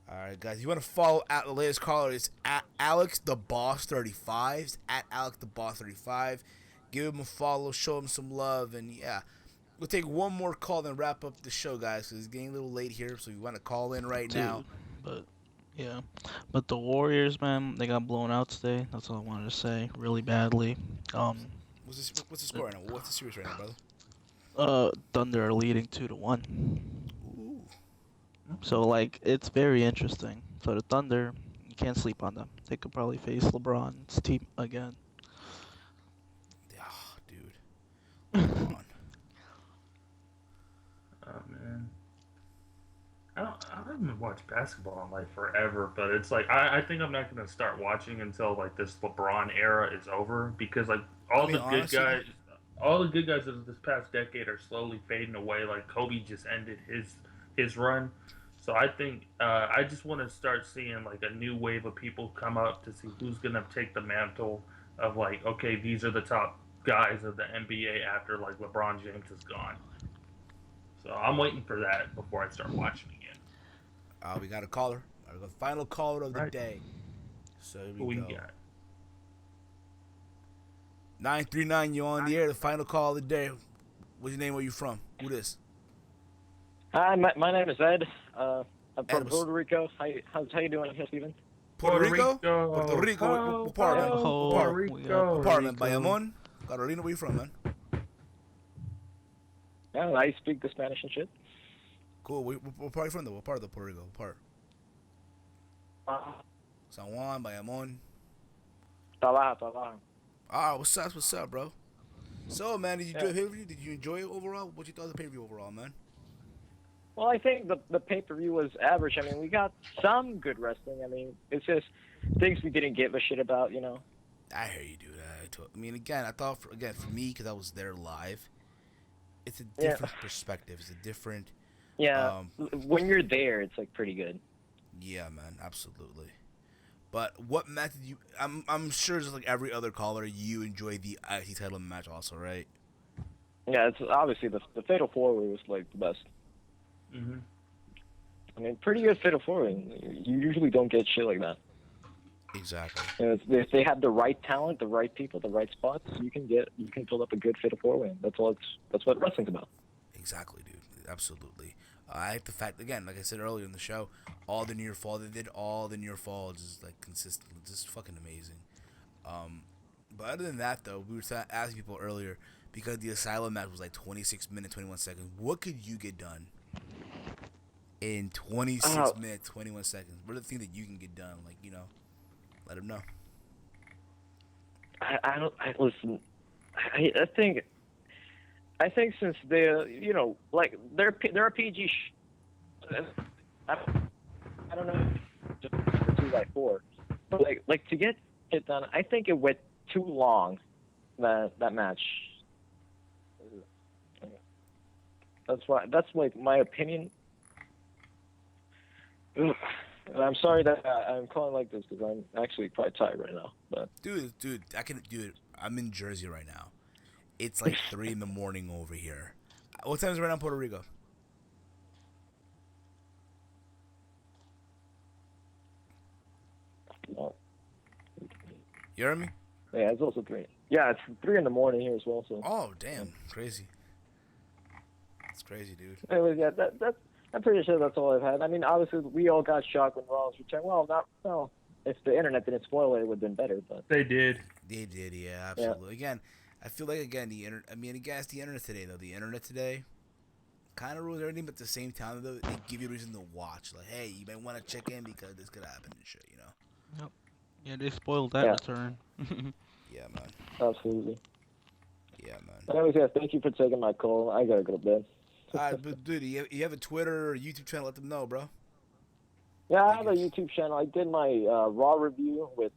Alright, guys. You want to follow at the latest caller? It's at Alex the Boss 35. It's at Alex the Boss 35. Give him a follow. Show him some love. And yeah. We'll take one more call and wrap up the show, guys. Because it's getting a little late here. So you want to call in right now. But, yeah. But the Warriors, man, they got blown out today. That's all I wanted to say. Really badly. What's the score right now? What's the series right now, brother? Thunder are leading 2-1. Ooh. So like it's very interesting. So the Thunder, you can't sleep on them. They could probably face LeBron's team again. Oh, dude. Come on. Oh man. I haven't watched basketball in like forever, but it's like I think I'm not gonna start watching until like this LeBron era is over because like all the good guys of this past decade are slowly fading away. Like Kobe just ended his run, so I think I just want to start seeing like a new wave of people come up to see who's gonna take the mantle of like, okay, these are the top guys of the NBA after like LeBron James is gone. So I'm waiting for that before I start watching again. We got a caller. The final caller of the day. So here we go. Got? 939, you on the air. The final call of the day. What's your name? Where you from? Who this? Hi, my name is Ed. I'm from Puerto Rico. How you doing here, Steven? Puerto Rico? Puerto Rico. What part, man? Puerto Rico. What part, man? Bayamon? Carolina, where you from, man? Yeah, I speak the Spanish and shit. Cool. What part are you from, though? What part of the Puerto Rico? What part? San Juan, Bayamon? Tabaja. What's up, bro? So, man, did you enjoy the pay-per-view? Did you enjoy it overall? What you thought of the pay-per-view overall, man? Well, I think the pay-per-view was average. I mean, we got some good wrestling. I mean, it's just things we didn't give a shit about, you know. I hear you, dude. I mean, again, I thought, for me, because I was there live, it's a different perspective. It's a different... Yeah, when you're there, it's, like, pretty good. Yeah, man, absolutely. But what match did you... I'm sure just like every other caller, you enjoyed the IC title match also, right? Yeah, it's obviously the Fatal 4-Way was, like, the best. Mm-hmm. I mean, pretty good Fatal 4-Way. You usually don't get shit like that. Exactly. If they have the right talent, the right people, the right spots, you can build up a good Fatal 4-Way. That's what wrestling's about. Exactly, dude. Absolutely. I like the fact, again, like I said earlier in the show, all the near fall, they did all the near falls is like consistent, just fucking amazing. But other than that, though, we were asking people earlier, because the Asylum match was like 26 minutes, 21 seconds, what could you get done in 26 minutes, 21 seconds? What are the things that you can get done? Like, you know, let them know. I think since they're, you know, like they're a PG. I don't know, just 2x4, but like to get it done, I think it went too long. That match. That's like my opinion. Ugh. And I'm sorry that I'm calling like this because I'm actually quite tired right now. But dude, I can do it. I'm in Jersey right now. It's like 3 in the morning over here. What time is it right now in Puerto Rico? No. You hear me? Yeah, it's also 3. Yeah, it's 3 in the morning here as well. So. Oh damn, crazy. That's crazy, dude. Anyways, yeah, I'm pretty sure that's all I've had. I mean, obviously we all got shocked when Rollins returned. Well, if the internet didn't spoil it, it would have been better. But They did. They did, yeah, absolutely. Again, I feel like the internet. I mean, again, it's the internet today, though. The internet today kind of rules everything, but at the same time, though, they give you a reason to watch. Like, hey, you might want to check in because this could happen and shit. You know. Yep. Yeah, they spoiled that return. Yeah, man. Absolutely. Yeah, man. Anyways, yeah, thank you for taking my call. I gotta go to bed. All right, but dude, you have a Twitter or YouTube channel? Let them know, bro. Yeah, I have a YouTube channel. I did my Raw review with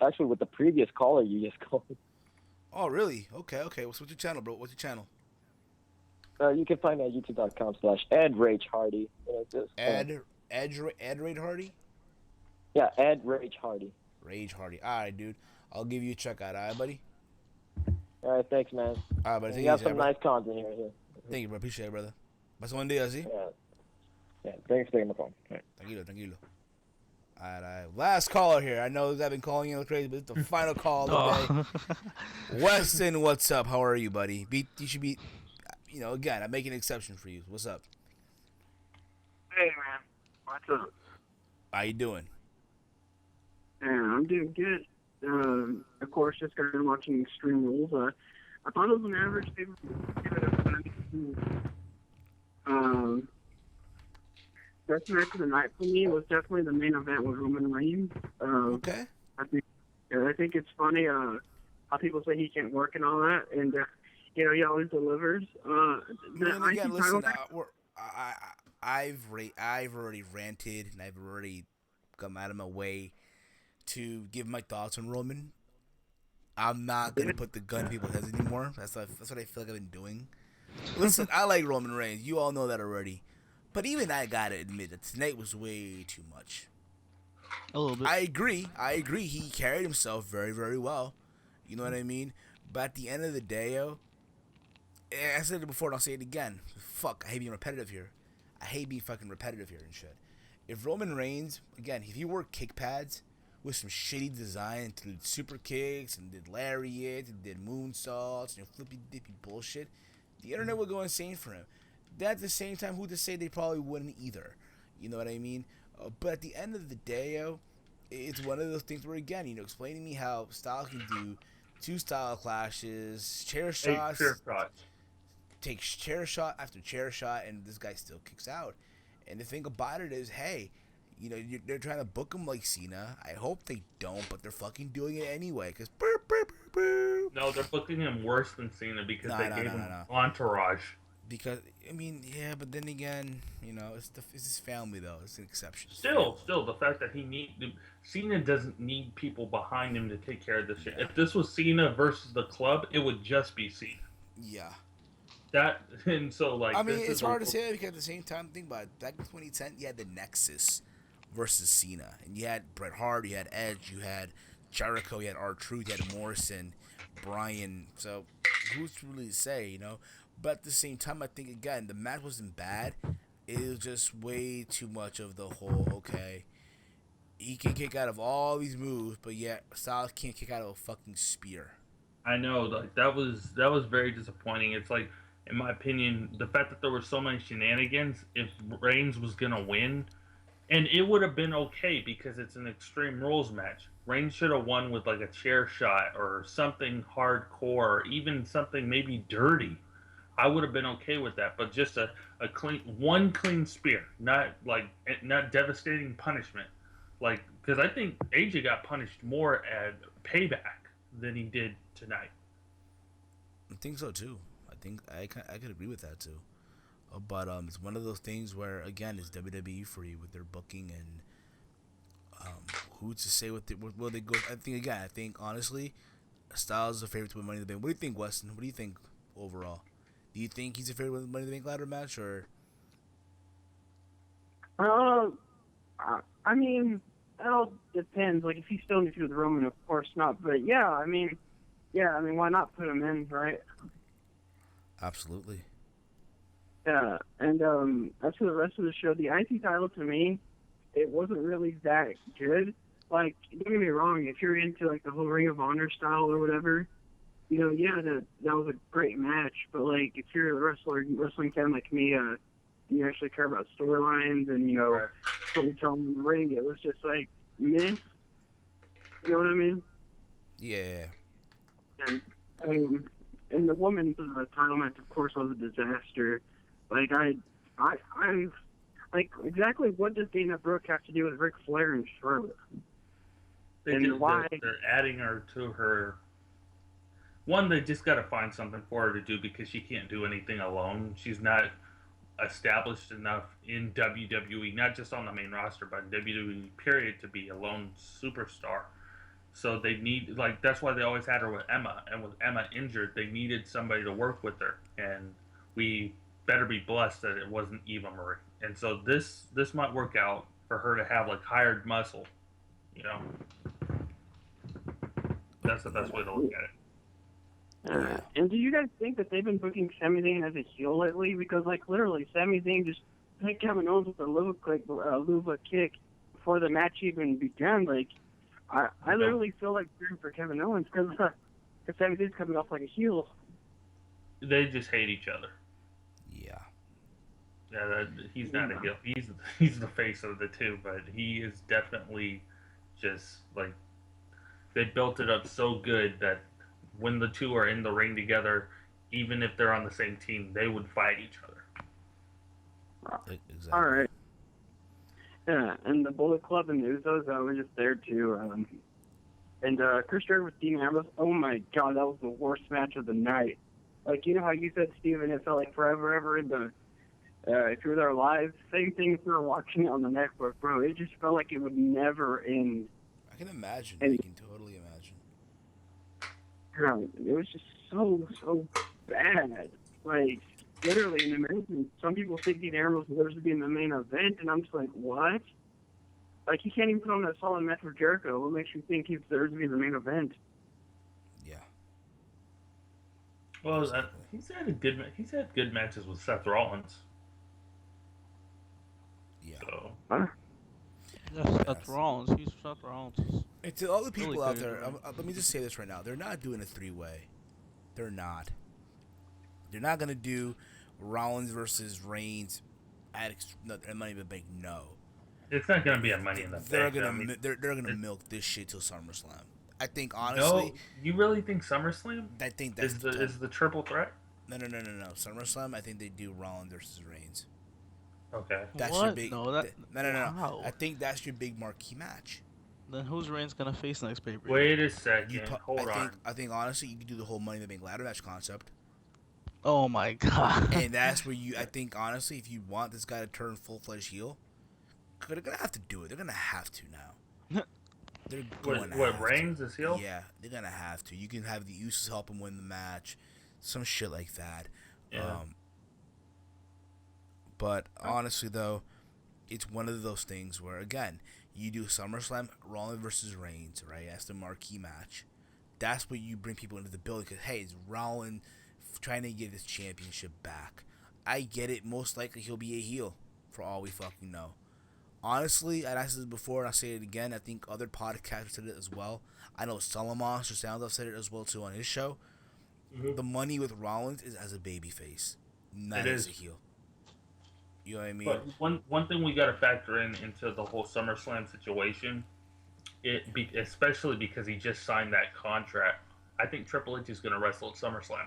actually with the previous caller you just called. Oh, really? Okay. What's your channel, bro? What's your channel? You can find me at youtube.com/EdRageHardy. Ed Raid Hardy? Yeah, Ed Rage Hardy. Rage Hardy. All right, dude. I'll give you a check out. All right, buddy? All right, thanks, man. All right, buddy. You have some nice content here. Thank you, bro. Appreciate it, brother. Paso buen día, ¿sí? Yeah, thanks for taking my phone. Right. Tranquilo. All right. Last caller here. I know I've been calling you crazy, but it's the final call of the day. Weston, what's up? How are you, buddy? You should be, again, I'm making an exception for you. What's up? Hey, man. What's up? How you doing? Yeah, I'm doing good. Of course, just got done watching Extreme Rules. I thought it was an average favorite. Best match of the night for me was definitely the main event with Roman Reigns. Okay. I think it's funny how people say he can't work and all that, and he always delivers. Again, listen, I've already ranted and I've already come out of my way to give my thoughts on Roman. I'm not gonna put the gun in people's heads anymore. That's what I feel like I've been doing. Listen, I like Roman Reigns. You all know that already. But even I gotta admit that tonight was way too much. A little bit. I agree. He carried himself very, very well. You know what I mean? But at the end of the day, I said it before and I'll say it again. Fuck, I hate being repetitive here. I hate being fucking repetitive here and shit. If Roman Reigns, again, if he wore kick pads with some shitty design and did super kicks and did lariats and did moonsaults and flippy dippy bullshit, the internet would go insane for him. At the same time, who to say they probably wouldn't either. You know what I mean? But at the end of the day, it's one of those things where, again, explaining to me how Styles can do 2 style clashes, chair shots. Takes chair shot after chair shot, and this guy still kicks out. And the thing about it is, hey, they're trying to book him like Cena. I hope they don't, but they're fucking doing it anyway. Because no, they're booking him worse than Cena because they gave him entourage. Because but then again, it's his family though. It's an exception. Still, the fact that Cena doesn't need people behind him to take care of this shit. If this was Cena versus the club, it would just be Cena. Yeah. It's hard to say because at the same time, think about it. Back in 2010, you had the Nexus versus Cena, and you had Bret Hart, you had Edge, you had Jericho, you had R-Truth, you had Morrison, Bryan. So who's to really say, But at the same time, I think again the match wasn't bad. It was just way too much of the whole. Okay, he can kick out of all these moves, but yet Styles can't kick out of a fucking spear. I know, that was very disappointing. It's like, in my opinion, the fact that there were so many shenanigans, if Reigns was going to win, and it would have been okay because it's an Extreme Rules match. Reigns should have won with like a chair shot or something hardcore, or even something maybe dirty. I would have been okay with that, but just a clean spear, not devastating punishment. Because I think AJ got punished more at Payback than he did tonight. I think so too. I could agree with that too, but it's one of those things where again it's WWE for you with their booking and who to say where they go. I think honestly, Styles is a favorite to win Money in the Bank. What do you think, Weston? What do you think overall? Do you think he's a favorite to win Money in the Bank ladder match or? I mean, it all depends. Like if he's still in the feud with Roman, of course not. But I mean, why not put him in, right? Absolutely. Yeah, and as for the rest of the show, the IC title to me, it wasn't really that good. Like, don't get me wrong, if you're into like the whole Ring of Honor style or whatever, that was a great match. But like, if you're a wrestling fan like me, you actually care about storylines and what we tell them in the ring. It was just like meh. You know what I mean? Yeah. And and the women's title match, of course, was a disaster. Like I like exactly what does Dana Brooke have to do with Ric Flair and Charlotte? Why they're adding her to her. One, they just got to find something for her to do because she can't do anything alone. She's not established enough in WWE, not just on the main roster, but in WWE period, to be a lone superstar. So they need, like, that's why they always had her with Emma. And with Emma injured, they needed somebody to work with her. And we better be blessed that it wasn't Eva Marie. And so this might work out for her to have, like, hired muscle. You know? That's the best way to look at it. And do you guys think that they've been booking Sami Zayn as a heel lately? Because, like, literally, Sami Zayn just hit Kevin Owens with a luva kick before the match even began. Like, I literally feel like cheering for Kevin Owens because Sami Zayn's coming off like a heel. They just hate each other. Yeah. Yeah, he's not a heel. He's the face of the two, but he is definitely just, like, they built it up so good that when the two are in the ring together, even if they're on the same team, they would fight each other. Exactly. All right. Yeah, and the Bullet Club and the Usos were just there too. And Chris Jericho with Dean Ambrose, oh my God, that was the worst match of the night. Like, you know how you said, Steven, it felt like forever ever in the, if you were there live, same thing if you were watching it on the network, bro. It just felt like it would never end. I can imagine. I can totally imagine. It was just so bad. Like, literally, in American, some people think Dean Ambrose deserves to be in the main event, and I'm just like, what? Like, he can't even put on a solid match for Jericho. What makes you think he deserves to be in the main event? Yeah. Well, he's had good matches with Seth Rollins. Yeah. So. Yeah, Seth Rollins. He's Seth Rollins. And to all the people really out good, there, right? let me just say this right now. They're not doing a three-way. They're not. They're not going to do Rollins versus Reigns at Money in the Bank. No. It's not going to be a Money in the They're Bank. They're gonna milk this shit till SummerSlam. I think, honestly... No, you really think SummerSlam? I think that's is the triple threat? No. SummerSlam, I think they do Rollins versus Reigns. Okay. That's What? your big... No. No. I think that's your big marquee match. Then who's Reigns gonna face next pay-per-view? Wait a second. Hold on. I think honestly, you can do the whole Money in the Bank ladder match concept. Oh my God. And that's where I think honestly, if you want this guy to turn full-fledged heel, they're gonna have to do it. They're gonna have to now. They're going to what Reigns is heel? Yeah, they're gonna have to. You can have the Usos help him win the match, some shit like that. Yeah. But honestly, though, it's one of those things where, again, you do SummerSlam, Rollins versus Reigns, right? That's the marquee match. That's what you bring people into the building because, hey, it's Rollins trying to get his championship back. I get it. Most likely he'll be a heel for all we fucking know. Honestly, and I said it before and I'll say it again, I think other podcasts said it as well. I know Solomon Sound said it as well, too, on his show. Mm-hmm. The money with Rollins is as a babyface, not as a heel. You know what I mean? But one thing we got to factor into the whole SummerSlam situation, especially because he just signed that contract. I think Triple H is going to wrestle at SummerSlam.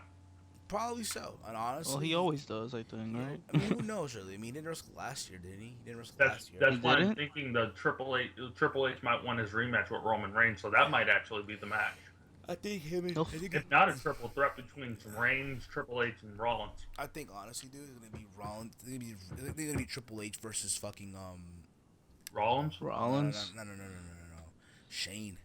Probably so, and honestly, well, he always does, I think, right? I mean, who knows, really? I mean, he didn't wrestle last year, did he? He didn't wrestle last year. That's why I'm thinking the Triple H might want his rematch with Roman Reigns, so that might actually be the match. I think him and if not a triple threat between Reigns, Triple H, and Rollins. I think honestly, dude, it's gonna be Rollins. They're gonna be Triple H versus fucking Rollins. No. Shane.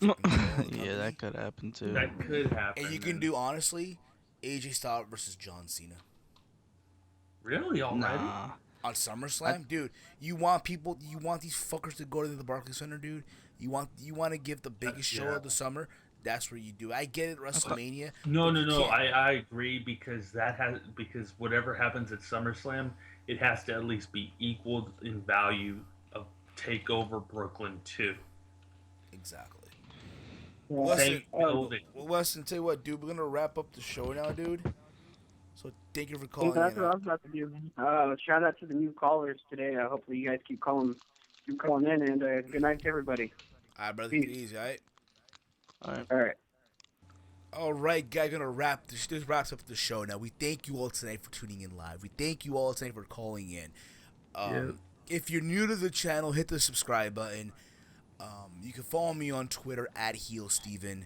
Yeah, that could happen too. That could happen. And you can do honestly, AJ Styles versus John Cena. Really already? Nah. On SummerSlam, dude, you want these fuckers to go to the Barclays Center, dude. You want to give the biggest show of the summer. That's where you do. I get it, WrestleMania. No. I agree because because whatever happens at SummerSlam, it has to at least be equal in value of Takeover Brooklyn 2. Exactly. Weston, tell you what, dude, we're gonna wrap up the show now, dude. So thank you for calling. That's what I was about to do. Shout out to the new callers today. Hopefully you guys keep calling I'm calling in, and good night to everybody. All right, brother. Take it easy, all right? All right. All right, guys, gonna wrap this wraps up the show. Now we thank you all tonight for tuning in live. We thank you all tonight for calling in. If you're new to the channel, hit the subscribe button. You can follow me on Twitter at HEELSTEVEN.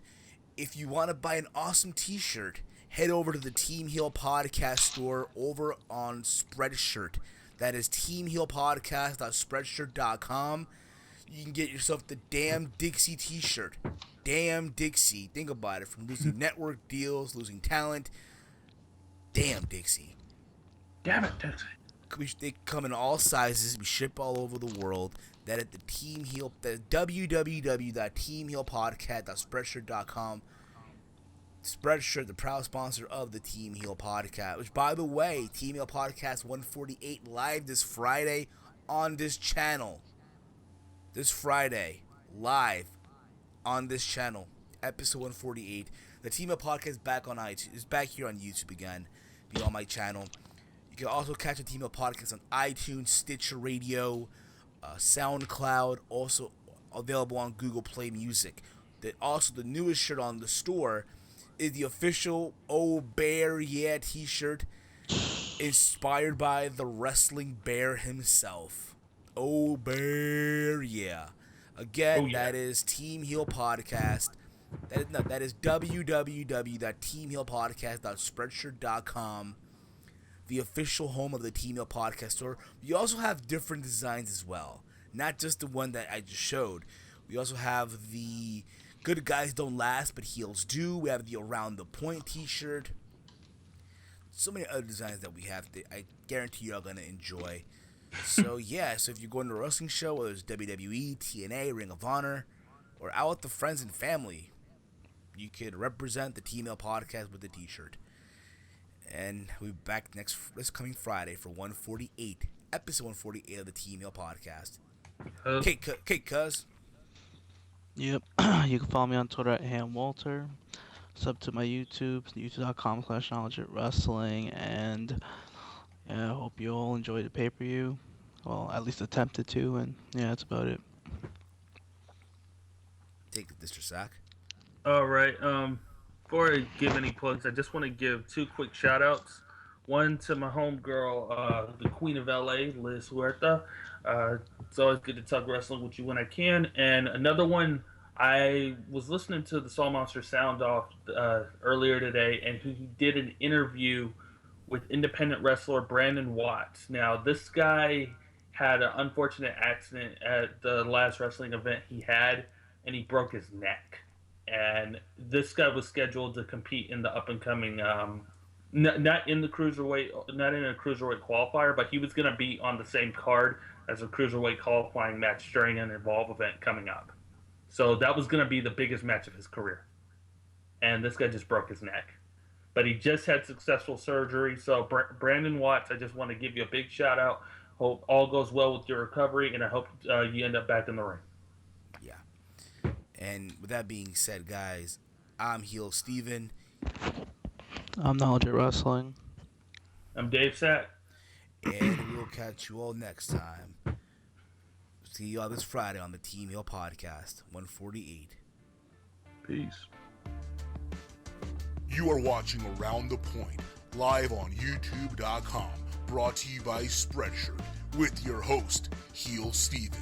If you want to buy an awesome T-shirt, head over to the Team Heel Podcast store over on Spreadshirt. That is teamheelpodcast.spreadshirt.com. You can get yourself the Damn Dixie T-shirt. Damn Dixie. Think about it. From losing network deals, losing talent. Damn Dixie. Damn it, Dixie. They come in all sizes. We ship all over the world. That at the Team Heel, www.teamheelpodcast.spreadshirt.com. Spreadshirt, the proud sponsor of the Team Heel Podcast. Which, by the way, Team Heel Podcast 148 live this Friday on this channel. This Friday, live on this channel, episode 148. The Team Heel Podcast back on iTunes. Is back here on YouTube again. Be on my channel. You can also catch the Team Heel Podcast on iTunes, Stitcher Radio, SoundCloud, also available on Google Play Music. Also, the newest shirt on the store is the official Oh Bear Yeah t-shirt, inspired by the wrestling bear himself. Oh Bear Yeah. Again, that is Team Heel Podcast. That is www.teamheelpodcast.spreadshirt.com, the official home of the Team Heel Podcast store. We also have different designs as well, not just the one that I just showed. We also have the Good Guys Don't Last, but Heels Do. We have the Around the Point t-shirt. So many other designs that we have that I guarantee you're going to enjoy. So, yeah, so if you're going to a wrestling show, whether it's WWE, TNA, Ring of Honor, or out with the friends and family, you could represent the Team Heel Podcast with the t-shirt. And we'll be back this coming Friday for 148, episode 148 of the Team Heel Podcast. Okay, cuz. Yep. You can follow me on Twitter at HamWalter. Sub to my YouTube, youtube.com/knowledgeofwrestling. And yeah, I hope you all enjoy the pay-per-view. Well, at least attempted to. And yeah, that's about it. Take it, Mr. Sack. All right. Before I give any plugs, I just want to give two quick shout-outs. One to my homegirl, the Queen of LA, Liz Huerta. It's always good to talk wrestling with you when I can. And another one, I was listening to the Soul Monster Sound Off earlier today, and he did an interview with independent wrestler Brandon Watts. Now, this guy had an unfortunate accident at the last wrestling event he had, and he broke his neck. And this guy was scheduled to compete in the up-and-coming, not in a cruiserweight qualifier, but he was going to be on the same card as a cruiserweight qualifying match during an Evolve event coming up. So that was going to be the biggest match of his career. And this guy just broke his neck. But he just had successful surgery. So Brandon Watts, I just want to give you a big shout out. Hope all goes well with your recovery, and I hope you end up back in the ring. Yeah. And with that being said, guys, I'm HEELSTEVEN. I'm Knowledge of Wrestling. I'm Dave Sack. And we'll catch you all next time. See you all this Friday on the Team Heel Podcast 148. Peace. You are watching Around the Point, live on YouTube.com, brought to you by Spreadshirt, with your host, HEELSTEVEN.